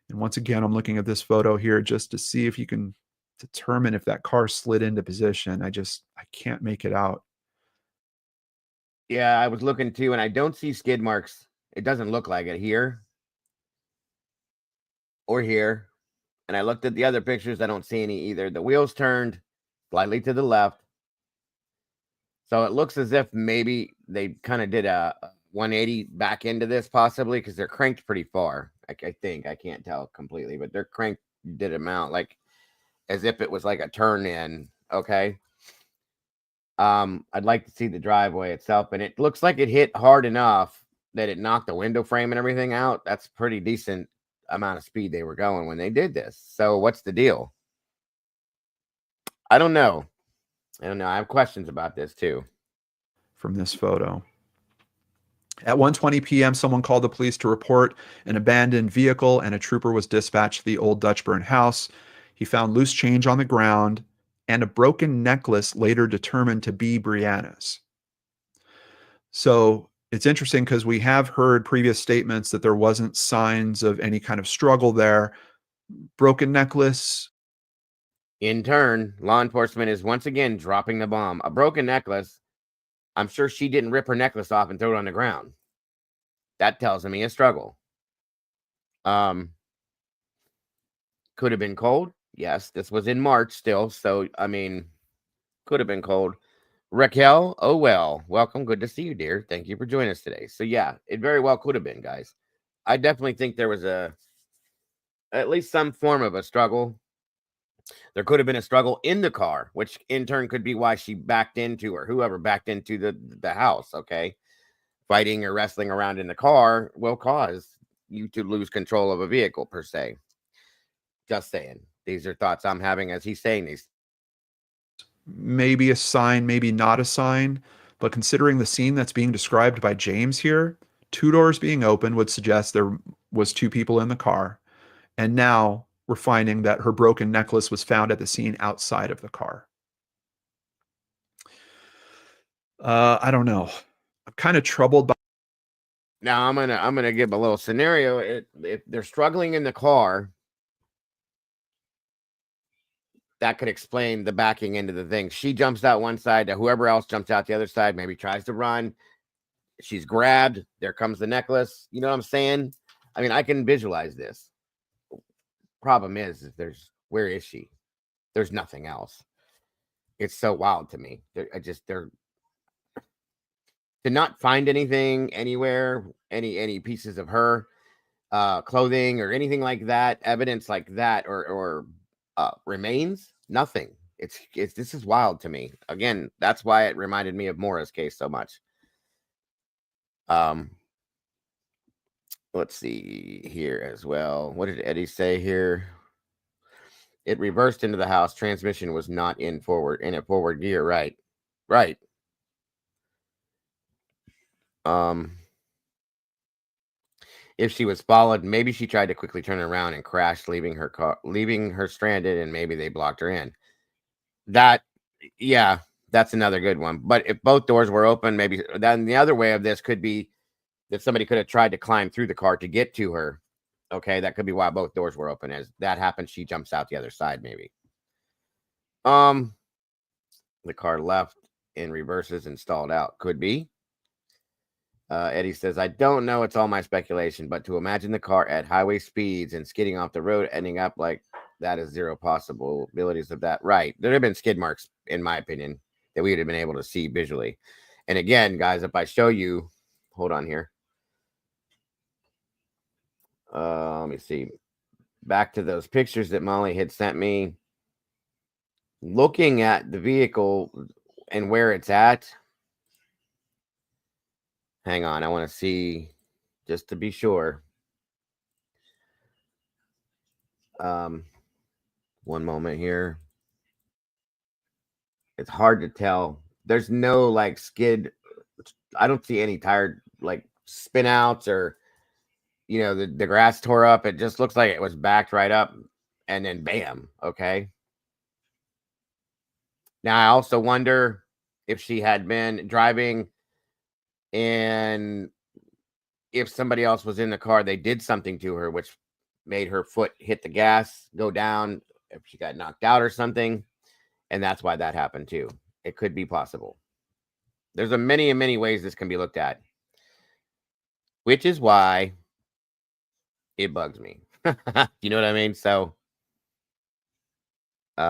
And once again, I'm looking at this photo here just to see if you can determine if that car slid into position. I can't make it out. Yeah, I was looking too, and I don't see skid marks. It doesn't look like it here or here. And I looked at the other pictures. I don't see any either. The wheels turned slightly to the left. So it looks as if maybe they kind of did a 180 back into this possibly, because they're cranked pretty far. I think. I can't tell completely, but they're cranked, did them out like as if it was like a turn in. Okay. I'd like to see the driveway itself, and it looks like it hit hard enough that it knocked the window frame and everything out. That's pretty decent amount of speed they were going when they did this. So what's the deal? I don't know. I have questions about this too. From this photo. At 1:20 p.m., someone called the police to report an abandoned vehicle, and a trooper was dispatched to the old Dutchburn house. He found loose change on the ground and a broken necklace later determined to be Brianna's. So it's interesting because we have heard previous statements that there wasn't signs of any kind of struggle there. Broken necklace. In turn, law enforcement is once again dropping the bomb. A broken necklace. I'm sure she didn't rip her necklace off and throw it on the ground. That tells me a struggle. Could have been cold. Yes, this was in March still. So, I mean, could have been cold. Raquel, oh well. Welcome. Good to see you, dear. Thank you for joining us today. So, yeah, it very well could have been, guys. I definitely think there was at least some form of a struggle. There could have been a struggle in the car, which in turn could be why she backed into, or whoever backed into the house, okay? Fighting or wrestling around in the car will cause you to lose control of a vehicle, per se. Just saying. These are thoughts I'm having as he's saying these. Maybe a sign, maybe not a sign. But considering the scene that's being described by James here, 2 doors being open would suggest there was 2 people in the car. And now we're finding that her broken necklace was found at the scene outside of the car. I don't know. I'm kind of troubled by. Now I'm gonna give a little scenario. If they're struggling in the car, that could explain the backing into the thing. She jumps out one side, whoever else jumps out the other side, maybe tries to run. She's grabbed. There comes the necklace. You know what I'm saying? I mean, I can visualize this. Problem is where is she? There's nothing else. It's so wild to me. To not find anything anywhere, any pieces of her clothing or anything like that, evidence like that, or remains, nothing. This is wild to me. Again, that's why it reminded me of Mora's case so much. Let's see here as well. What did Eddie say here? It reversed into the house. Transmission was not in a forward gear. Right. If she was followed, maybe she tried to quickly turn around and crash, leaving her stranded, and maybe they blocked her in. That's another good one. But if both doors were open, maybe then the other way of this could be that somebody could have tried to climb through the car to get to her. Okay, that could be why both doors were open. As that happens, she jumps out the other side, maybe. The car left and reverses and stalled out. Could be. Eddie says, I don't know. It's all my speculation, but to imagine the car at highway speeds and skidding off the road, ending up like that is zero possibilities of that. Right. There have been skid marks, in my opinion, that we would have been able to see visually. And again, guys, if I show you, hold on here. Let me see. Back to those pictures that Molly had sent me. Looking at the vehicle and where it's at. Hang on, I want to see just to be sure. One moment here. It's hard to tell. There's no like skid. I don't see any tire like spin outs or, you know, the grass tore up. It just looks like it was backed right up and then bam. Okay. Now I also wonder if she had been driving and if somebody else was in the car, they did something to her, which made her foot hit the gas, go down, if she got knocked out or something. And that's why that happened too. It could be possible. There's a many ways this can be looked at, which is why it bugs me. You know what I mean? So, you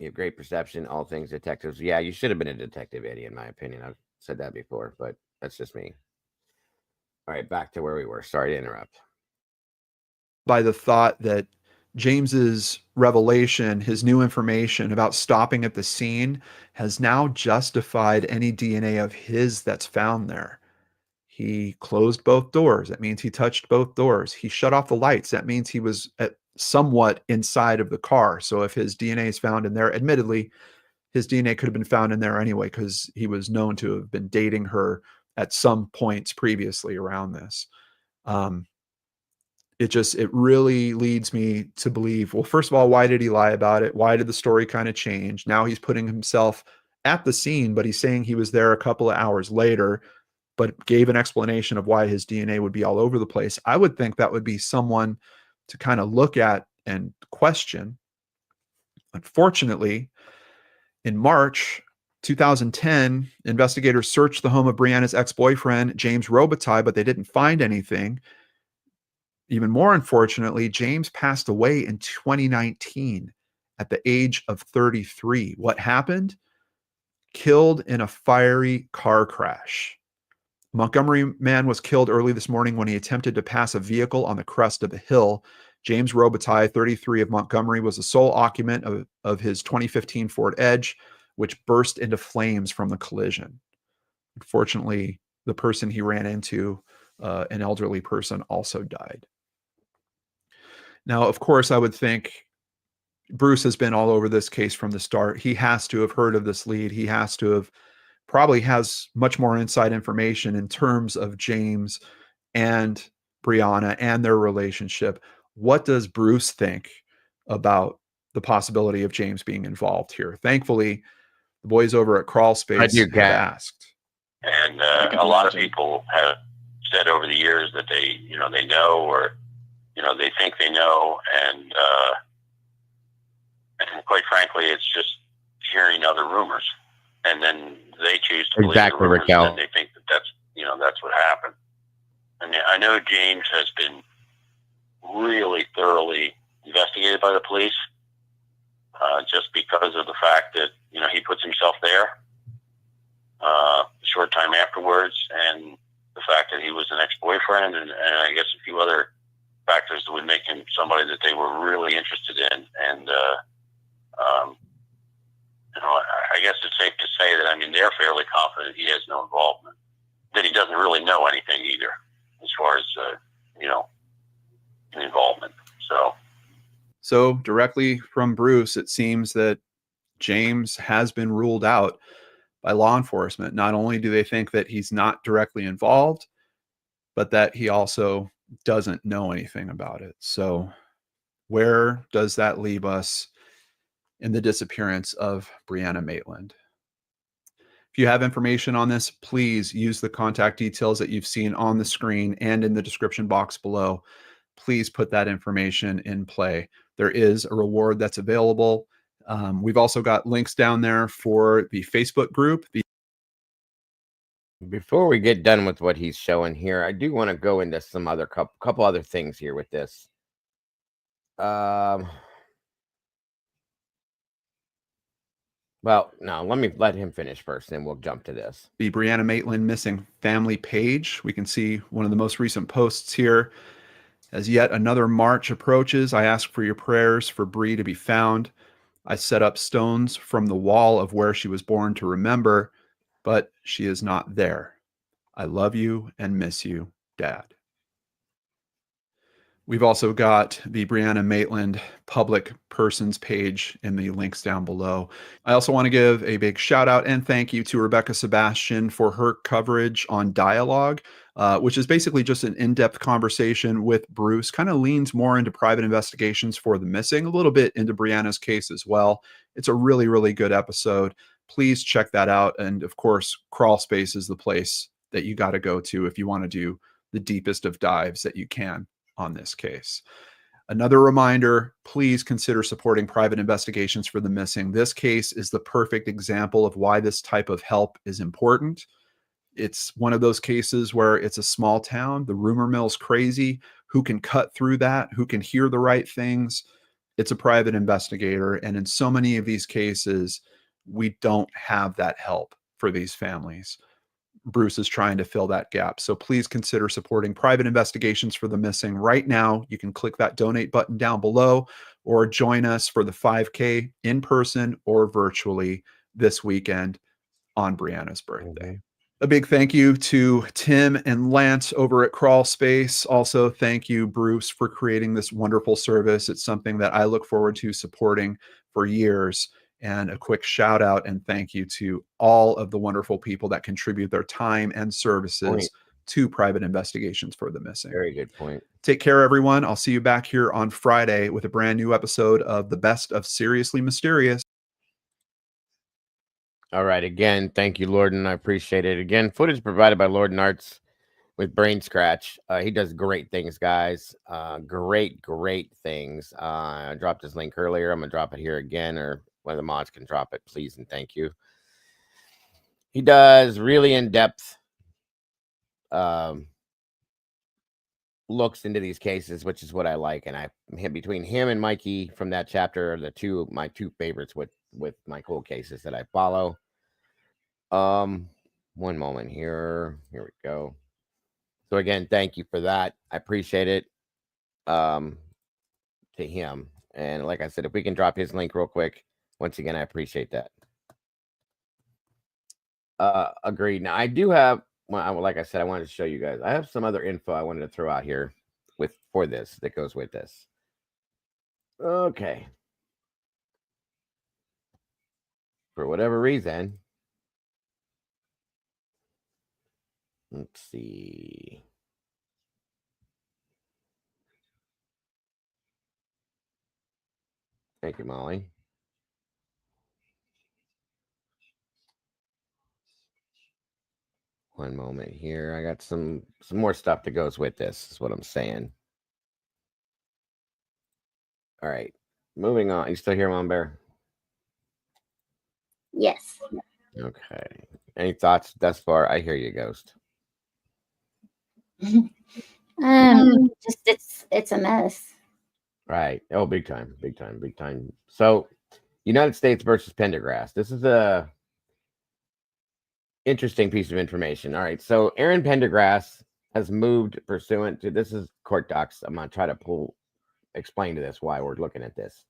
have great perception, all things detectives. Yeah, you should have been a detective, Eddie, in my opinion. I've said that before, but that's just me. All right, back to where we were. Sorry to interrupt. By the thought that James's revelation, his new information about stopping at the scene, has now justified any DNA of his that's found there. He closed both doors. That means he touched both doors. He shut off the lights. That means he was somewhat inside of the car. So if his DNA is found in there, admittedly, his DNA could have been found in there anyway, because he was known to have been dating her at some points previously around this. It really leads me to believe, well, first of all, why did he lie about it? Why did the story kind of change? Now he's putting himself at the scene, but he's saying he was there a couple of hours later, but gave an explanation of why his DNA would be all over the place. I would think that would be someone to kind of look at and question. Unfortunately, in March 2010, investigators searched the home of Brianna's ex-boyfriend, James Robitaille, but they didn't find anything. Even more unfortunately, James passed away in 2019 at the age of 33. What happened? Killed in a fiery car crash. A Montgomery man was killed early this morning when he attempted to pass a vehicle on the crest of a hill. James Robitaille, 33, of Montgomery, was the sole occupant of his 2015 Ford Edge, which burst into flames from the collision. Unfortunately, the person he ran into, an elderly person, also died. Now, of course, I would think Bruce has been all over this case from the start. He has to have heard of this lead. He has to have probably has much more inside information in terms of James and Brianna and their relationship. What does Bruce think about the possibility of James being involved here? Thankfully, the boys over at Crawl Space have asked. And a lot of people have said over the years that they know, or, they think they know. And quite frankly, it's just hearing other rumors. And then they choose to believe the rumors, and then they think that's what happened. And I know James has been really thoroughly investigated by the police, just because of the fact that he puts himself there a short time afterwards, and the fact that he was an ex-boyfriend, and I guess a few other factors that would make him somebody that they were really interested in. And I guess it's safe to say that they're fairly confident he has no involvement, that he doesn't really know anything either, as far as involvement. So directly from Bruce, it seems that James has been ruled out by law enforcement. Not only do they think that he's not directly involved, but that he also doesn't know anything about it. So where does that leave us in the disappearance of Brianna Maitland? If you have information on this, please use the contact details that you've seen on the screen and in the description box below. Please put that information in play. There is a reward that's available. We've also got links down there for the Facebook group, the Before we get done with what he's showing here, I do want to go into some other couple other things here with this. Well, no, let him finish first, then we'll jump to this. The Brianna Maitland missing family page. We can see one of the most recent posts here. As yet another March approaches, I ask for your prayers for Bree to be found. I set up stones from the wall of where she was born to remember, but she is not there. I love you and miss you, Dad. We've also got the Brianna Maitland public persons page in the links down below. I also want to give a big shout out and thank you to Rebecca Sebastian for her coverage on Dialogue, which is basically just an in-depth conversation with Bruce, kind of leans more into private investigations for the missing, a little bit into Brianna's case as well. It's a really, really good episode. Please check that out. And of course, Crawl Space is the place that you got to go to if you want to do the deepest of dives that you can on this case. Another reminder, please consider supporting private investigations for the missing. This case is the perfect example of why this type of help is important. It's one of those cases where it's a small town. The rumor mill's crazy. Who can cut through that? Who can hear the right things? It's a private investigator. And in so many of these cases, we don't have that help for these families. Bruce is trying to fill that gap. So please consider supporting private investigations for the missing right now. You can click that donate button down below or join us for the 5K in person or virtually this weekend on Brianna's birthday. A big thank you to Tim and Lance over at Crawl Space. Also, thank you, Bruce, for creating this wonderful service. It's something that I look forward to supporting for years. And a quick shout out and thank you to all of the wonderful people that contribute their time and services to private investigations for the missing. Very good point. Take care, everyone. I'll see you back here on Friday with a brand new episode of The Best of Seriously Mysterious. All right. Again, thank you, Lorden. I appreciate it. Again, footage provided by Lorden Arts with Brain Scratch. He does great things, guys. Great things. I dropped his link earlier. I'm going to drop it here again, or one of the mods can drop it, please, and thank you. He does really in-depth looks into these cases, which is what I like. And between him and Mikey from that chapter are my two favorites with my cold cases that I follow. One moment here. Here we go. So again, thank you for that. I appreciate it. To him. And like I said, if we can drop his link real quick, once again, I appreciate that. Agreed. Now I do have, well, like I said, I wanted to show you guys. I have some other info I wanted to throw out here for this that goes with this. Okay. For whatever reason, let's see. Thank you, Molly. One moment here. I got some more stuff that goes with this, is what I'm saying. All right. Moving on. You still here, Mom Bear? Yes. Okay. Any thoughts thus far? I hear you, Ghost. Just it's a mess. Right. Oh, big time. So, United States versus Pendergrass. This is a interesting piece of information. All right. So, Aaron Pendergrass has moved pursuant to, this is court docs. I'm going to try to explain to this why we're looking at this.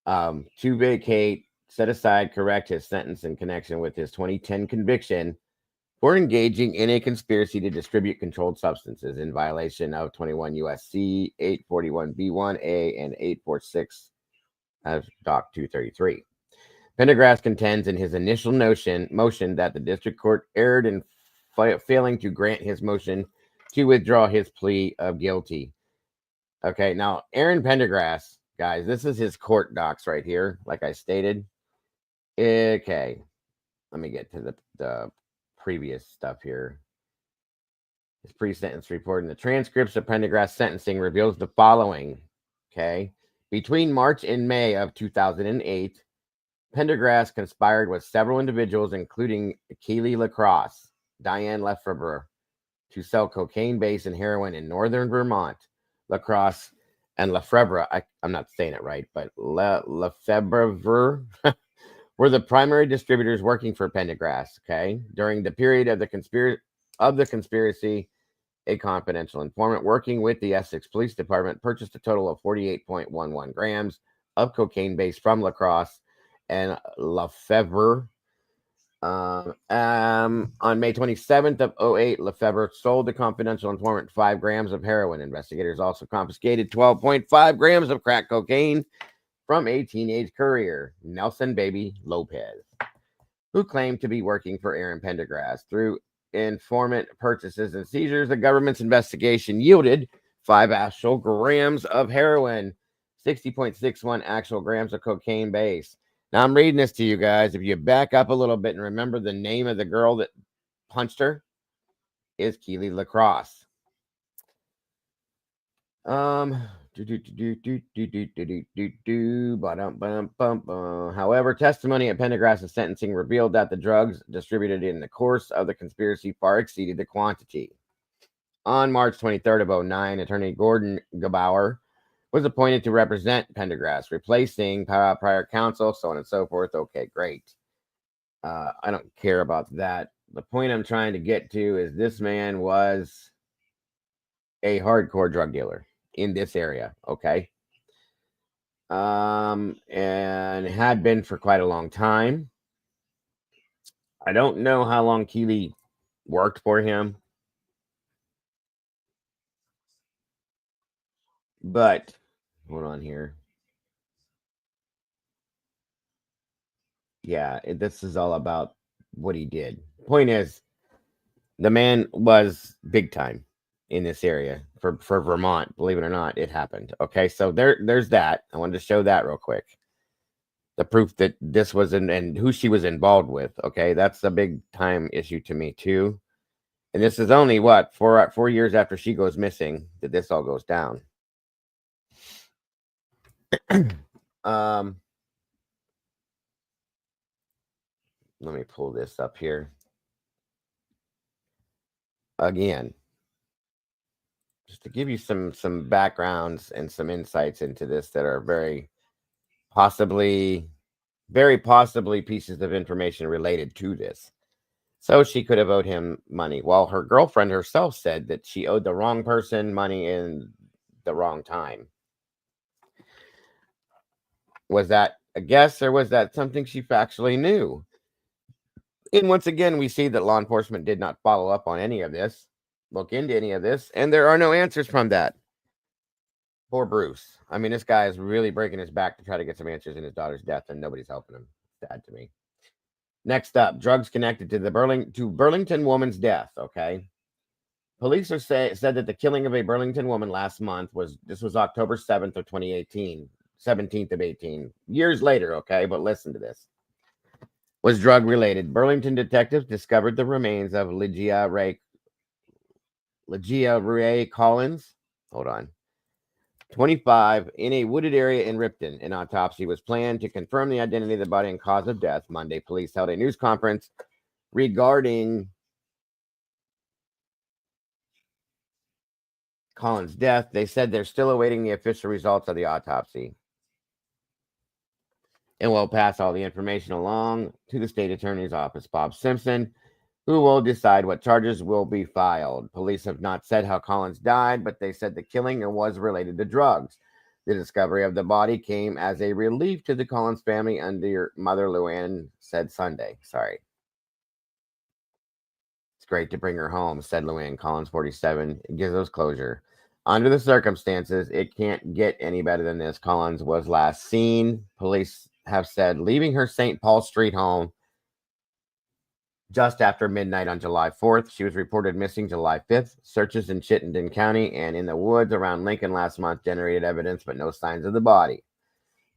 To vacate, set aside, correct his sentence in connection with his 2010 conviction for engaging in a conspiracy to distribute controlled substances in violation of 21 U.S.C. 841B1A and 846 as Doc 233. Pendergrass contends in his initial motion that the district court erred in failing to grant his motion to withdraw his plea of guilty. Okay, now Aaron Pendergrass, guys, this is his court docs right here, like I stated. Okay, let me get to the previous stuff here. His pre-sentence report and the transcripts of Pendergrass sentencing reveals the following. Okay, between March and May of 2008, Pendergrass conspired with several individuals, including Keely LaCrosse, Diane Lefebvre to sell cocaine base and heroin in northern Vermont. Lacrosse and Lefebvre, I'm not saying it right, but Lefebvre were the primary distributors working for Pendergrass. Okay, during the period of the conspiracy, a confidential informant working with the Essex Police Department purchased a total of 48.11 grams of cocaine base from Lacrosse and Lefebvre. On May 27th of 2008, Lefebvre sold the confidential informant 5 grams of heroin. Investigators also confiscated 12.5 grams of crack cocaine from a teenage courier, Nelson Baby Lopez, who claimed to be working for Aaron Pendergrass. Through informant purchases and seizures, the government's investigation yielded 5 actual grams of heroin, 60.61 actual grams of cocaine base. Now, I'm reading this to you guys. If you back up a little bit and remember the name of the girl that punched her is Keely Lacrosse. However, testimony at Pendergrass's sentencing revealed that the drugs distributed in the course of the conspiracy far exceeded the quantity. On March 23rd of 2009, attorney Gordon Gebauer was appointed to represent Pendergrass, replacing prior counsel, so on and so forth. Okay, great. I don't care about that. The point I'm trying to get to is this man was a hardcore drug dealer in this area, okay? And had been for quite a long time. I don't know how long Keely worked for him, but hold on here. Yeah, this is all about what he did. Point is, the man was big time in this area for Vermont. Believe it or not, it happened. Okay, so there's that. I wanted to show that real quick. The proof that this was and who she was involved with. Okay, that's a big time issue to me too. And this is only what 4 years after she goes missing that this all goes down. Let me pull this up here again, just to give you some backgrounds and some insights into this that are very possibly pieces of information related to this. So she could have owed him money. While her girlfriend herself said that she owed the wrong person money in the wrong time. Was that a guess or was that something she factually knew? And once again, we see that law enforcement did not follow up on any of this, look into any of this, and there are no answers from that. Poor Bruce. I mean, this guy is really breaking his back to try to get some answers in his daughter's death, and nobody's helping him. Sad to me. Next up, drugs connected to the Burlington woman's death. Okay, police said that the killing of a Burlington woman last month was October 7th of 2018, 17th of 18 years later. Okay, but listen to this. Was drug related. Burlington detectives discovered the remains of Lygia Ray Collins. Hold on. 25 in a wooded area in Ripton. An autopsy was planned to confirm the identity of the body and cause of death. Monday, police held a news conference regarding Collins' death. They said they're still awaiting the official results of the autopsy and will pass all the information along to the state attorney's office, Bob Simpson, who will decide what charges will be filed. Police have not said how Collins died, but they said the killing was related to drugs. The discovery of the body came as a relief to the Collins family under Mother Luann said Sunday. Sorry. It's great to bring her home, said Luann Collins, 47. It gives us closure. Under the circumstances, it can't get any better than this. Collins was last seen, police have said, leaving her St. Paul Street home just after midnight on July 4th. She was reported missing July 5th. Searches in Chittenden County and in the woods around Lincoln last month generated evidence, but no signs of the body.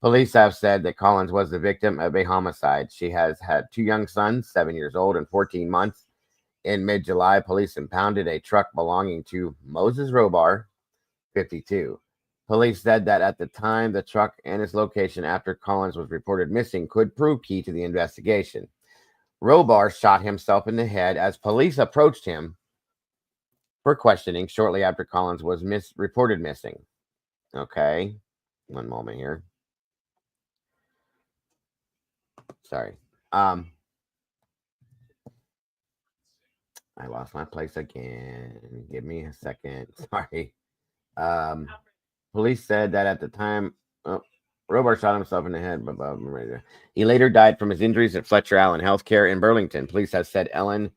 Police have said that Collins was the victim of a homicide. She has had 2 young sons, 7 years old and 14 months. In mid-July, police impounded a truck belonging to Moses Robar, 52. Police said that at the time, the truck and its location after Collins was reported missing could prove key to the investigation. Robar shot himself in the head as police approached him for questioning shortly after Collins was reported missing. Okay. One moment here. Sorry. I lost my place again. Give me a second. Sorry. Police said that at the time, Robar shot himself in the head. He later died from his injuries at Fletcher Allen Healthcare in Burlington. Police have said Ellen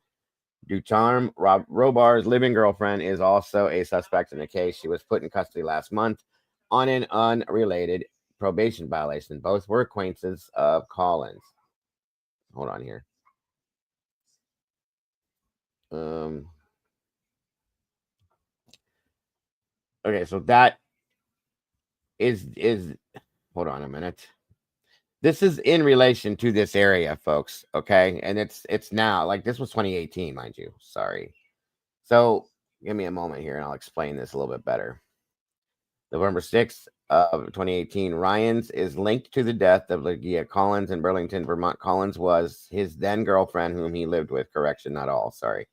Ducharme, Robar's living girlfriend, is also a suspect in the case. She was put in custody last month on an unrelated probation violation. Both were acquaintances of Collins. Hold on here. Okay, so that is hold on a minute. This is in relation to this area, folks. Okay, and it's now, like, this was 2018, mind you. Sorry. So give me a moment here and I'll explain this a little bit better. November 6th of 2018, Ryans is linked to the death of Legia Collins in Burlington, Vermont. Collins was his then girlfriend whom he lived with. Correction, not all. Sorry.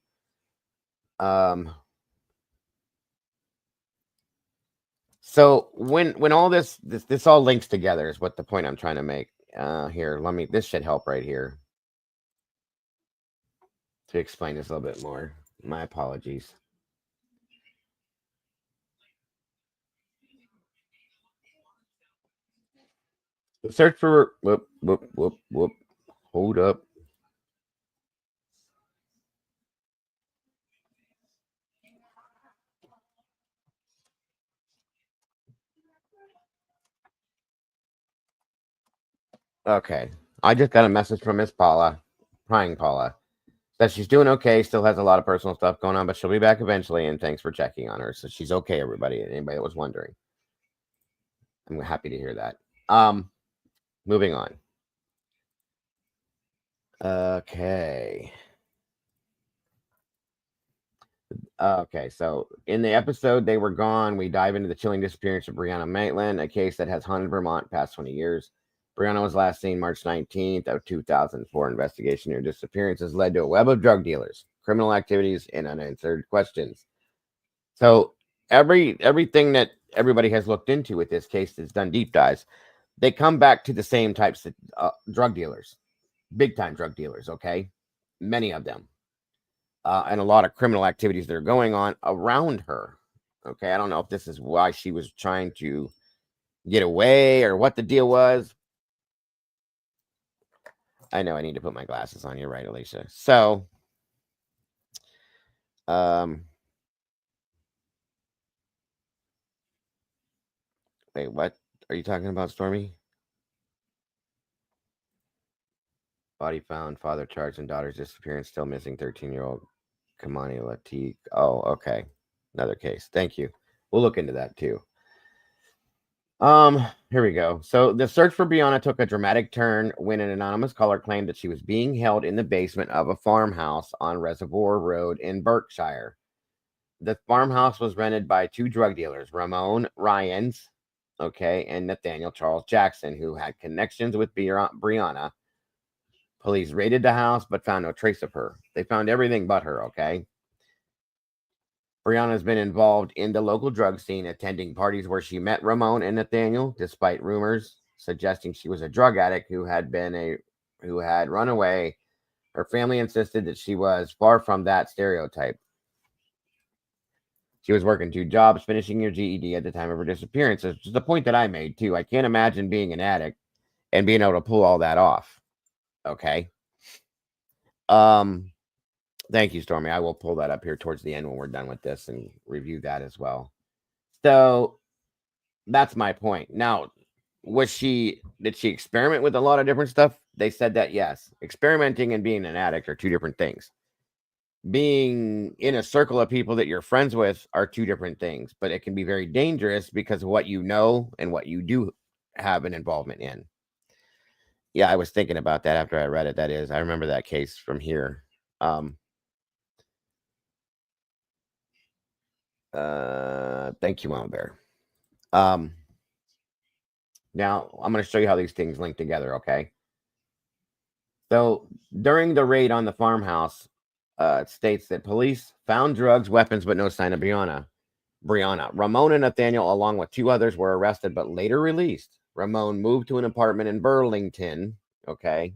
So when all this all links together is what the point I'm trying to make. Here, this should help right here to explain this a little bit more. My apologies. Search for whoop. Hold up. Okay. I just got a message from Miss Paula, Prying Paula, that she's doing okay, still has a lot of personal stuff going on, but she'll be back eventually, and thanks for checking on her. So she's okay, everybody. Anybody that was wondering. I'm happy to hear that. Moving on. Okay. Okay, so in the episode They Were Gone, we dive into the chilling disappearance of Brianna Maitland, a case that has haunted Vermont past 20 years. Brianna was last seen March 19th of 2004. Investigation into her disappearance has led to a web of drug dealers, criminal activities, and unanswered questions. So everything that everybody has looked into with this case has done deep dives. They come back to the same types of drug dealers, big time drug dealers. Okay, many of them. And a lot of criminal activities that are going on around her. Okay, I don't know if this is why she was trying to get away or what the deal was. I know I need to put my glasses on. You're right, Alicia. So, wait, what are you talking about, Stormy? Body found, father charged, and daughter's disappearance, still missing 13-year-old Kamani Latik. Oh, okay. Another case. Thank you. We'll look into that too. Here we go. So the search for Brianna took a dramatic turn when an anonymous caller claimed that she was being held in the basement of a farmhouse on Reservoir Road in Berkshire. The farmhouse was rented by two drug dealers, Ramon Ryans, okay, and Nathaniel Charles Jackson, who had connections with Brianna. Police raided the house but found no trace of her. They found everything but her, okay? Brianna's been involved in the local drug scene, attending parties where she met Ramon and Nathaniel, despite rumors suggesting she was a drug addict who had run away. Her family insisted that she was far from that stereotype. She was working two jobs, finishing her GED at the time of her disappearance. Which is the point that I made too. I can't imagine being an addict and being able to pull all that off. Okay. Thank you, Stormy. I will pull that up here towards the end when we're done with this and review that as well. So that's my point. Now, did she experiment with a lot of different stuff? They said that yes. Experimenting and being an addict are two different things. Being in a circle of people that you're friends with are two different things, but it can be very dangerous because of what you know and what you do have an involvement in. Yeah, I was thinking about that after I read it. That is, I remember that case from here. Thank you, Mama Bear. Now I'm going to show you how these things link together, okay? So during the raid on the farmhouse, it states that police found drugs, weapons, but no sign of Brianna. Ramon and Nathaniel, along with 2 others, were arrested but later released. Ramon moved to an apartment in Burlington, okay,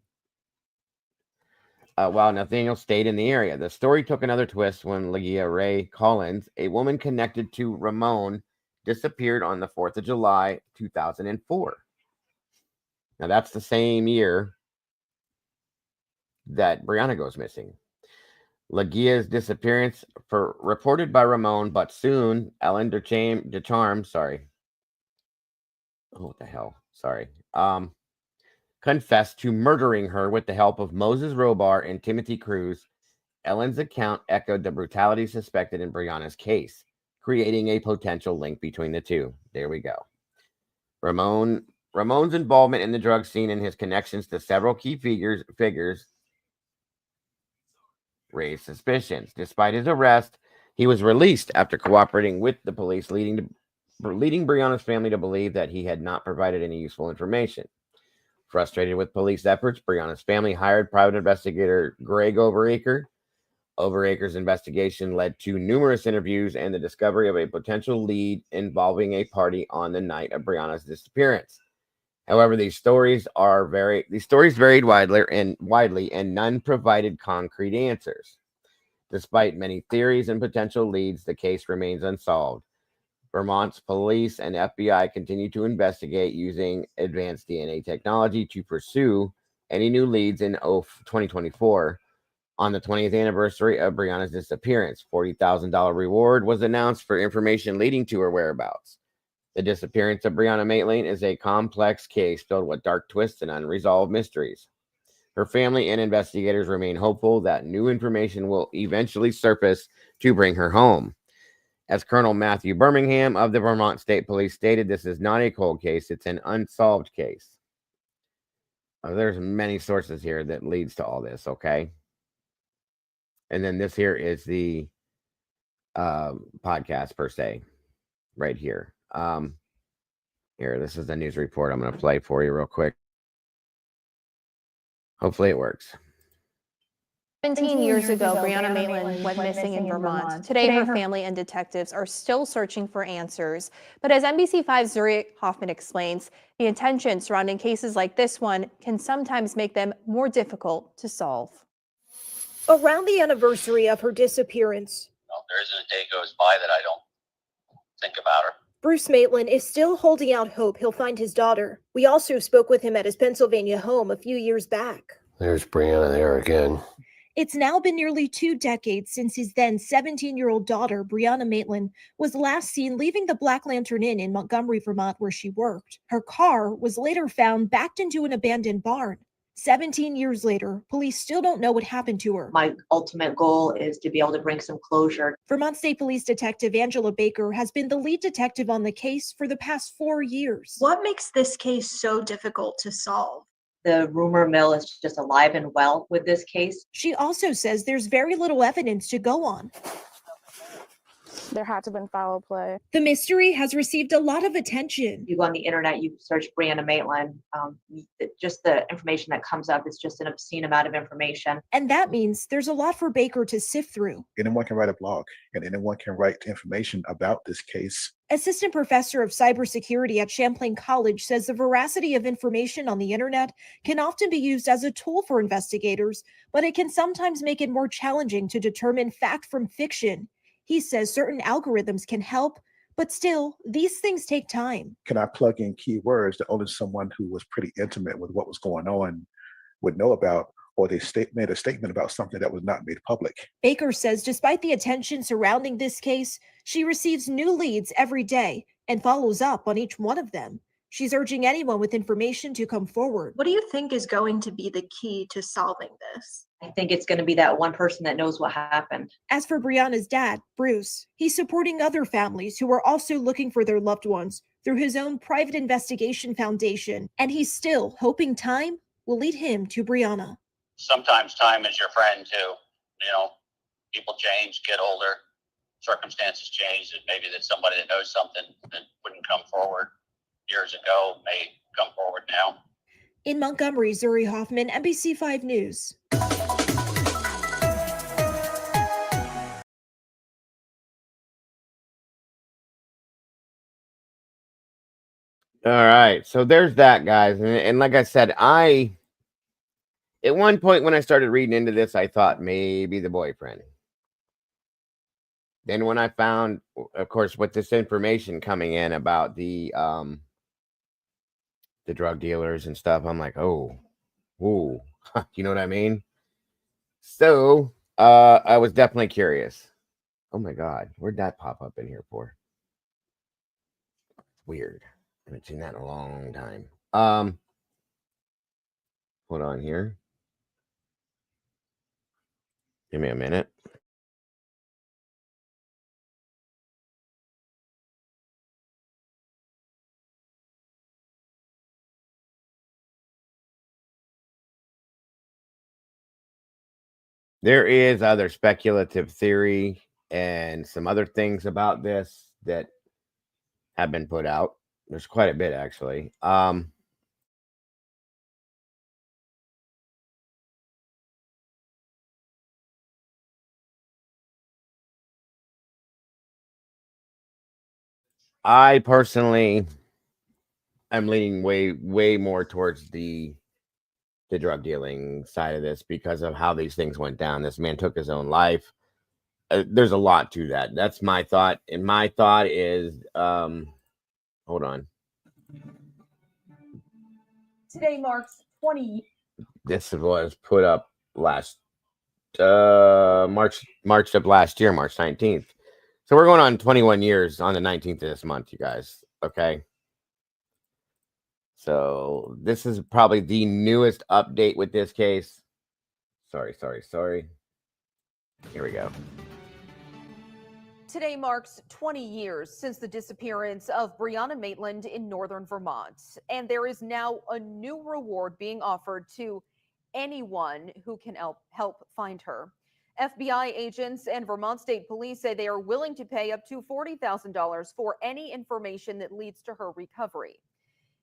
while Nathaniel stayed in the area. The story took another twist when Legia Ray Collins, a woman connected to Ramon, disappeared on the 4th of July, 2004. Now, that's the same year that Brianna goes missing. Legia's disappearance reported by Ramon, but soon Ellen DeCharme, sorry. Oh, what the hell? Sorry. Confessed to murdering her with the help of Moses Robar and Timothy Cruz. Ellen's account echoed the brutality suspected in Brianna's case, creating a potential link between the two. There we go. Ramon's involvement in the drug scene and his connections to several key figures raised suspicions. Despite his arrest, he was released after cooperating with the police, leading Brianna's family to believe that he had not provided any useful information. Frustrated with police efforts, Brianna's family hired private investigator Greg Overacre. Overacre's investigation led to numerous interviews and the discovery of a potential lead involving a party on the night of Brianna's disappearance. However, these stories varied widely, and none provided concrete answers. Despite many theories and potential leads, the case remains unsolved. Vermont's police and FBI continue to investigate using advanced DNA technology to pursue any new leads in 2024. On the 20th anniversary of Brianna's disappearance, $40,000 reward was announced for information leading to her whereabouts. The disappearance of Brianna Maitland is a complex case filled with dark twists and unresolved mysteries. Her family and investigators remain hopeful that new information will eventually surface to bring her home. As Colonel Matthew Birmingham of the Vermont State Police stated, this is not a cold case, it's an unsolved case. There's many sources here that leads to all this, okay? And then this here is the podcast per se, right here. Here, this is the news report I'm going to play for you real quick. Hopefully it works. 17 years ago, Brianna Maitland went missing in Vermont. Today, her family and detectives are still searching for answers. But as NBC5's Zuri Hoffman explains, the attention surrounding cases like this one can sometimes make them more difficult to solve. Around the anniversary of her disappearance, there isn't a day goes by that I don't think about her. Bruce Maitland is still holding out hope he'll find his daughter. We also spoke with him at his Pennsylvania home a few years back. There's Brianna there again. It's now been nearly 2 decades since his then 17-year-old daughter, Brianna Maitland, was last seen leaving the Black Lantern Inn in Montgomery, Vermont, where she worked. Her car was later found backed into an abandoned barn. 17 years later, police still don't know what happened to her. My ultimate goal is to be able to bring some closure. Vermont State Police Detective Angela Baker has been the lead detective on the case for the past 4 years. What makes this case so difficult to solve? The rumor mill is just alive and well with this case. She also says there's very little evidence to go on. There had to have been foul play. The mystery has received a lot of attention. You go on the internet, you search Brianna Maitland, just the information that comes up is just an obscene amount of information. And that means there's a lot for Baker to sift through. Anyone can write a blog and anyone can write information about this case. Assistant professor of cybersecurity at Champlain College says the veracity of information on the internet can often be used as a tool for investigators, but it can sometimes make it more challenging to determine fact from fiction. He says certain algorithms can help, but still, these things take time. Can I plug in keywords that only someone who was pretty intimate with what was going on would know about, or they made a statement about something that was not made public? Baker says despite the attention surrounding this case, she receives new leads every day and follows up on each one of them. She's urging anyone with information to come forward. What do you think is going to be the key to solving this? I think it's going to be that one person that knows what happened. As for Brianna's dad, Bruce, he's supporting other families who are also looking for their loved ones through his own private investigation foundation, and he's still hoping time will lead him to Brianna. Sometimes time is your friend too. You know, people change, get older, circumstances change, and maybe that somebody that knows something that wouldn't come forward years ago may come forward now. In Montgomery, Zuri Hoffman, NBC5 News. All right, so there's that, guys, and like I said, at one point when I started reading into this, I thought maybe the boyfriend. Then when I found, of course, with this information coming in about the drug dealers and stuff, I'm like, oh, ooh, you know what I mean? So I was definitely curious. Oh my God, where'd that pop up in here for? Weird. I haven't seen that in a long time. Hold on here. Give me a minute. There is other speculative theory and some other things about this that have been put out. There's quite a bit, actually. I personally am leaning way more towards the drug dealing side of this because of how these things went down. This man took his own life. There's a lot to that. That's my thought. And my thought is, hold on. Today marks 20. This was put up last March of last year, March 19th. So we're going on 21 years on the 19th of this month, you guys. Okay. So this is probably the newest update with this case. Sorry. Here we go. Today marks 20 years since the disappearance of Brianna Maitland in northern Vermont, and there is now a new reward being offered to anyone who can help find her. FBI agents and Vermont State Police say they are willing to pay up to $40,000 for any information that leads to her recovery.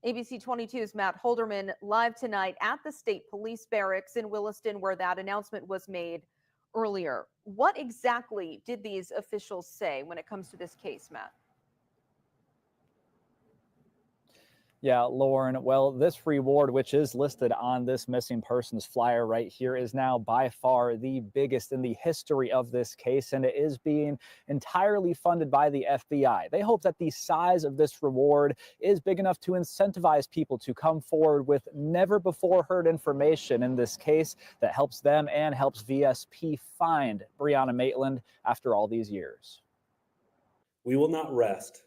ABC 22's Matt Holderman live tonight at the State Police Barracks in Williston, where that announcement was made earlier. What exactly did these officials say when it comes to this case, Matt? Yeah, Lauren, well, this reward, which is listed on this missing persons flyer right here, is now by far the biggest in the history of this case, and it is being entirely funded by the FBI. They hope that the size of this reward is big enough to incentivize people to come forward with never before heard information in this case that helps them and helps VSP find Brianna Maitland after all these years. We will not rest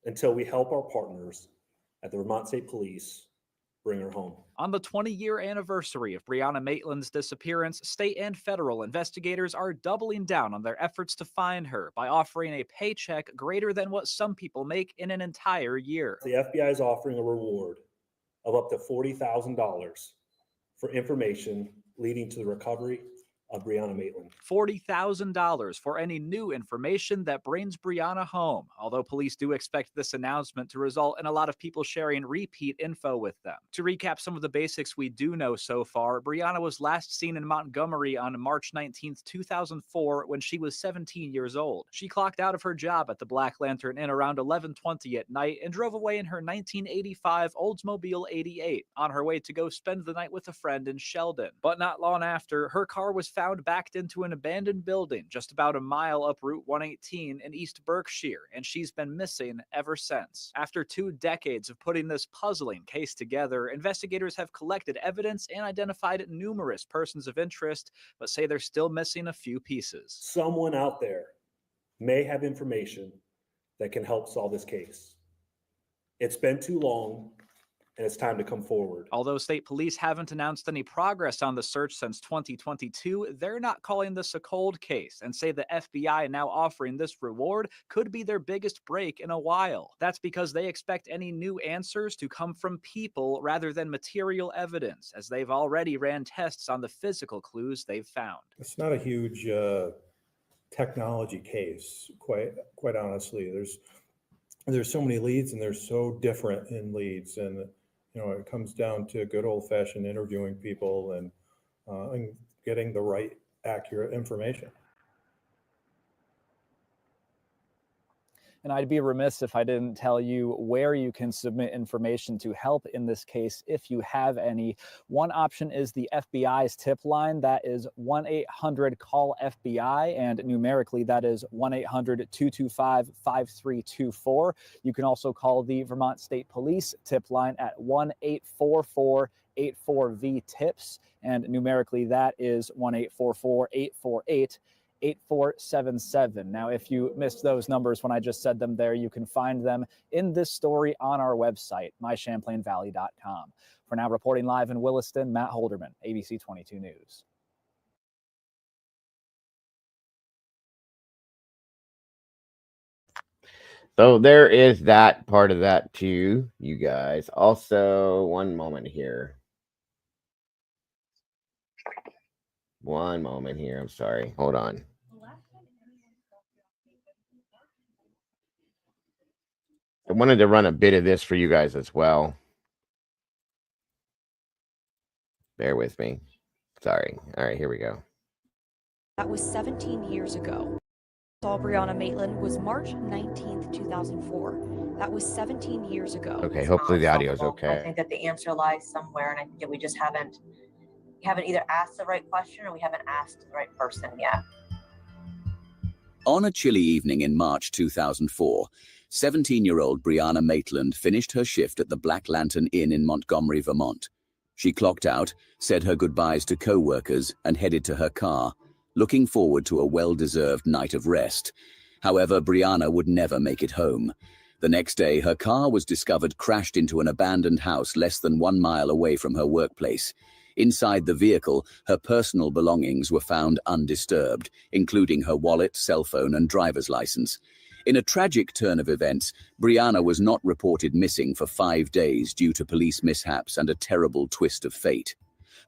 until we help our partners at the Vermont State Police bring her home. On the 20-year anniversary of Brianna Maitland's disappearance, state and federal investigators are doubling down on their efforts to find her by offering a paycheck greater than what some people make in an entire year. The FBI is offering a reward of up to $40,000 for information leading to the recovery of Brianna Maitland. $40,000 for any new information that brings Brianna home, although police do expect this announcement to result in a lot of people sharing repeat info with them. To recap some of the basics we do know so far, Brianna was last seen in Montgomery on March 19, 2004, when she was 17 years old. She clocked out of her job at the Black Lantern Inn around 11:20 at night and drove away in her 1985 Oldsmobile 88 on her way to go spend the night with a friend in Sheldon. But not long after, her car was found backed into an abandoned building just about a mile up Route 118 in East Berkshire, and she's been missing ever since. After 2 decades of putting this puzzling case together, investigators have collected evidence and identified numerous persons of interest, but say they're still missing a few pieces. Someone out there may have information that can help solve this case. It's been too long, and it's time to come forward. Although state police haven't announced any progress on the search since 2022, they're not calling this a cold case and say the FBI now offering this reward could be their biggest break in a while. That's because they expect any new answers to come from people rather than material evidence, as they've already ran tests on the physical clues they've found. It's not a huge technology case, quite honestly. There's so many leads, and they're so different in leads, and It comes down to good old-fashioned interviewing people and getting the right, accurate information. And I'd be remiss if I didn't tell you where you can submit information to help in this case if you have any. One option is the FBI's tip line. That is 1-800-CALL-FBI, and numerically that is 1-800-225-5324. You can also call the Vermont State Police tip line at 1-844-84-VTIPS, and numerically that is 1-844-848-8477. Now, if you missed those numbers when I just said them there, you can find them in this story on our website, mychamplainvalley.com. For now, reporting live in Williston, Matt Holderman, ABC 22 News. So there is that part of that too, you guys. Also, one moment here. One moment here. I'm sorry. Hold on. I wanted to run a bit of this for you guys as well. Bear with me. Sorry. All right, here we go. That was 17 years ago. Saw Brianna Maitland was March 19th, 2004. That was 17 years ago. Okay, hopefully the audio is I okay. think that the answer lies somewhere, and I think that we just haven't either asked the right question or we haven't asked the right person yet. On a chilly evening in March 2004, 17-year-old Brianna Maitland finished her shift at the Black Lantern Inn in Montgomery, Vermont. She clocked out, said her goodbyes to co-workers, and headed to her car, looking forward to a well-deserved night of rest. However, Brianna would never make it home. The next day, her car was discovered crashed into an abandoned house less than 1 mile away from her workplace. Inside the vehicle, her personal belongings were found undisturbed, including her wallet, cell phone, and driver's license. In a tragic turn of events, Brianna was not reported missing for 5 days due to police mishaps and a terrible twist of fate.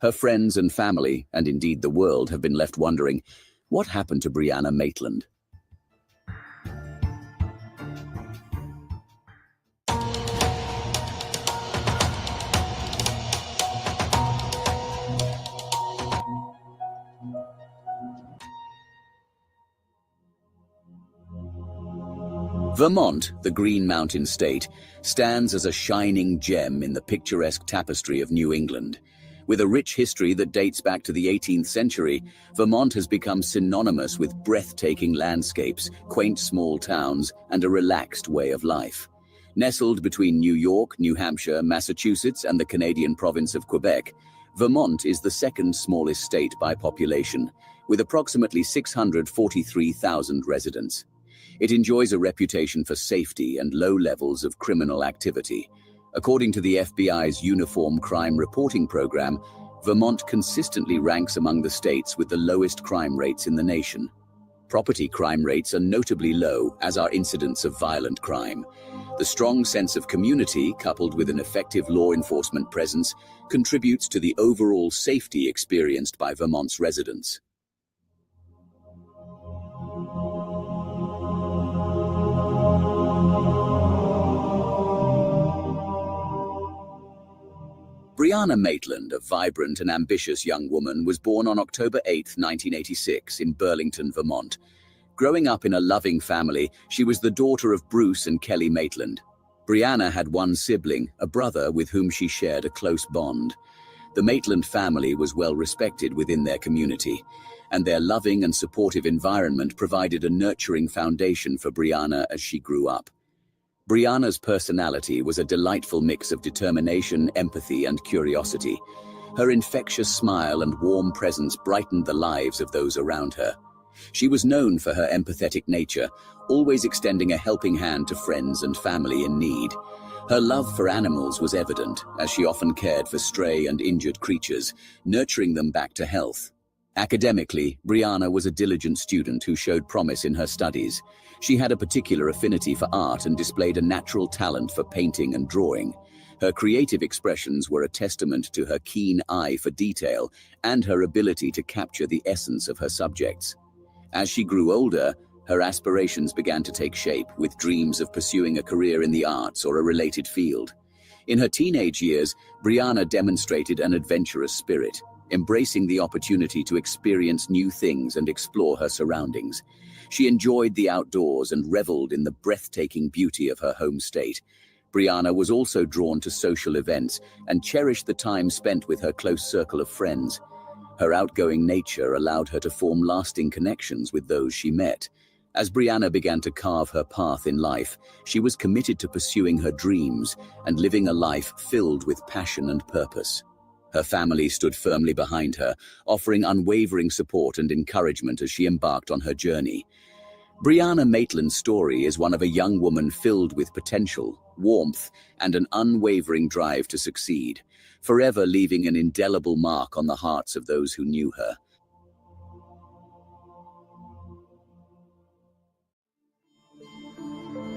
Her friends and family, and indeed the world, have been left wondering, what happened to Brianna Maitland? Vermont, the Green Mountain State, stands as a shining gem in the picturesque tapestry of New England. With a rich history that dates back to the 18th century, Vermont has become synonymous with breathtaking landscapes, quaint small towns, and a relaxed way of life. Nestled between New York, New Hampshire, Massachusetts, and the Canadian province of Quebec, Vermont is the second smallest state by population, with approximately 643,000 residents. It enjoys a reputation for safety and low levels of criminal activity. According to the FBI's Uniform Crime Reporting Program, Vermont consistently ranks among the states with the lowest crime rates in the nation. Property crime rates are notably low, as are incidents of violent crime. The strong sense of community, coupled with an effective law enforcement presence, contributes to the overall safety experienced by Vermont's residents. Brianna Maitland, a vibrant and ambitious young woman, was born on October 8, 1986, in Burlington, Vermont. Growing up in a loving family, she was the daughter of Bruce and Kelly Maitland. Brianna had one sibling, a brother with whom she shared a close bond. The Maitland family was well respected within their community, and their loving and supportive environment provided a nurturing foundation for Brianna as she grew up. Brianna's personality was a delightful mix of determination, empathy, and curiosity. Her infectious smile and warm presence brightened the lives of those around her. She was known for her empathetic nature, always extending a helping hand to friends and family in need. Her love for animals was evident, as she often cared for stray and injured creatures, nurturing them back to health. Academically, Brianna was a diligent student who showed promise in her studies. She had a particular affinity for art and displayed a natural talent for painting and drawing. Her creative expressions were a testament to her keen eye for detail and her ability to capture the essence of her subjects. As she grew older, her aspirations began to take shape, with dreams of pursuing a career in the arts or a related field. In her teenage years, Brianna demonstrated an adventurous spirit, embracing the opportunity to experience new things and explore her surroundings. She enjoyed the outdoors and reveled in the breathtaking beauty of her home state. Brianna was also drawn to social events and cherished the time spent with her close circle of friends. Her outgoing nature allowed her to form lasting connections with those she met. As Brianna began to carve her path in life, she was committed to pursuing her dreams and living a life filled with passion and purpose. Her family stood firmly behind her, offering unwavering support and encouragement as she embarked on her journey. Brianna Maitland's story is one of a young woman filled with potential, warmth, and an unwavering drive to succeed, forever leaving an indelible mark on the hearts of those who knew her.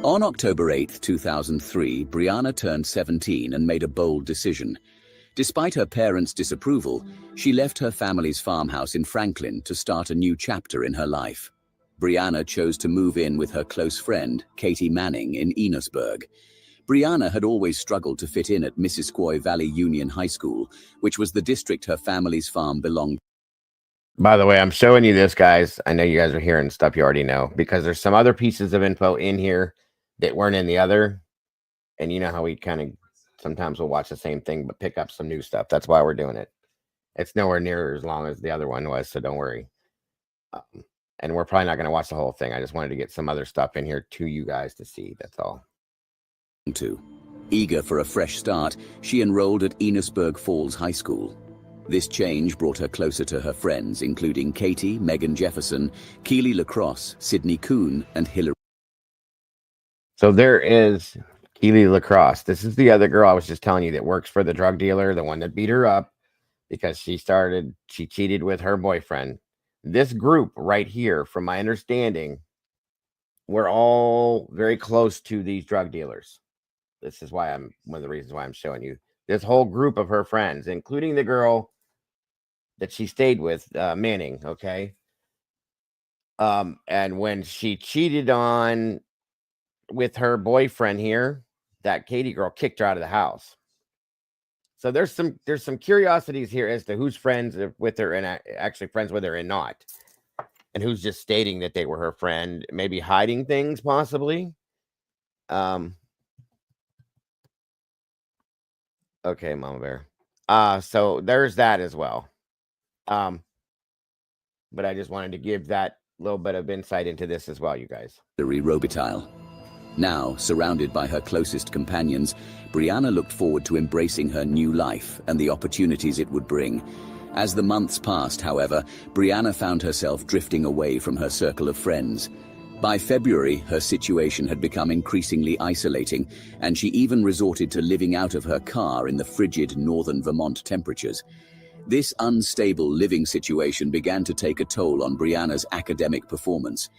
On October 8, 2003, Brianna turned 17 and made a bold decision. Despite her parents' disapproval, she left her family's farmhouse in Franklin to start a new chapter in her life. Brianna chose to move in with her close friend, Katie Manning, in Enosburg. Brianna had always struggled to fit in at Missisquoi Valley Union High School, which was the district her family's farm belonged to. By the way, I'm showing you this, guys. I know you guys are hearing stuff you already know, because there's some other pieces of info in here that weren't in the other. And you know how we kind of sometimes we'll watch the same thing, but pick up some new stuff. That's why we're doing it. It's nowhere near as long as the other one was, so don't worry. And we're probably not going to watch the whole thing. I just wanted to get some other stuff in here to you guys to see. That's all. Eager for a fresh start, she enrolled at Enosburg Falls High School. This change brought her closer to her friends, including Katie, Megan Jefferson, Keely Lacrosse, Sydney Kuhn, and Hillary. So there is Keely Lacrosse. This is the other girl I was just telling you that works for the drug dealer, the one that beat her up because she cheated with her boyfriend. This group right here, from my understanding, we're all very close to these drug dealers. This is why one of the reasons why I'm showing you this whole group of her friends, including the girl that she stayed with, Manning. Okay. And when she cheated with her boyfriend here, that Katie girl kicked her out of the house. So there's some curiosities here as to who's friends with her and actually friends with her and not, and who's just stating that they were her friend, maybe hiding things possibly. Okay, Mama Bear. So there's that as well. But I just wanted to give that little bit of insight into this as well, you guys. Robitaille. Now, surrounded by her closest companions, Brianna looked forward to embracing her new life and the opportunities it would bring. As the months passed, however, Brianna found herself drifting away from her circle of friends. By February, her situation had become increasingly isolating, and she even resorted to living out of her car in the frigid northern Vermont temperatures. This unstable living situation began to take a toll on Brianna's academic performance.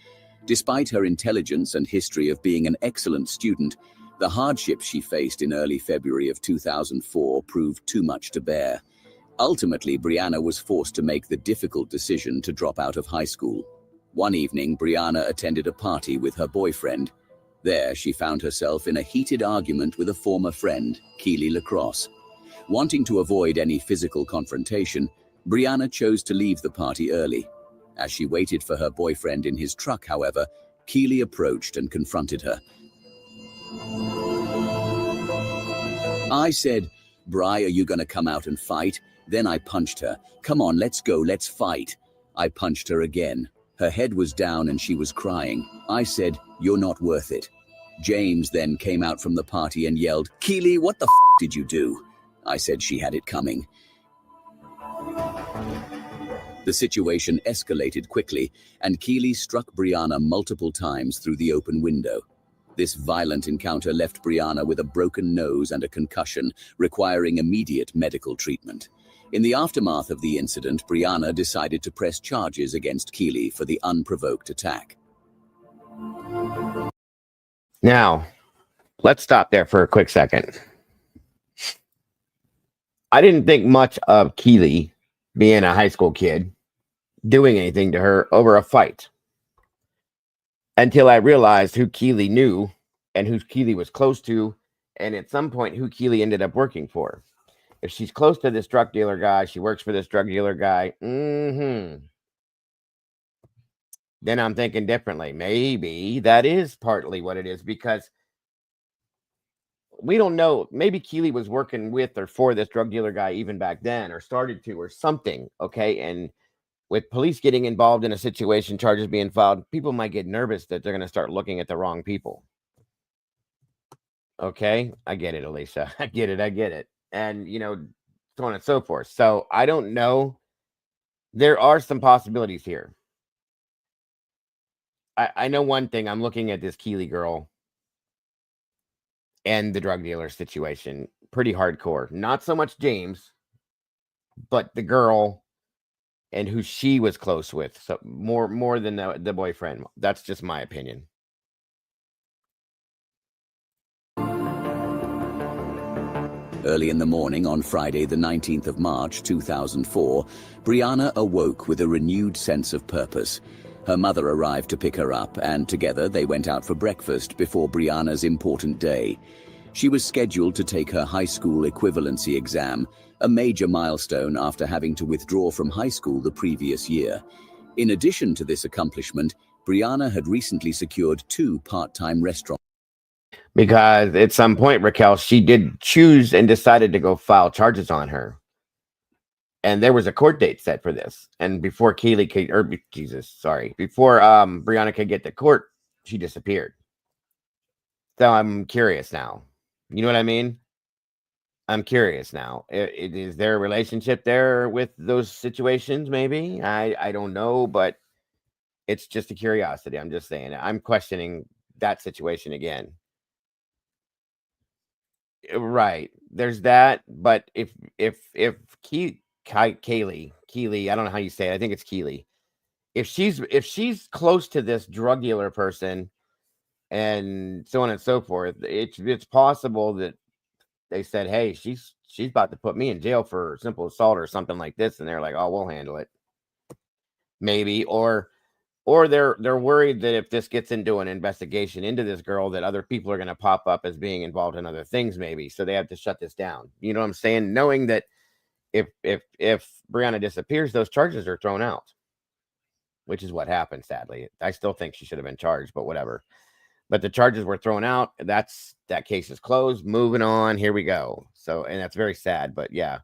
Despite her intelligence and history of being an excellent student, the hardships she faced in early February of 2004 proved too much to bear. Ultimately, Brianna was forced to make the difficult decision to drop out of high school. One evening, Brianna attended a party with her boyfriend. There, she found herself in a heated argument with a former friend, Keely Lacrosse. Wanting to avoid any physical confrontation, Brianna chose to leave the party early. As she waited for her boyfriend in his truck, however, Keely approached and confronted her. I said, "Bri, are you gonna come out and fight?" Then I punched her. "Come on, let's go, let's fight." I punched her again. Her head was down and she was crying. I said, "You're not worth it." James then came out from the party and yelled, "Keely, what the f*** did you do?" I said she had it coming. The situation escalated quickly, and Keely struck Brianna multiple times through the open window. This violent encounter left Brianna with a broken nose and a concussion, requiring immediate medical treatment. In the aftermath of the incident, Brianna decided to press charges against Keely for the unprovoked attack. Now, let's stop there for a quick second. I didn't think much of Keely, being a high school kid, doing anything to her over a fight, until I realized who Keely knew and who Keely was close to and at some point who Keely ended up working for. If she's close to this drug dealer guy, she works for this drug dealer guy, then I'm thinking differently. Maybe that is partly what it is, because we don't know. Maybe Keely was working with or for this drug dealer guy even back then, or started to, or something. Okay. And with police getting involved in a situation, charges being filed, people might get nervous that they're going to start looking at the wrong people. Okay. I get it, Alicia. I get it. And, so on and so forth. So I don't know. There are some possibilities here. I know one thing. I'm looking at this Keely girl and the drug dealer situation. Pretty hardcore. Not so much James, but the girl and who she was close with. So more than the boyfriend. That's just my opinion. Early in the morning on Friday, the 19th of March, 2004, Brianna awoke with a renewed sense of purpose. Her mother arrived to pick her up, and together they went out for breakfast before Brianna's important day. She was scheduled to take her high school equivalency exam, a major milestone after having to withdraw from high school the previous year. In addition to this accomplishment, Brianna had recently secured 2 part-time restaurants. Because at some point, Raquel, she did choose and decided to go file charges on her. And there was a court date set for this. And before Keely could, before Brianna could get to court, she disappeared. So I'm curious now. You know what I mean? I'm curious now. Is there a relationship there with those situations? Maybe. I don't know, but it's just a curiosity. I'm just saying. I'm questioning that situation again. Right. There's that. But if Keely, I don't know how you say it. I think it's Keely. If she's close to this drug dealer person and so on and so forth, it's possible that they said, hey, she's about to put me in jail for simple assault or something like this, and they're like, oh, we'll handle it. Maybe, or they're worried that if this gets into an investigation into this girl, that other people are going to pop up as being involved in other things, maybe. So they have to shut this down. You know what I'm saying? Knowing that if Brianna disappears, those charges are thrown out, which is what happened, sadly. I still think she should have been charged, but whatever. But the charges were thrown out. That case is closed. Moving on. Here we go. So, and that's very sad, but yeah.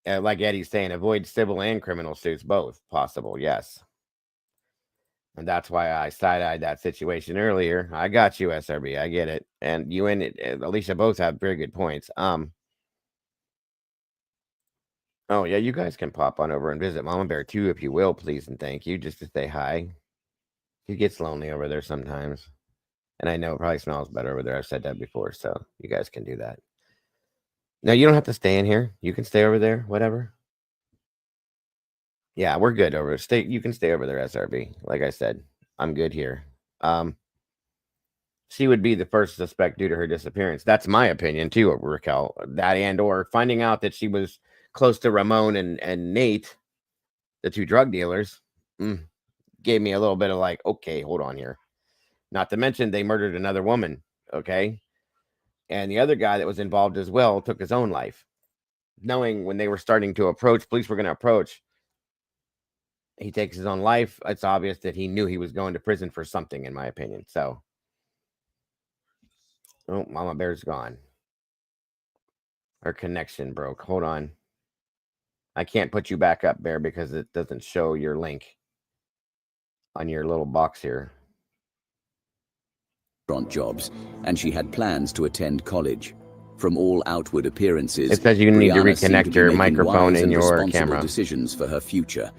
Like Eddie's saying, avoid civil and criminal suits, both possible. Yes. And that's why I side-eyed that situation earlier. I got you, SRB. I get it. And you and Alicia both have very good points. Oh, yeah, you guys can pop on over and visit Mama Bear too, if you will, please and thank you, just to say hi. He gets lonely over there sometimes. And I know it probably smells better over there. I've said that before, so you guys can do that. No, you don't have to stay in here. You can stay over there, whatever. Yeah, we're good over there. You can stay over there, SRB. Like I said, I'm good here. She would be the first suspect due to her disappearance. That's my opinion too, Raquel. That and or finding out that she was close to Ramon and Nate, the 2 drug dealers, gave me a little bit of like, okay, hold on here. Not to mention they murdered another woman, okay? And the other guy that was involved as well took his own life. Knowing when they were starting to approach, police were going to approach, he takes his own life. It's obvious that he knew he was going to prison for something, in my opinion. So, oh, Mama Bear's gone. Her connection broke. Hold on. I can't put you back up, Bear, because it doesn't show your link on your little box here. Jobs, and she had plans to attend college. From all outward appearances, it says you need to reconnect your microphone and your camera. Decisions for her future.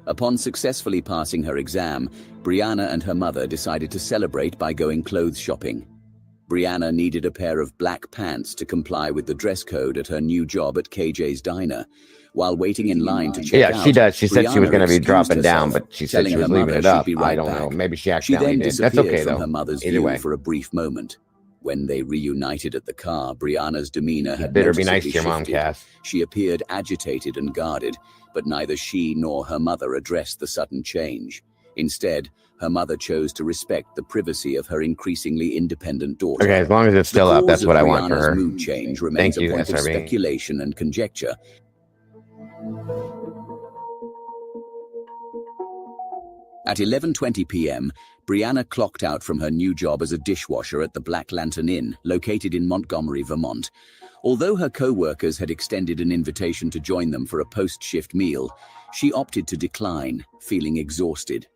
Upon successfully passing her exam, Brianna and her mother decided to celebrate by going clothes shopping. Brianna needed a pair of black pants to comply with the dress code at her new job at KJ's Diner. While waiting in line to check out, she does. She said she was going to be dropping down, herself, but she said she was leaving it up. I don't know. Maybe she accidentally did. That's okay, though. Her mother's Either view way. for a brief moment. When they reunited at the car, Brianna's demeanor had better be nice noticeably to your mom, shifted. Cass. She appeared agitated and guarded, but neither she nor her mother addressed the sudden change. Instead, her mother chose to respect the privacy of her increasingly independent daughter. Okay, as long as it's still up, that's what I want for her. Mood change remains Thank you, a point of SRB. speculation and conjecture. At 11:20 p.m., Brianna clocked out from her new job as a dishwasher at the Black Lantern Inn, located in Montgomery, Vermont. Although her co-workers had extended an invitation to join them for a post-shift meal, she opted to decline, feeling exhausted.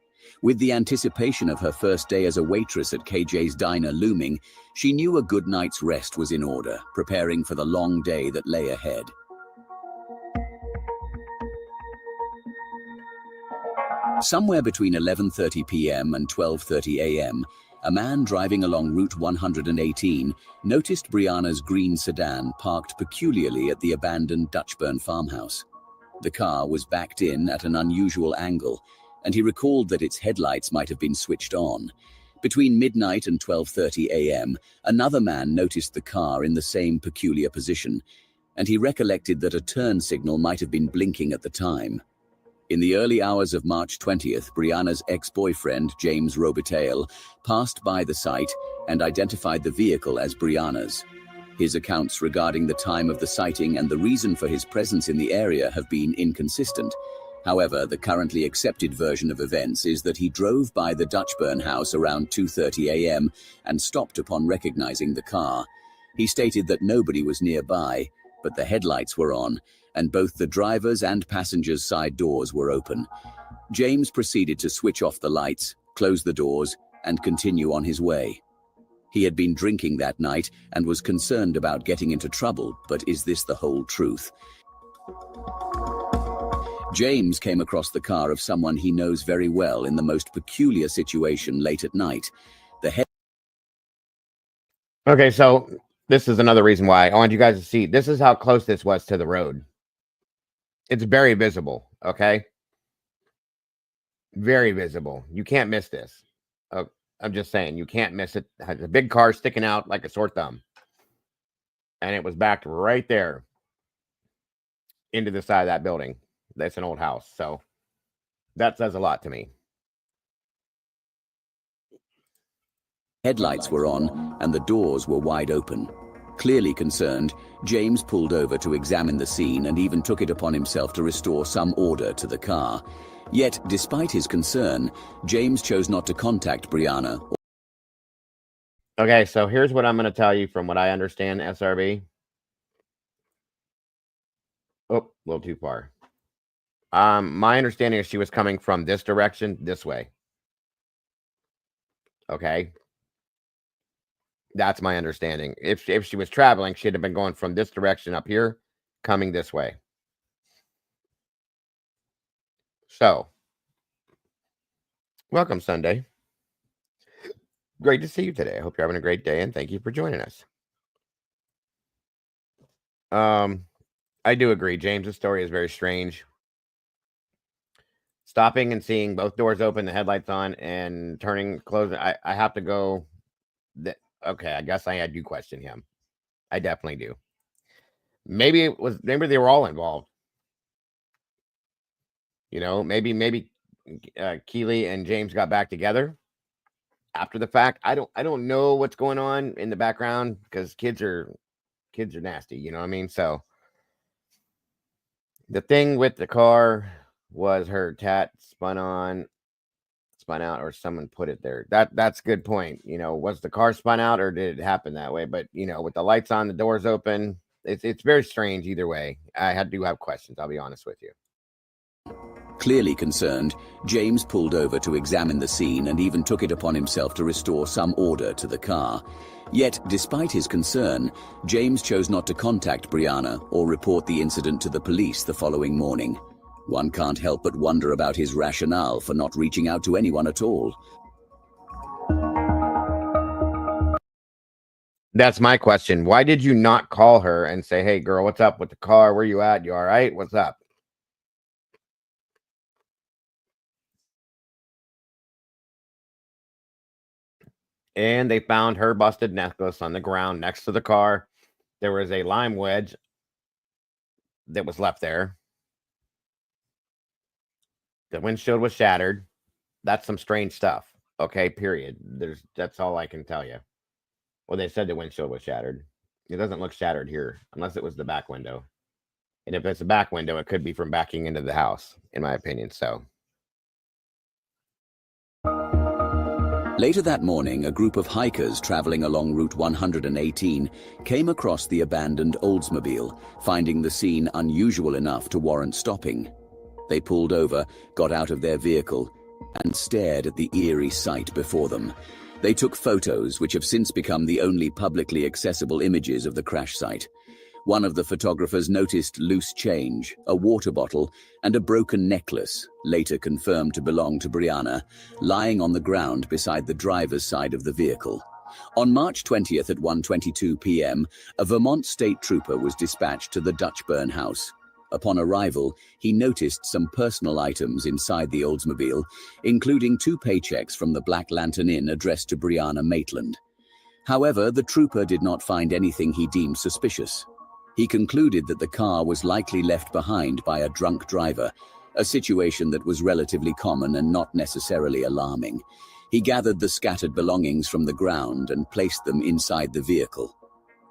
With the anticipation of her first day as a waitress at KJ's Diner looming, she knew a good night's rest was in order, preparing for the long day that lay ahead. Somewhere between 11:30 p.m. and 12:30 a.m., a man driving along Route 118 noticed Brianna's green sedan parked peculiarly at the abandoned Dutchburn farmhouse. The car was backed in at an unusual angle, and he recalled that its headlights might have been switched on. Between midnight and 12:30 a.m., another man noticed the car in the same peculiar position, and he recollected that a turn signal might have been blinking at the time. In the early hours of March 20th, Brianna's ex-boyfriend, James Robitaille, passed by the site and identified the vehicle as Brianna's. His accounts regarding the time of the sighting and the reason for his presence in the area have been inconsistent. However, the currently accepted version of events is that he drove by the Dutchburn house around 2:30 a.m. and stopped upon recognizing the car. He stated that nobody was nearby, but the headlights were on, and both the driver's and passenger's side doors were open. James proceeded to switch off the lights, close the doors, and continue on his way. He had been drinking that night and was concerned about getting into trouble, but is this the whole truth? James came across the car of someone he knows very well in the most peculiar situation late at night. Okay, so this is another reason why I want you guys to see. This is how close this was to the road. It's very visible, okay? Very visible. You can't miss this. I'm just saying, you can't miss it. It has a big car sticking out like a sore thumb. And it was backed right there into the side of that building. That's an old house. So that says a lot to me. Headlights were on and the doors were wide open. Clearly concerned, James pulled over to examine the scene and even took it upon himself to restore some order to the car. Yet, despite his concern, James chose not to contact Brianna. Okay, so here's what I'm going to tell you from what I understand, SRB. Oh, a little too far. My understanding is she was coming from this direction, this way. Okay. That's my understanding. If she was traveling, she'd have been going from this direction up here, coming this way. So, welcome, Sunday. Great to see you today. I hope you're having a great day, and thank you for joining us. I do agree. James's story is very strange. Stopping and seeing both doors open, the headlights on, and turning, closing. I have to go. Okay, I guess I do question him. I definitely do. Maybe they were all involved. You know, maybe Keely and James got back together after the fact. I don't know what's going on in the background because kids are nasty, you know what I mean? So the thing with the car was her tat spun out, or someone put it there. That's a good point. You know, was the car spun out or did it happen that way? But you know, with the lights on, the doors open, it's very strange either way. I do have questions, I'll be honest with you. Clearly concerned, James pulled over to examine the scene and even took it upon himself to restore some order to the car. Yet, despite his concern, James chose not to contact Brianna or report the incident to the police the following morning. One can't help but wonder about his rationale for not reaching out to anyone at all. That's my question. Why did you not call her and say, hey, girl, what's up with the car? Where you at? You all right? What's up? And they found her busted necklace on the ground next to the car. There was a lime wedge that was left there. The windshield was shattered. That's some strange stuff. Okay, period. That's all I can tell you. Well, they said the windshield was shattered. It doesn't look shattered here, unless it was the back window. And if it's a back window, it could be from backing into the house, in my opinion. So. Later that morning, a group of hikers traveling along Route 118 came across the abandoned Oldsmobile, finding the scene unusual enough to warrant stopping. They pulled over, got out of their vehicle, and stared at the eerie sight before them. They took photos, which have since become the only publicly accessible images of the crash site. One of the photographers noticed loose change, a water bottle, and a broken necklace, later confirmed to belong to Brianna, lying on the ground beside the driver's side of the vehicle. On March 20th at 1:22 p.m., a Vermont state trooper was dispatched to the Dutchburn house. Upon arrival, he noticed some personal items inside the Oldsmobile, including 2 paychecks from the Black Lantern Inn addressed to Brianna Maitland. However, the trooper did not find anything he deemed suspicious. He concluded that the car was likely left behind by a drunk driver, a situation that was relatively common and not necessarily alarming. He gathered the scattered belongings from the ground and placed them inside the vehicle.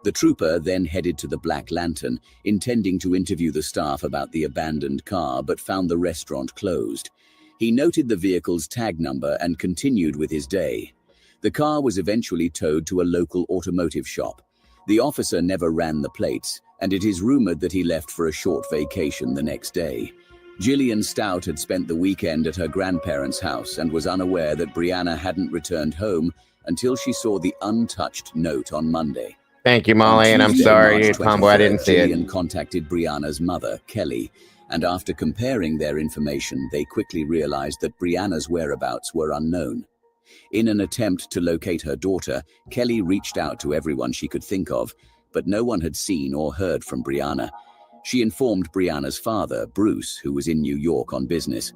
The trooper then headed to the Black Lantern, intending to interview the staff about the abandoned car, but found the restaurant closed. He noted the vehicle's tag number and continued with his day. The car was eventually towed to a local automotive shop. The officer never ran the plates, and it is rumored that he left for a short vacation the next day. Gillian Stout had spent the weekend at her grandparents' house and was unaware that Brianna hadn't returned home until she saw the untouched note on Monday. Thank you, Molly, and I'm sorry, Tomboy, I didn't see it. Gillian contacted Brianna's mother, Kelly, and after comparing their information, they quickly realized that Brianna's whereabouts were unknown. In an attempt to locate her daughter, Kelly reached out to everyone she could think of, but no one had seen or heard from Brianna. She informed Brianna's father, Bruce, who was in New York on business.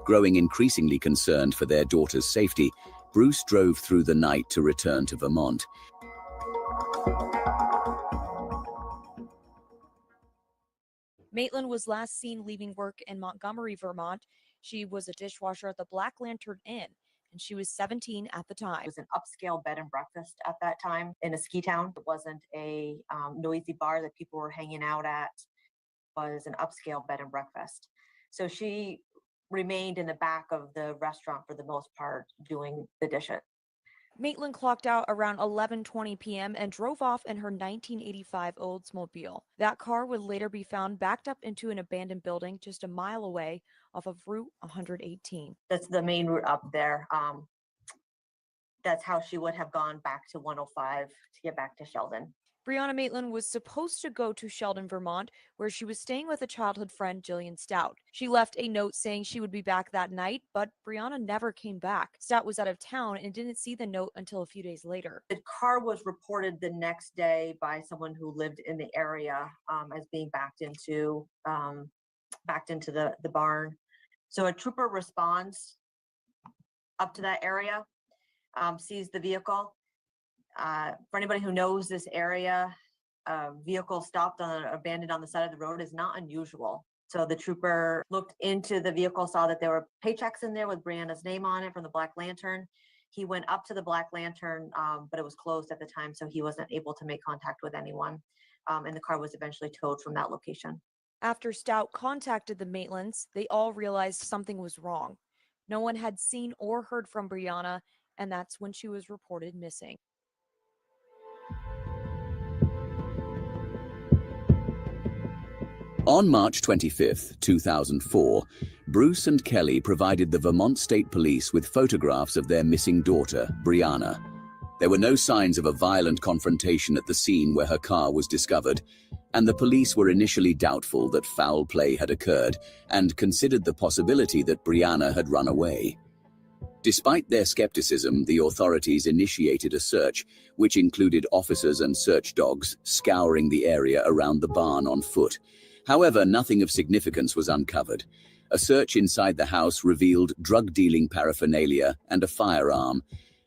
Growing increasingly concerned for their daughter's safety, Bruce drove through the night to return to Vermont. Maitland was last seen leaving work in Montgomery, Vermont. She was a dishwasher at the Black Lantern Inn, and she was 17 at the time. It was an upscale bed and breakfast at that time in a ski town. It wasn't a noisy bar that people were hanging out at. It was an upscale bed and breakfast. So she remained in the back of the restaurant for the most part doing the dishes. Maitland clocked out around 11:20 p.m. and drove off in her 1985 Oldsmobile. That car would later be found backed up into an abandoned building just a mile away off of Route 118. That's the main route up there. That's how she would have gone back to 105 to get back to Sheldon. Brianna Maitland was supposed to go to Sheldon, Vermont, where she was staying with a childhood friend, Gillian Stout. She left a note saying she would be back that night, but Brianna never came back. Stout was out of town and didn't see the note until a few days later. The car was reported the next day by someone who lived in the area as being backed into the barn. So a trooper responds up to that area, sees the vehicle. For anybody who knows this area, vehicle abandoned on the side of the road is not unusual. So the trooper looked into the vehicle, saw that there were paychecks in there with Brianna's name on it from the Black Lantern. He went up to the Black Lantern, but it was closed at the time, so he wasn't able to make contact with anyone. And the car was eventually towed from that location. After Stout contacted the Maitlands, they all realized something was wrong. No one had seen or heard from Brianna, and that's when she was reported missing. On March 25, 2004, Bruce and Kelly provided the Vermont State Police with photographs of their missing daughter, Brianna. There were no signs of a violent confrontation at the scene where her car was discovered, and the police were initially doubtful that foul play had occurred and considered the possibility that Brianna had run away. Despite their skepticism, the authorities initiated a search, which included officers and search dogs scouring the area around the barn on foot. However, nothing of significance was uncovered. A search inside the house revealed drug-dealing paraphernalia and a firearm.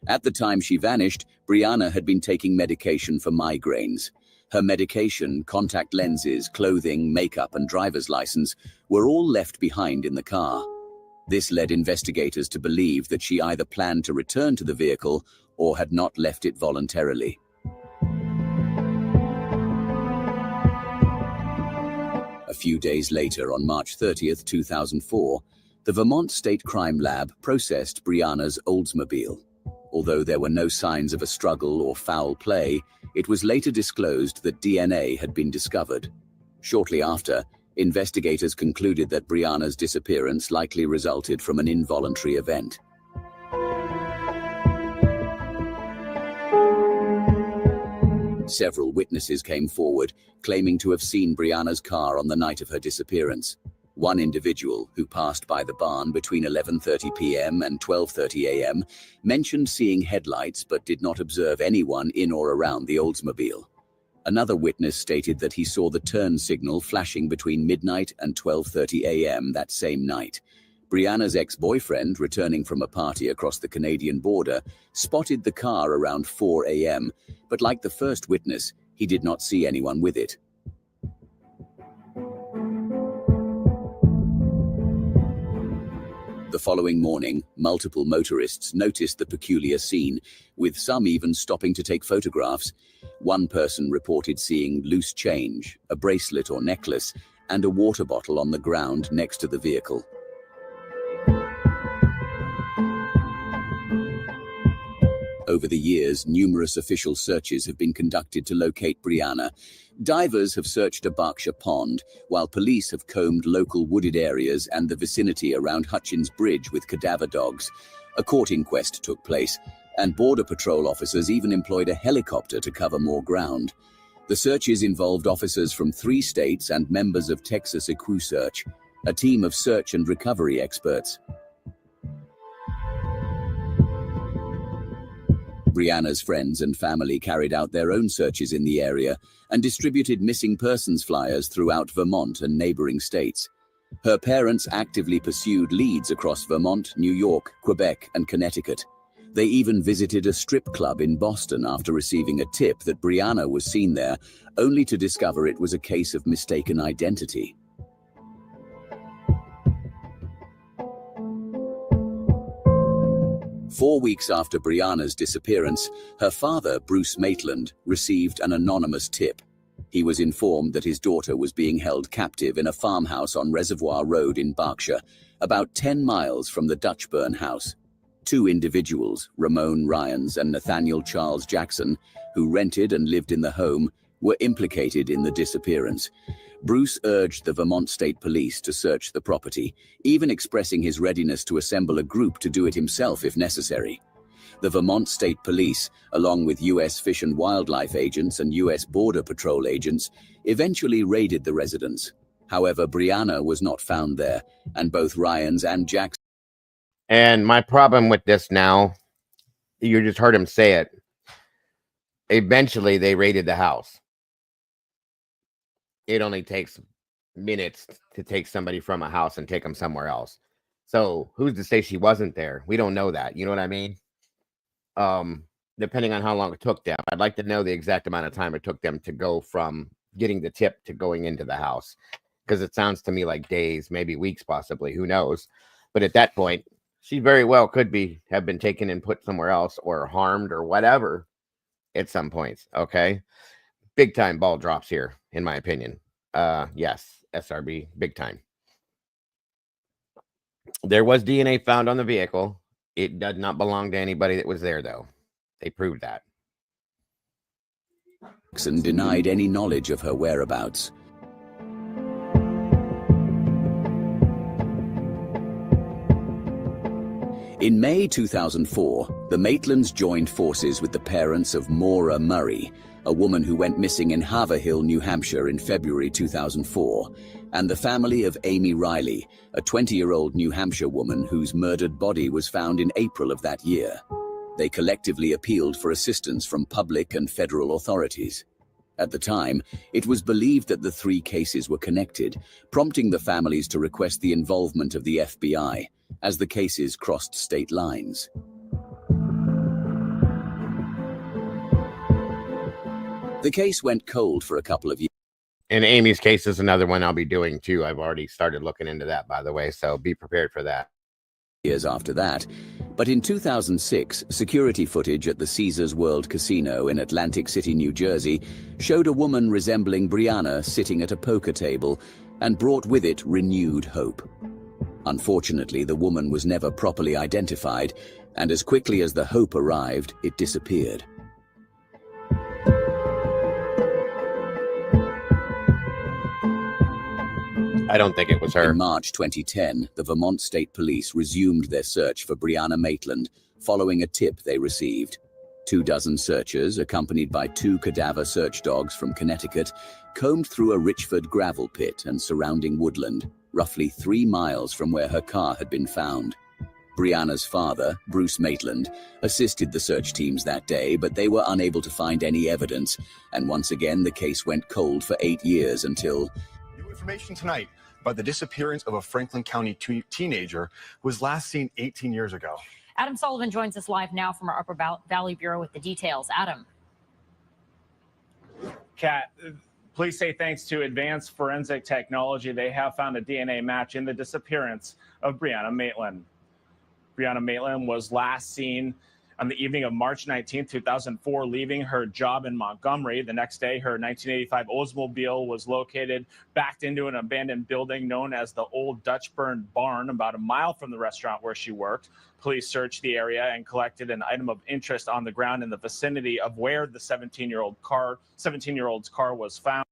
At the time she vanished, Brianna had been taking medication for migraines. Her medication, contact lenses, clothing, makeup, and driver's license were all left behind in the car. This led investigators to believe that she either planned to return to the vehicle or had not left it voluntarily. A few days later, on March 30th, 2004, the Vermont State Crime Lab processed Brianna's Oldsmobile. Although there were no signs of a struggle or foul play, it was later disclosed that DNA had been discovered. Shortly after, investigators concluded that Brianna's disappearance likely resulted from an involuntary event. Several witnesses came forward, claiming to have seen Brianna's car on the night of her disappearance. One individual, who passed by the barn between 11:30 p.m. and 12:30 a.m., mentioned seeing headlights but did not observe anyone in or around the Oldsmobile. Another witness stated that he saw the turn signal flashing between midnight and 12:30 a.m. that same night. Brianna's ex-boyfriend, returning from a party across the Canadian border, spotted the car around 4 a.m., but like the first witness, he did not see anyone with it. The following morning, multiple motorists noticed the peculiar scene, with some even stopping to take photographs. One person reported seeing loose change, a bracelet or necklace, and a water bottle on the ground next to the vehicle. Over the years, numerous official searches have been conducted to locate Brianna. Divers have searched a Berkshire pond, while police have combed local wooded areas and the vicinity around Hutchins Bridge with cadaver dogs. A court inquest took place, and Border Patrol officers even employed a helicopter to cover more ground. The searches involved officers from 3 states and members of Texas EquuSearch, a team of search and recovery experts. Brianna's friends and family carried out their own searches in the area and distributed missing persons flyers throughout Vermont and neighboring states. Her parents actively pursued leads across Vermont, New York, Quebec, and Connecticut. They even visited a strip club in Boston after receiving a tip that Brianna was seen there, only to discover it was a case of mistaken identity. Four weeks after Brianna's disappearance, her father, Bruce Maitland, received an anonymous tip. He was informed that his daughter was being held captive in a farmhouse on Reservoir Road in Berkshire, about 10 miles from the Dutchburn house. 2 individuals, Ramon Ryans and Nathaniel Charles Jackson, who rented and lived in the home, were implicated in the disappearance. Bruce urged the Vermont State Police to search the property, even expressing his readiness to assemble a group to do it himself if necessary. The Vermont State Police, along with U.S. Fish and Wildlife agents and U.S. Border Patrol agents, eventually raided the residence. However, Brianna was not found there, and both Ryans and Jackson. And my problem with this now, you just heard him say it. Eventually, they raided the house. It only takes minutes to take somebody from a house and take them somewhere else. So who's to say she wasn't there? We don't know that. You know what I mean? Depending on how long it took them. I'd like to know the exact amount of time it took them to go from getting the tip to going into the house. Because it sounds to me like days, maybe weeks, possibly. Who knows? But at that point, she very well could have been taken and put somewhere else or harmed or whatever at some points. Okay. Big time ball drops here, in my opinion. Yes, SRB, big time. There was DNA found on the vehicle. It does not belong to anybody that was there, though. They proved that. Jackson denied any knowledge of her whereabouts. In May 2004, the Maitlands joined forces with the parents of Maura Murray, a woman who went missing in Haverhill, New Hampshire in February 2004, and the family of Amy Riley, a 20-year-old New Hampshire woman whose murdered body was found in April of that year. They collectively appealed for assistance from public and federal authorities. At the time, it was believed that the 3 cases were connected, prompting the families to request the involvement of the FBI, as the cases crossed state lines. The case went cold for a couple of years. And Amy's case is another one I'll be doing too. I've already started looking into that, by the way, so be prepared for that. years after that. But in 2006, security footage at the Caesars World Casino in Atlantic City, New Jersey, showed a woman resembling Brianna sitting at a poker table and brought with it renewed hope. Unfortunately, the woman was never properly identified, and as quickly as the hope arrived, it disappeared. I don't think it was her. In March 2010, the Vermont State Police resumed their search for Brianna Maitland, following a tip they received. 24 searchers, accompanied by 2 cadaver search dogs from Connecticut, combed through a Richford gravel pit and surrounding woodland, roughly 3 miles from where her car had been found. Brianna's father, Bruce Maitland, assisted the search teams that day, but they were unable to find any evidence, and once again the case went cold for 8 years until... New information tonight about the disappearance of a Franklin County teenager who was last seen 18 years ago. Adam Sullivan joins us live now from our Upper Valley Bureau with the details. Adam. Kat, police say thanks to advanced forensic technology, they have found a DNA match in the disappearance of Brianna Maitland. Brianna Maitland was last seen on the evening of March 19, 2004, leaving her job in Montgomery. The next day, her 1985 Oldsmobile was located backed into an abandoned building known as the Old Dutchburn Barn, about a mile from the restaurant where she worked. Police searched the area and collected an item of interest on the ground in the vicinity of where the 17-year-old's car was found.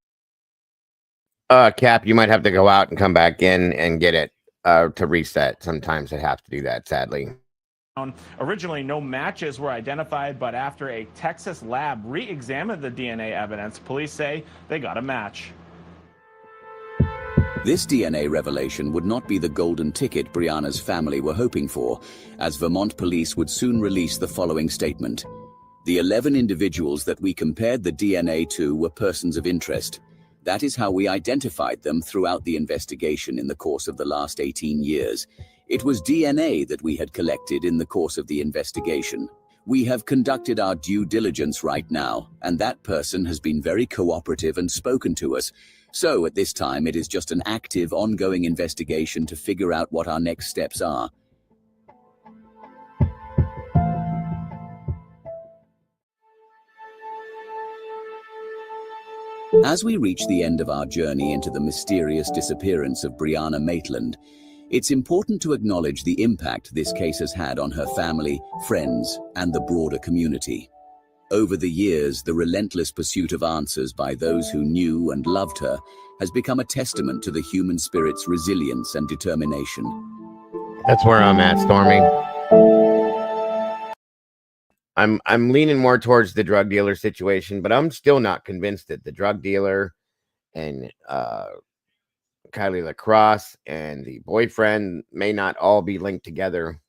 Cap, you might have to go out and come back in and get it to reset. Sometimes I have to do that, sadly. Originally, no matches were identified, but after a Texas lab re-examined the DNA evidence, police say they got a match. This DNA revelation would not be the golden ticket Brianna's family were hoping for, as Vermont police would soon release the following statement. The 11 individuals that we compared the DNA to were persons of interest. That is how we identified them throughout the investigation in the course of the last 18 years. It was DNA that we had collected in the course of the investigation. We have conducted our due diligence right now, and that person has been very cooperative and spoken to us. So at this time, it is just an active, ongoing investigation to figure out what our next steps are. As we reach the end of our journey into the mysterious disappearance of Brianna Maitland, it's important to acknowledge the impact this case has had on her family, friends, and the broader community. Over the years, the relentless pursuit of answers by those who knew and loved her has become a testament to the human spirit's resilience and determination. That's where I'm at, Stormy. I'm leaning more towards the drug dealer situation, but I'm still not convinced that the drug dealer and Kylie LaCrosse and the boyfriend may not all be linked together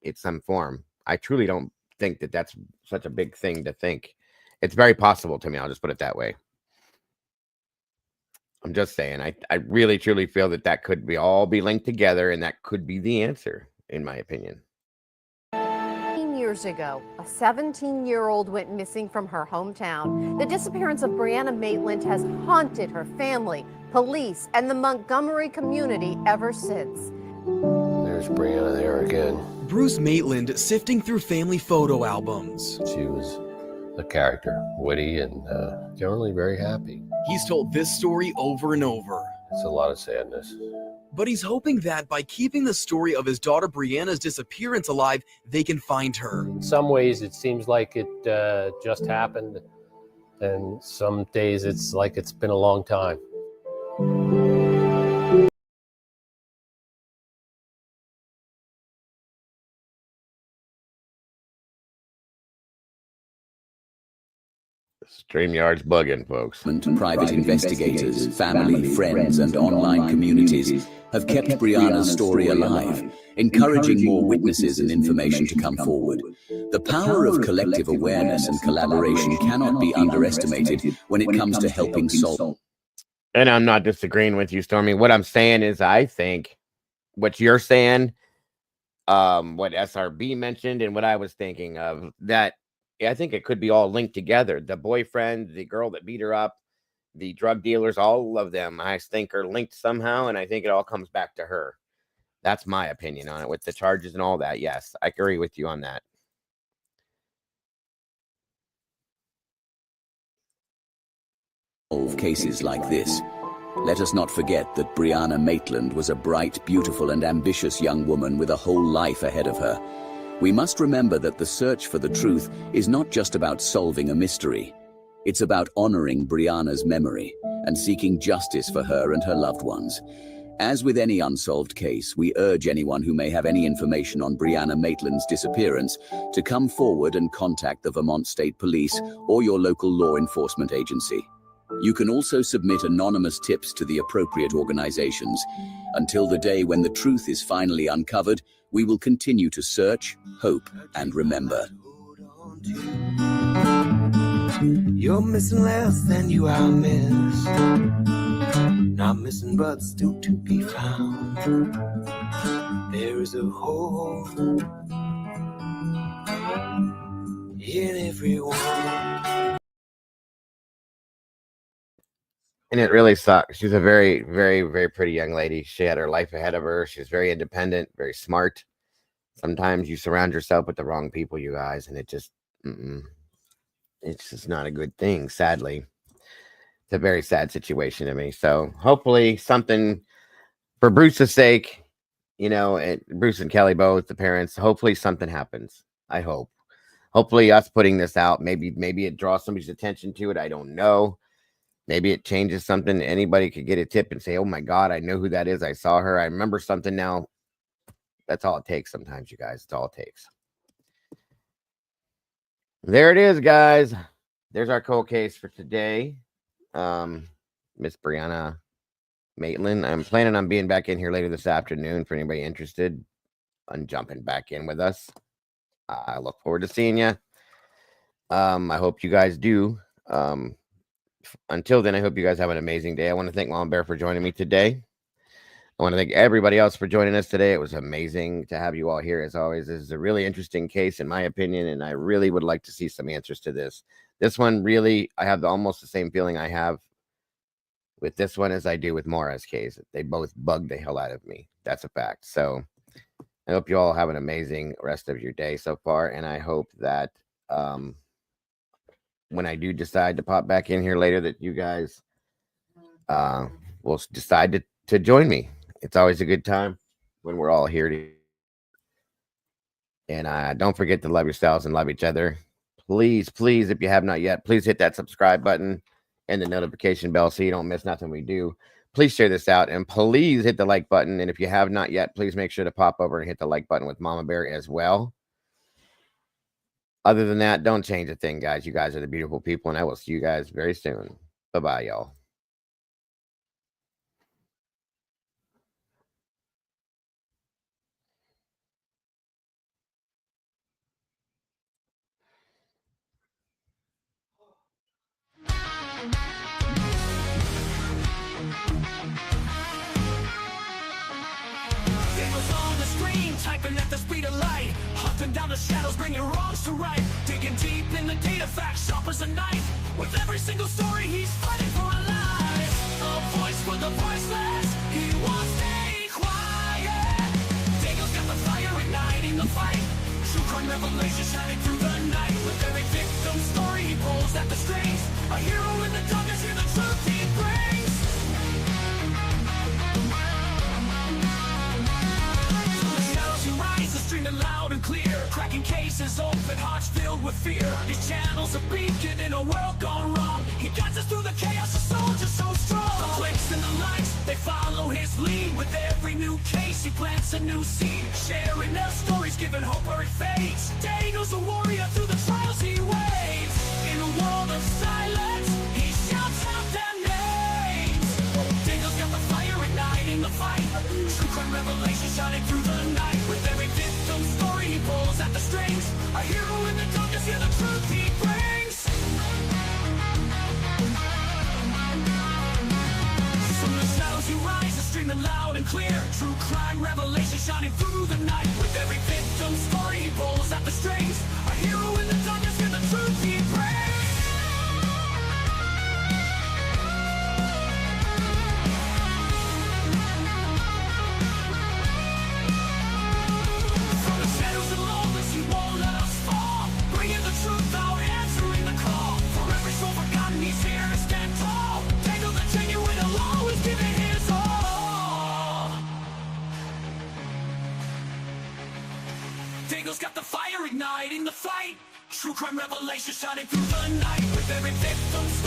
in some form. I truly don't think that that's such a big thing to think. It's very possible to me. I'll just put it that way. I'm just saying, I really truly feel that that could be all be linked together, and that could be the answer, in my opinion. Years ago, a 17-year-old went missing from her hometown. The disappearance of Brianna Maitland has haunted her family, police, and the Montgomery community ever since. There's Brianna there again. Bruce Maitland sifting through family photo albums. She was a character, witty and generally very happy. He's told this story over and over. It's a lot of sadness. But he's hoping that by keeping the story of his daughter Brianna's disappearance alive, they can find her. In some ways, it seems like it just happened, and some days it's like it's been a long time. StreamYard's bugging, folks. Private investigators, family, friends, and online communities have kept Brianna's story alive, encouraging more witnesses and information to come forward. The power of collective awareness and collaboration cannot be underestimated when it comes to helping solve. And I'm not disagreeing with you, Stormy. What I'm saying is I think what you're saying, what SRB mentioned, and what I was thinking of, that I think it could be all linked together. The boyfriend, the girl that beat her up, the drug dealers, all of them, I think, are linked somehow, and I think it all comes back to her. That's my opinion on it with the charges and all that. Yes, I agree with you on that. Of cases like this, let us not forget that Brianna Maitland was a bright, beautiful, and ambitious young woman with a whole life ahead of her. We must remember that the search for the truth is not just about solving a mystery. It's about honoring Brianna's memory and seeking justice for her and her loved ones. As with any unsolved case, we urge anyone who may have any information on Brianna Maitland's disappearance to come forward and contact the Vermont State Police or your local law enforcement agency. You can also submit anonymous tips to the appropriate organizations. Until the day when the truth is finally uncovered, we will continue to search, hope, and remember. You're missing less than you are missed. Not missing, but still to be found. There is a hole in everyone. And it really sucks. She's a very, very, very pretty young lady. She had her life ahead of her. She's very independent, very smart. Sometimes you surround yourself with the wrong people, you guys, and it just, it's just not a good thing, sadly. It's a very sad situation to me. So hopefully something, for Bruce's sake, you know, and Bruce and Kelly both, the parents, hopefully something happens. I hope. Hopefully us putting this out, maybe it draws somebody's attention to it. I don't know. Maybe it changes something. Anybody could get a tip and say, oh my God, I know who that is. I saw her. I remember something now. That's all it takes sometimes, you guys. It's all it takes. There it is, guys. There's our cold case for today. Miss Brianna Maitland. I'm planning on being back in here later this afternoon for anybody interested on jumping back in with us. I look forward to seeing you. I hope you guys do. Until then, I hope you guys have an amazing day. I want to thank Mom Bear for joining me today. I want to thank everybody else for joining us today. It was amazing to have you all here. As always, this is a really interesting case, in my opinion, and I really would like to see some answers to this. This one, really, I have almost the same feeling I have with this one as I do with Maura's case. They both bugged the hell out of me. That's a fact. So I hope you all have an amazing rest of your day so far, and I hope that when I do decide to pop back in here later, that you guys will decide to join me. It's always a good time when we're all here. And don't forget to love yourselves and love each other. Please, please, if you have not yet, please hit that subscribe button and the notification bell so you don't miss nothing we do. Please share this out, and please hit the like button. And if you have not yet, please make sure to pop over and hit the like button with Mama Bear as well. Other than that, don't change a thing, guys. You guys are the beautiful people, and I will see you guys very soon. Bye-bye, y'all. Typing at the speed of light, hunting down the shadows, bringing wrongs to right, digging deep in the data, facts sharp as a knife. With every single story, he's fighting for a life. A voice for the voiceless, he won't stay quiet. Daniel's got the fire igniting the fight. True crime revelation shining through the night. With every victim story, he pulls at the strings. A hero in the darkness, hear the truth he brings. Streaming loud and clear, cracking cases open, hearts filled with fear. His channel's a beacon in a world gone wrong. He guides us through the chaos, a soldier so strong. The clicks and the likes, they follow his lead. With every new case, he plants a new seed. Sharing their stories, giving hope where it fades. Daniel's a warrior through the trials he waits. In a world of silence, he shouts out their names. Daniel's got the fire igniting the fight. True crime revelation shining through the night. With every victim story, he pulls at the strings. A hero in the darkness, hear the truth he brings. From the shadows he rises, streaming loud and clear. True crime revelation shining through the night. With every victim story, he pulls at the strings. A hero in the darkness, hear the truth he brings. crime revelation shining through the night. With every victim